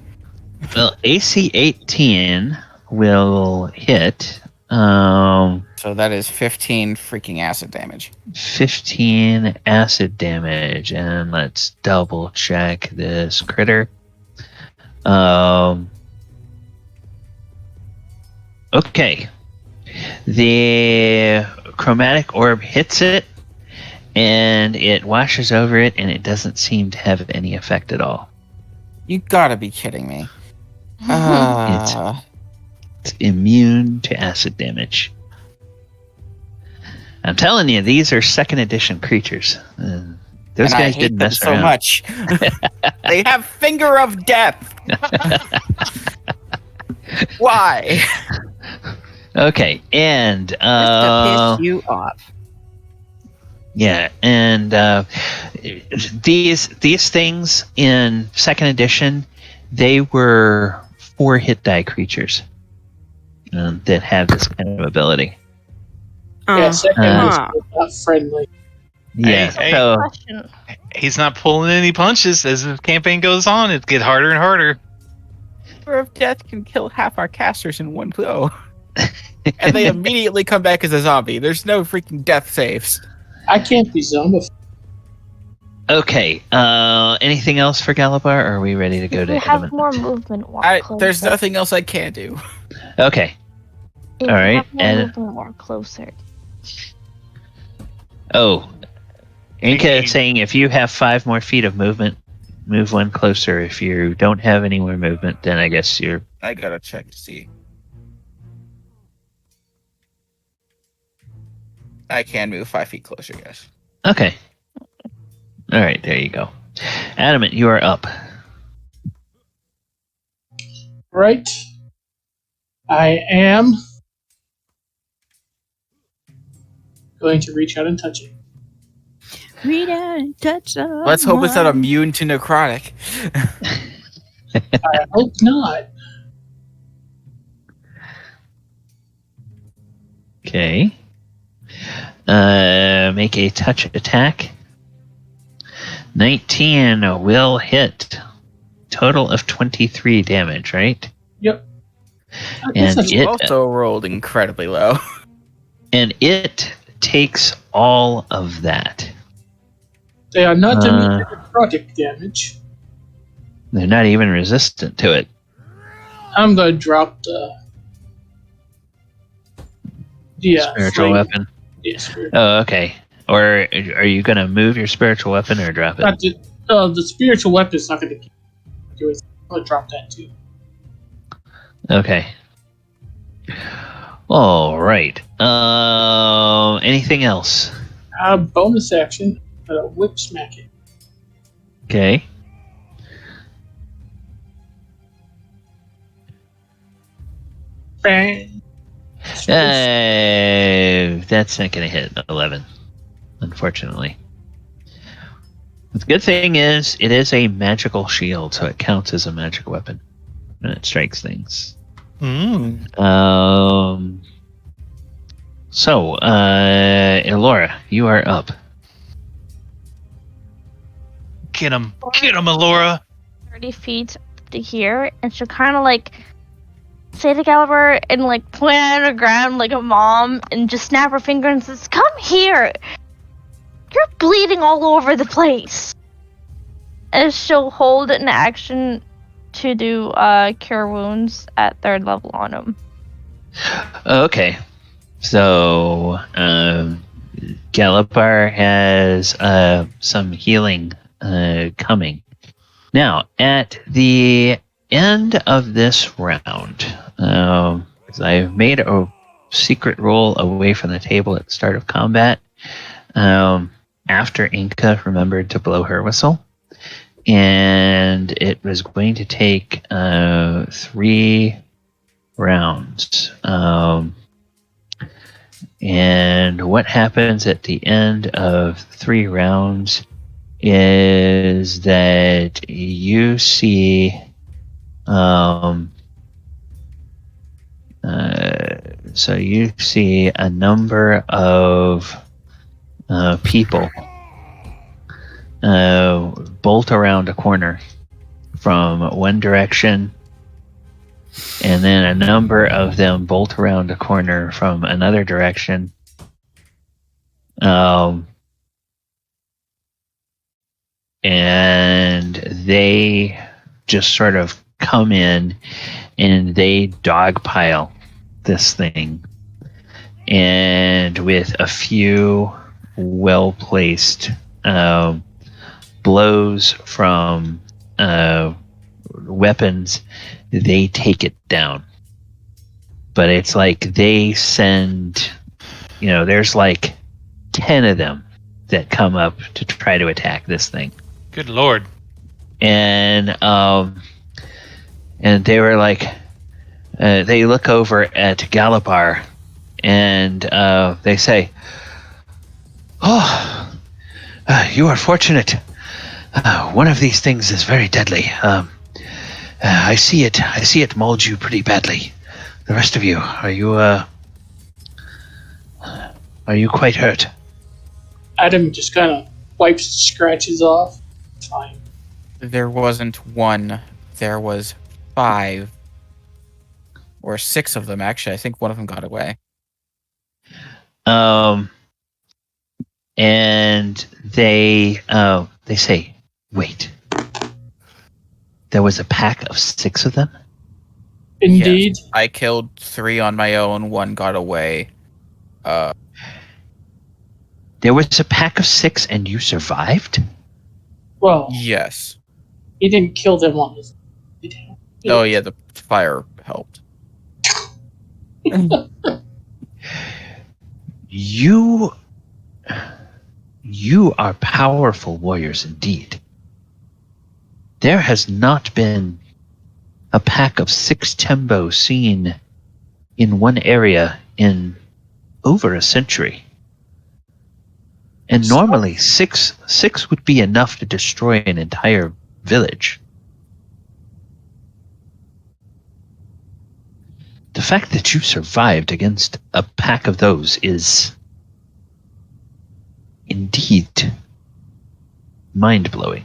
Well, AC 18 will hit. So that is 15 freaking acid damage. 15 acid damage, and let's double check this critter. Okay. The chromatic orb hits it, and it washes over it, and it doesn't seem to have any effect at all. You gotta be kidding me. It's immune to acid damage. I'm telling you, these are second edition creatures. Those guys didn't mess around so much. They have finger of death. Why? Okay, and Just to piss you off. yeah, and these things in second edition, they were 4 hit die creatures that have this kind of ability. Yeah, second is not friendly. Yeah, Hey, so Question. He's not pulling any punches as the campaign goes on. It gets harder and harder. Finger of death can kill half our casters in one blow. And they immediately come back as a zombie. There's no freaking death saves. I can't be zombified. Okay. Anything else for Galapar, or are we ready to go If to you have Adamant? more movement, walk There's closer. nothing else I can do. Okay. If all you right, have more and- movement, walk closer. Oh, Enka Hey. is saying if you have 5 more feet of movement, move one closer. If you don't have any more movement, then I guess you're... I gotta check to see. I can move 5 feet closer, yes. Okay. All right, there you go. Adamant, you are up. Right. I am going to reach out and touch it. Read out and touch Let's hope it's not immune to necrotic. I hope not. Okay. Make a touch attack. 19 will hit. Total of 23 damage, right? Yep. And You it also rolled incredibly low. and it takes all of that. They are not immune to necrotic damage. They're not even resistant to it. I'm going to drop the Spiritual flame. weapon. Yeah, spiritual. Oh, okay. Or are you going to move your spiritual weapon or drop it? Not the spiritual weapon is not going to do it. I'm going to drop that too. Okay. All right. Anything else? Bonus action. Whip smack it. Okay. Bang. That's not going to hit 11, unfortunately. The good thing is, it is a magical shield, so it counts as a magic weapon when it strikes things. So, Elora, you are up. Get him, Elora. 30 feet to here, and she'll kind of like say to Gallagher and like point at her ground like a mom and just snap her finger and says, "Come here! You're bleeding all over the place." As she'll hold an action to do cure wounds at 3rd level on him. Okay. So, Galapar has some healing coming. Now, at the end of this round, 'cause I've made a secret roll away from the table at the start of combat, after Enka remembered to blow her whistle, and it was going to take 3 rounds. And what happens at the end of 3 rounds is that you see so you see a number of people bolt around a corner from one direction, and then a number of them bolt around a corner from another direction. And they just sort of come in and they dogpile this thing. And with a few well-placed blows from weapons, they take it down. But it's like they send, there's like 10 of them that come up to try to attack this thing. Good lord. And they were like, they look over at Galapar and they say, "Oh, you are fortunate. One of these things is very deadly. I see it mauled you pretty badly. The rest of you, are you quite hurt?" Adam just kind of wipes the scratches off. Fine. There wasn't 1. There was 5. Or 6 of them, actually. I think one of them got away. And they say, "Wait, there was a pack of 6 of them?" Indeed. Yes, I killed 3 on my own. 1 got away. There was a pack of 6 and you survived? Well, Yes. he didn't kill them on his. Oh, yeah, the fire helped. You are powerful warriors indeed. There has not been a pack of 6 Tembo seen in one area in over a century. And normally 6 would be enough to destroy an entire village. The fact that you survived against a pack of those is indeed mind-blowing.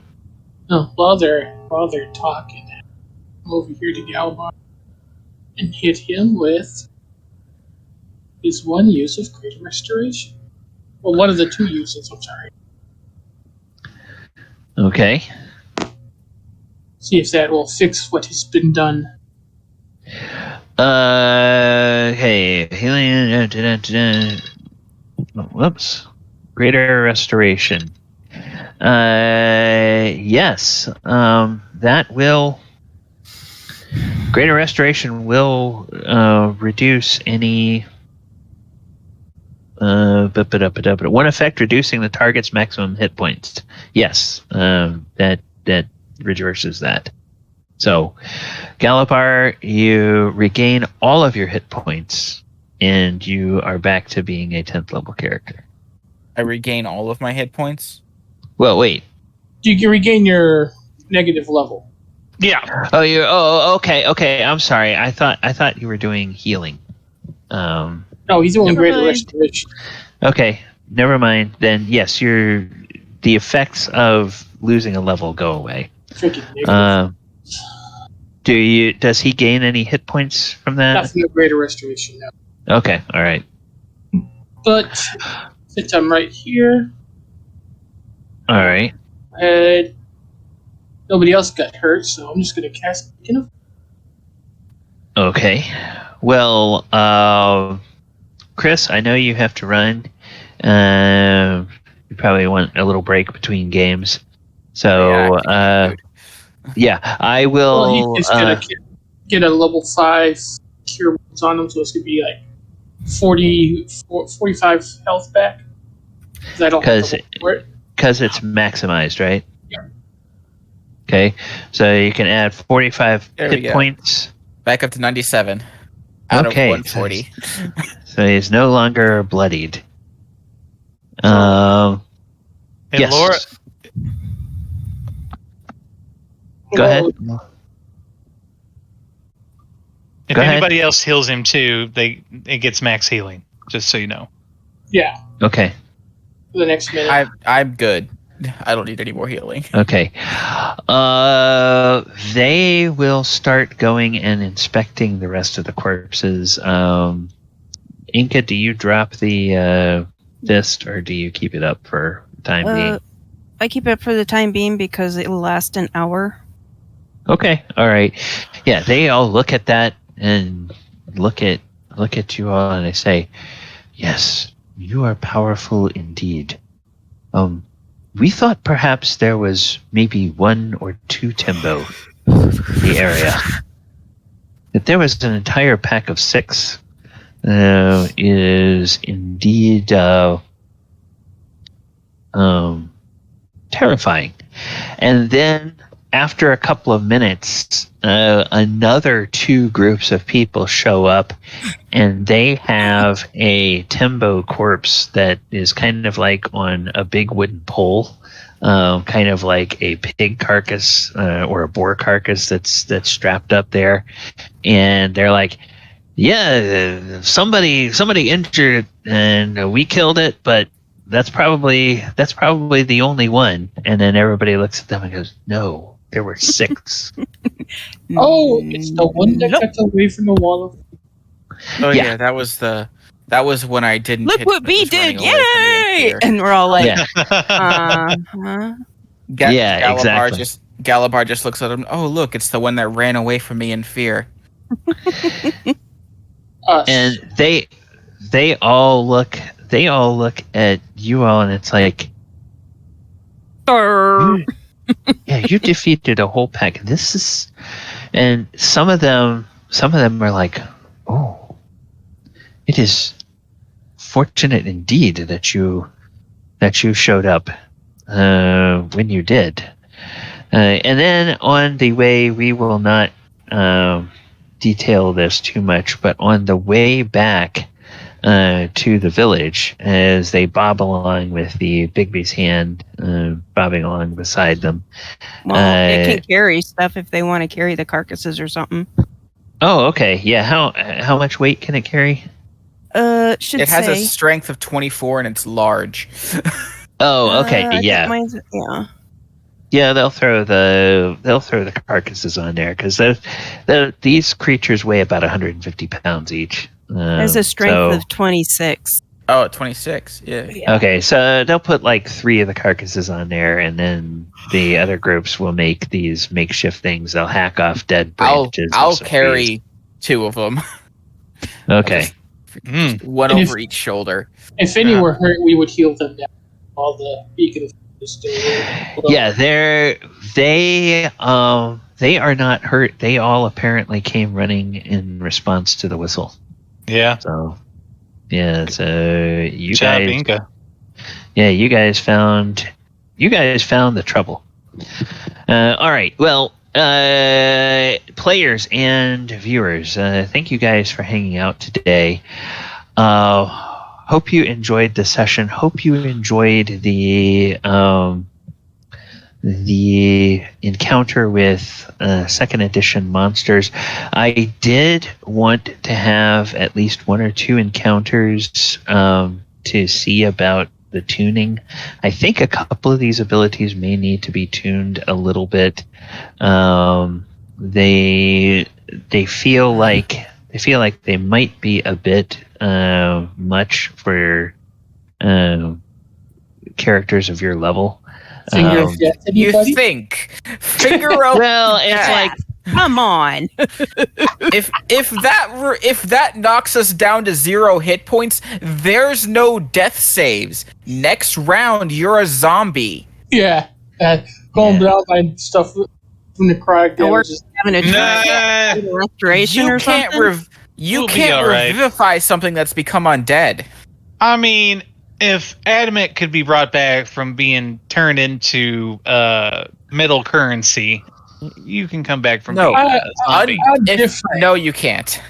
No, while they're talking, I'm over here to Galbar and hit him with his one use of Greater Restoration. Well, one of the 2 uses, I'm sorry. Okay. See if that will fix what has been done. Hey, healing. Whoops. Greater restoration. Yes. That will. Greater restoration will reduce any. One effect reducing the target's maximum hit points. Yes. That reverses that. So, Galopar, you regain all of your hit points, and you are back to being a 10th level character. I regain all of my hit points? Well, wait. You can regain your negative level. Yeah. Okay. I'm sorry. I thought you were doing healing. No, he's doing Greater Restoration. Okay, never mind. Then yes, the effects of losing a level go away. Freaking negative. Does he gain any hit points from that? Not from the Greater Restoration, no. Okay, all right. But since I'm right here, All right. nobody else got hurt, so I'm just going to cast Beacon of. Okay. Well, Chris, I know you have to run. You probably want a little break between games. So, yeah, I will. Well, he's just going to get a level 5 cure wounds on him, so it's going to be like 45 health back. Because it's maximized, right? Yeah. Okay, so you can add 45 hit points. Back up to 97 out of 140. So he's no longer bloodied. And yes. Laura, Go ahead. if anybody else heals him too, it gets max healing. Just so you know. Yeah. Okay. For the next minute. I'm good. I don't need any more healing. Okay. They will start going and inspecting the rest of the corpses. Enka, do you drop the fist or do you keep it up for the time being? I keep it up for the time being because it'll last an hour. Okay. All right. Yeah, they all look at that and look at you all and they say, "Yes, you are powerful indeed. We thought perhaps there was maybe 1 or 2 Tembo in the area. That there was an entire pack of 6 is indeed terrifying." And then after a couple of minutes, another 2 groups of people show up, and they have a Tembo corpse that is kind of like on a big wooden pole, kind of like a pig carcass or a boar carcass that's strapped up there, and they're like, "Yeah, somebody injured, and we killed it, but that's probably the only one." And then everybody looks at them and goes, "No, there were 6. Oh, it's the one that got away from the wall of Oh Yeah. yeah, that was when I didn't. Look hit what was we did! running away from the Yay! Atheer. And we're all like, Yeah. uh-huh. Yeah, exactly. Galabar just looks at him. Oh look, it's the one that ran away from me in fear. Us. And they all look at you all, and it's like, Brr. yeah, you defeated a whole pack. This is, and some of them are like, oh, it is fortunate indeed that you showed up when you did. And then on the way, we will not detail this too much, but on the way back to the village, as they bob along with the Bigby's hand bobbing along beside them. Well, it can carry stuff if they want to carry the carcasses or something. Oh, okay. Yeah. How much weight can it carry? Should It has say. a strength of 24 and it's large. Oh, okay. I think Yeah. yeah. Yeah, they'll throw the carcasses on there because these creatures weigh about 150 pounds each. It has a strength of 26. Oh, 26. Yeah. Okay, so they'll put like 3 of the carcasses on there, and then the other groups will make these makeshift things. They'll hack off dead branches. I'll carry 2 of them. Okay. Just one And over each shoulder. If any were hurt, we would heal them down. All the beacon is still Yeah, they are not hurt. They all apparently came running in response to the whistle. Yeah. So yeah, so you Job, guys, Enka. yeah, you guys found the trouble. All right, well, players and viewers, thank you guys for hanging out today. Hope you enjoyed the session. Hope you enjoyed the encounter with second edition monsters. I did want to have at least 1 or 2 encounters to see about the tuning. I think a couple of these abilities may need to be tuned a little bit. They feel like they might be a bit much for characters of your level. Finger of death, You anybody? think? Finger of Well, it's death. like, Come on. if that knocks us down to 0 hit points, there's no death saves. Next round, you're a zombie. Yeah. Going down by stuff from the necrotic Or damage. having a Nah. restoration or something. You We'll be can't all right. revivify something that's become undead. I mean, if Adamant could be brought back from being turned into metal currency, you can come back from No. being a zombie. I'm different. No, you can't.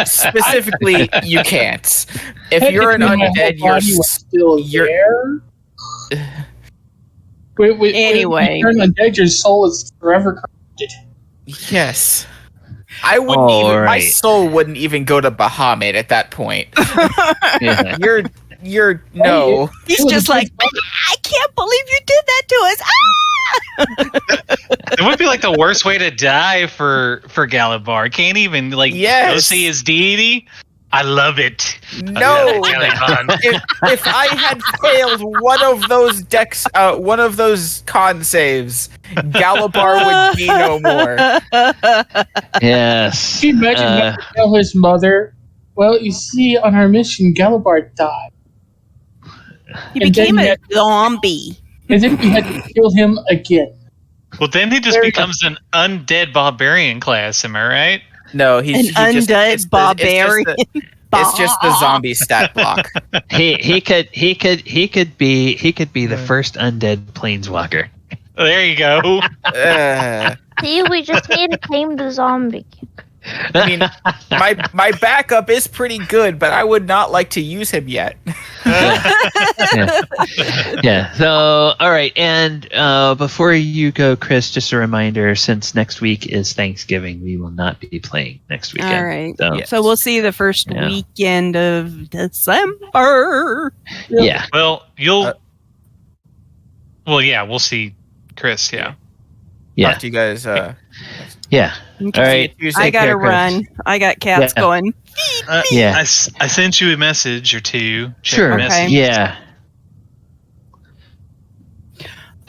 Specifically, you can't. If you're an Technically, my undead, whole body was still you're- there. Anyway. When you turn undead, your soul is forever corrupted. yes. I wouldn't All even. My right. soul wouldn't even go to Bahamut at that point. yeah. You're no. He's just like, I can't believe you did that to us. It would be like the worst way to die for Galabar. Can't even go Yes. see his deity. I love it. No. Caliban. If I had failed one of those one of those con saves, Galabar would be no more. Yes. Can you imagine having to tell his mother, well, you see, on our mission, Galabar died. He And became then a zombie. And then we had to kill him again. Well, then he just There you becomes an undead barbarian class. Am I right? No, An he's undead barbarian. It's just the zombie stat block. he could be the first undead planeswalker. There you go. See, we just need to tame the zombie. I mean, my backup is pretty good, but I would not like to use him yet. Yeah. So, all right. And before you go, Chris, just a reminder: since next week is Thanksgiving, we will not be playing next weekend. All right. So, Yes. So we'll see the first Yeah. weekend of December. yeah. Well, well, yeah, we'll see, Chris. Yeah. Yeah. Talk to you guys. Yeah. Okay. All right. Tuesday. I Take gotta care, Chris. run. I got cats Yeah. going. Yeah. I sent you a message or two. Check Sure. your Okay. messages. Yeah.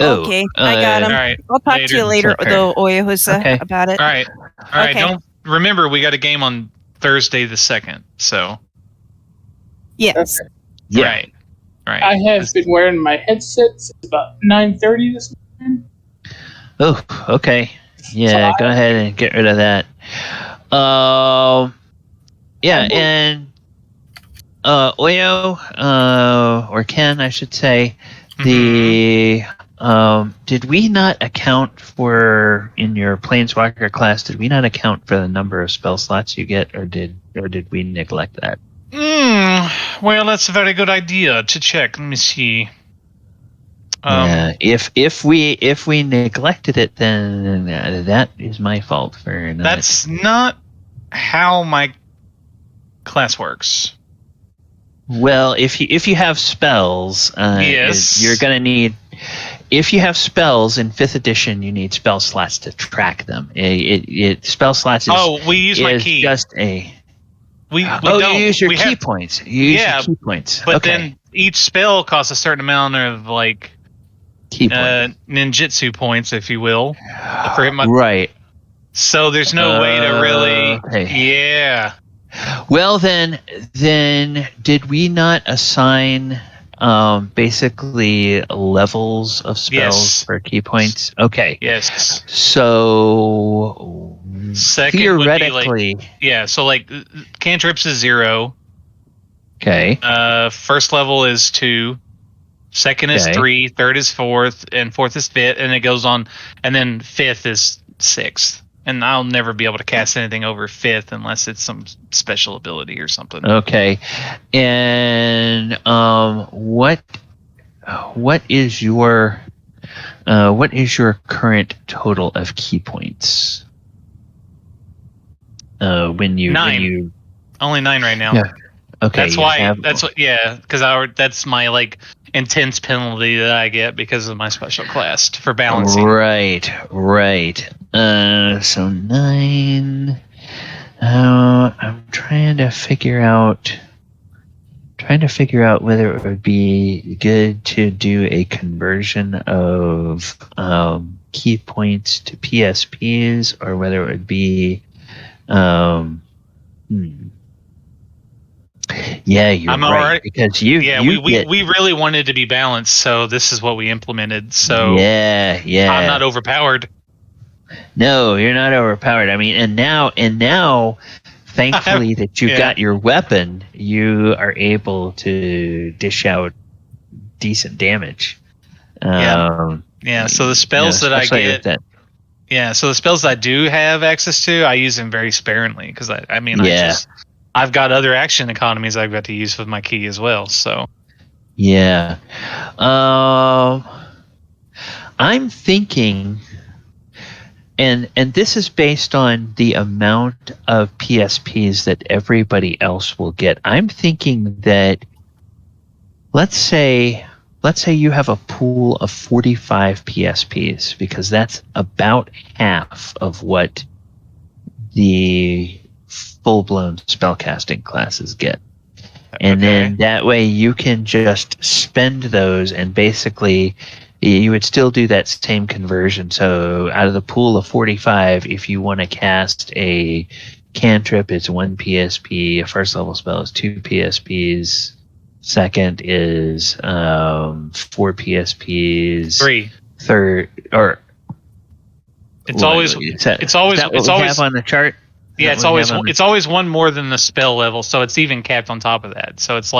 Oh. Okay, I got him. All right. I'll talk to you later, Take care. though, Oyahusa, Okay. about it. All right. All right. Okay. Don't remember we got a game on Thursday the 2nd. So Yes. Yeah. right. Right. I have been wearing my headset since about 9:30 this morning. Oh. Okay. Yeah. Go ahead and get rid of that. Yeah. And Oyo, or Ken, I should say, the did we not account for in your Planeswalker class? Did we not account for the number of spell slots you get, or did we neglect that? Well, that's a very good idea to check. Let me see. Yeah, if we neglected it, then that is my fault for not. That's not how my class works. Well, if you have spells, Yes. you're gonna need. If you have spells in 5th edition, you need spell slots to track them. Spell slots is We use my key. just a. We You don't. use your We key have- points. You use Yeah, your key points. But okay. then each spell costs a certain amount of Key points. ninjutsu points, if you will. For my, Right. so there's no way to really. Okay. Yeah. Well, then, did we not assign basically levels of spells Yes. for key points? Okay. Yes. So Second theoretically, would be so cantrips is 0. okay. First level is 2. Second is Okay. 3. Third is 4th, and 4th is 5th, and it goes on. And then 5th is 6th. And I'll never be able to cast anything over 5th unless it's some special ability or something. Okay. And what is your current total of key points? When you 9. Only 9 right now. Yeah. Okay. That's why. Because that's my intense penalty that I get because of my special class for balancing. Right. So 9. I'm trying to figure out whether it would be good to do a conversion of key points to PSPs, or whether it would be. Yeah, you're I'm right. alright. Because we really wanted to be balanced, so this is what we implemented. So yeah. I'm not overpowered. No, you're not overpowered. I mean, and now, thankfully that you've got your weapon, you are able to dish out decent damage. So the spells that I get, so the spells I do have access to, I use them very sparingly because I've got other action economies I've got to use with my key as well. So yeah, I'm thinking. And this is based on the amount of PSPs that everybody else will get. I'm thinking that let's say you have a pool of 45 PSPs, because that's about half of what the full-blown spellcasting classes get. And then that way you can just spend those, and basically you would still do that same conversion. So out of the pool of 45, if you want to cast a cantrip, it's 1 PSP. A first level spell is 2 PSPs. Second is 4 PSPs. 3. Third, or it's always have on the chart. Yeah, it's always one more than the spell level, so it's even capped on top of that. So it's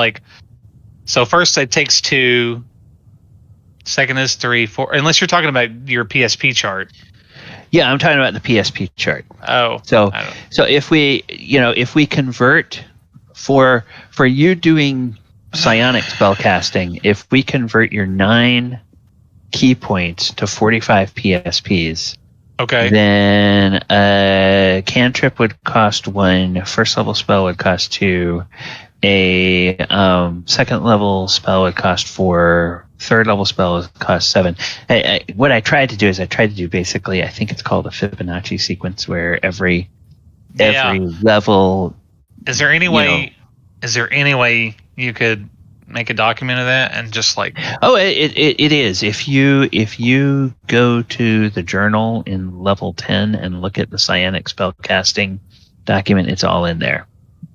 so first it takes 2. Second is 3, 4. Unless you're talking about your PSP chart. Yeah, I'm talking about the PSP chart. Oh, so if we convert for you doing psionic spellcasting, if we convert your 9 key points to 45 PSPs, okay, then a cantrip would cost 1. First level spell would cost 2. A second level spell would cost 4. third level spell costs 7. What I tried to do is basically, I think it's called a Fibonacci sequence, where every level. Is there any way? Is there any way you could make a document of that and just like? Oh, it is. If you go to the journal in level 10 and look at the Psionic Spellcasting document, it's all in there.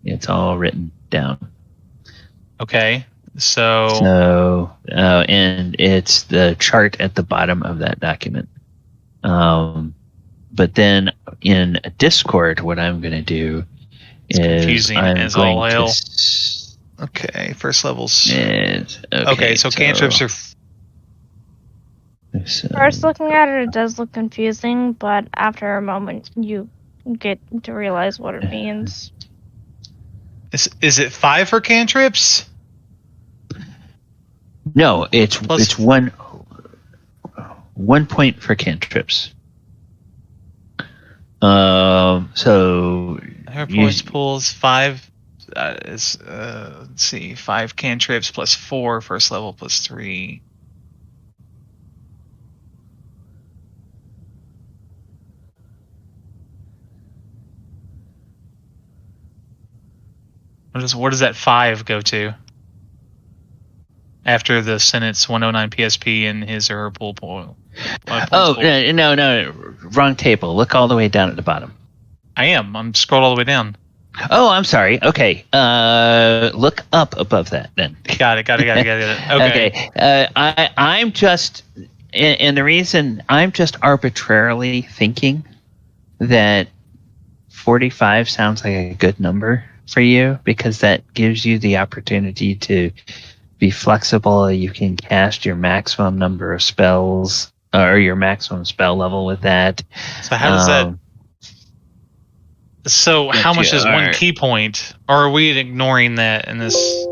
It's all written down. Okay, so and it's the chart at the bottom of that document. But then in Discord, what I'm going to do is confusing I'm as going all hell. to. Okay, first levels. Okay, so cantrips are. First looking at it, it does look confusing, but after a moment, you get to realize what it means. Is it 5 for cantrips? No, it's Plus- 1 point for cantrips. So Her points pools 5. Let's see, 5 cantrips plus 4 first level plus 3. What does that 5 go to? After the sentence 109 PSP and his or her pool pool. No, wrong table. Look all the way down at the bottom. I am. I'm scrolled all the way down. Oh, I'm sorry. Okay. Look up above that then. Got it. Okay. I'm just, and the reason I'm just arbitrarily thinking that 45 sounds like a good number for you, because that gives you the opportunity to be flexible. You can cast your maximum number of spells or your maximum spell level with that. So how does that? So how much is one key point? Or are we ignoring that in this?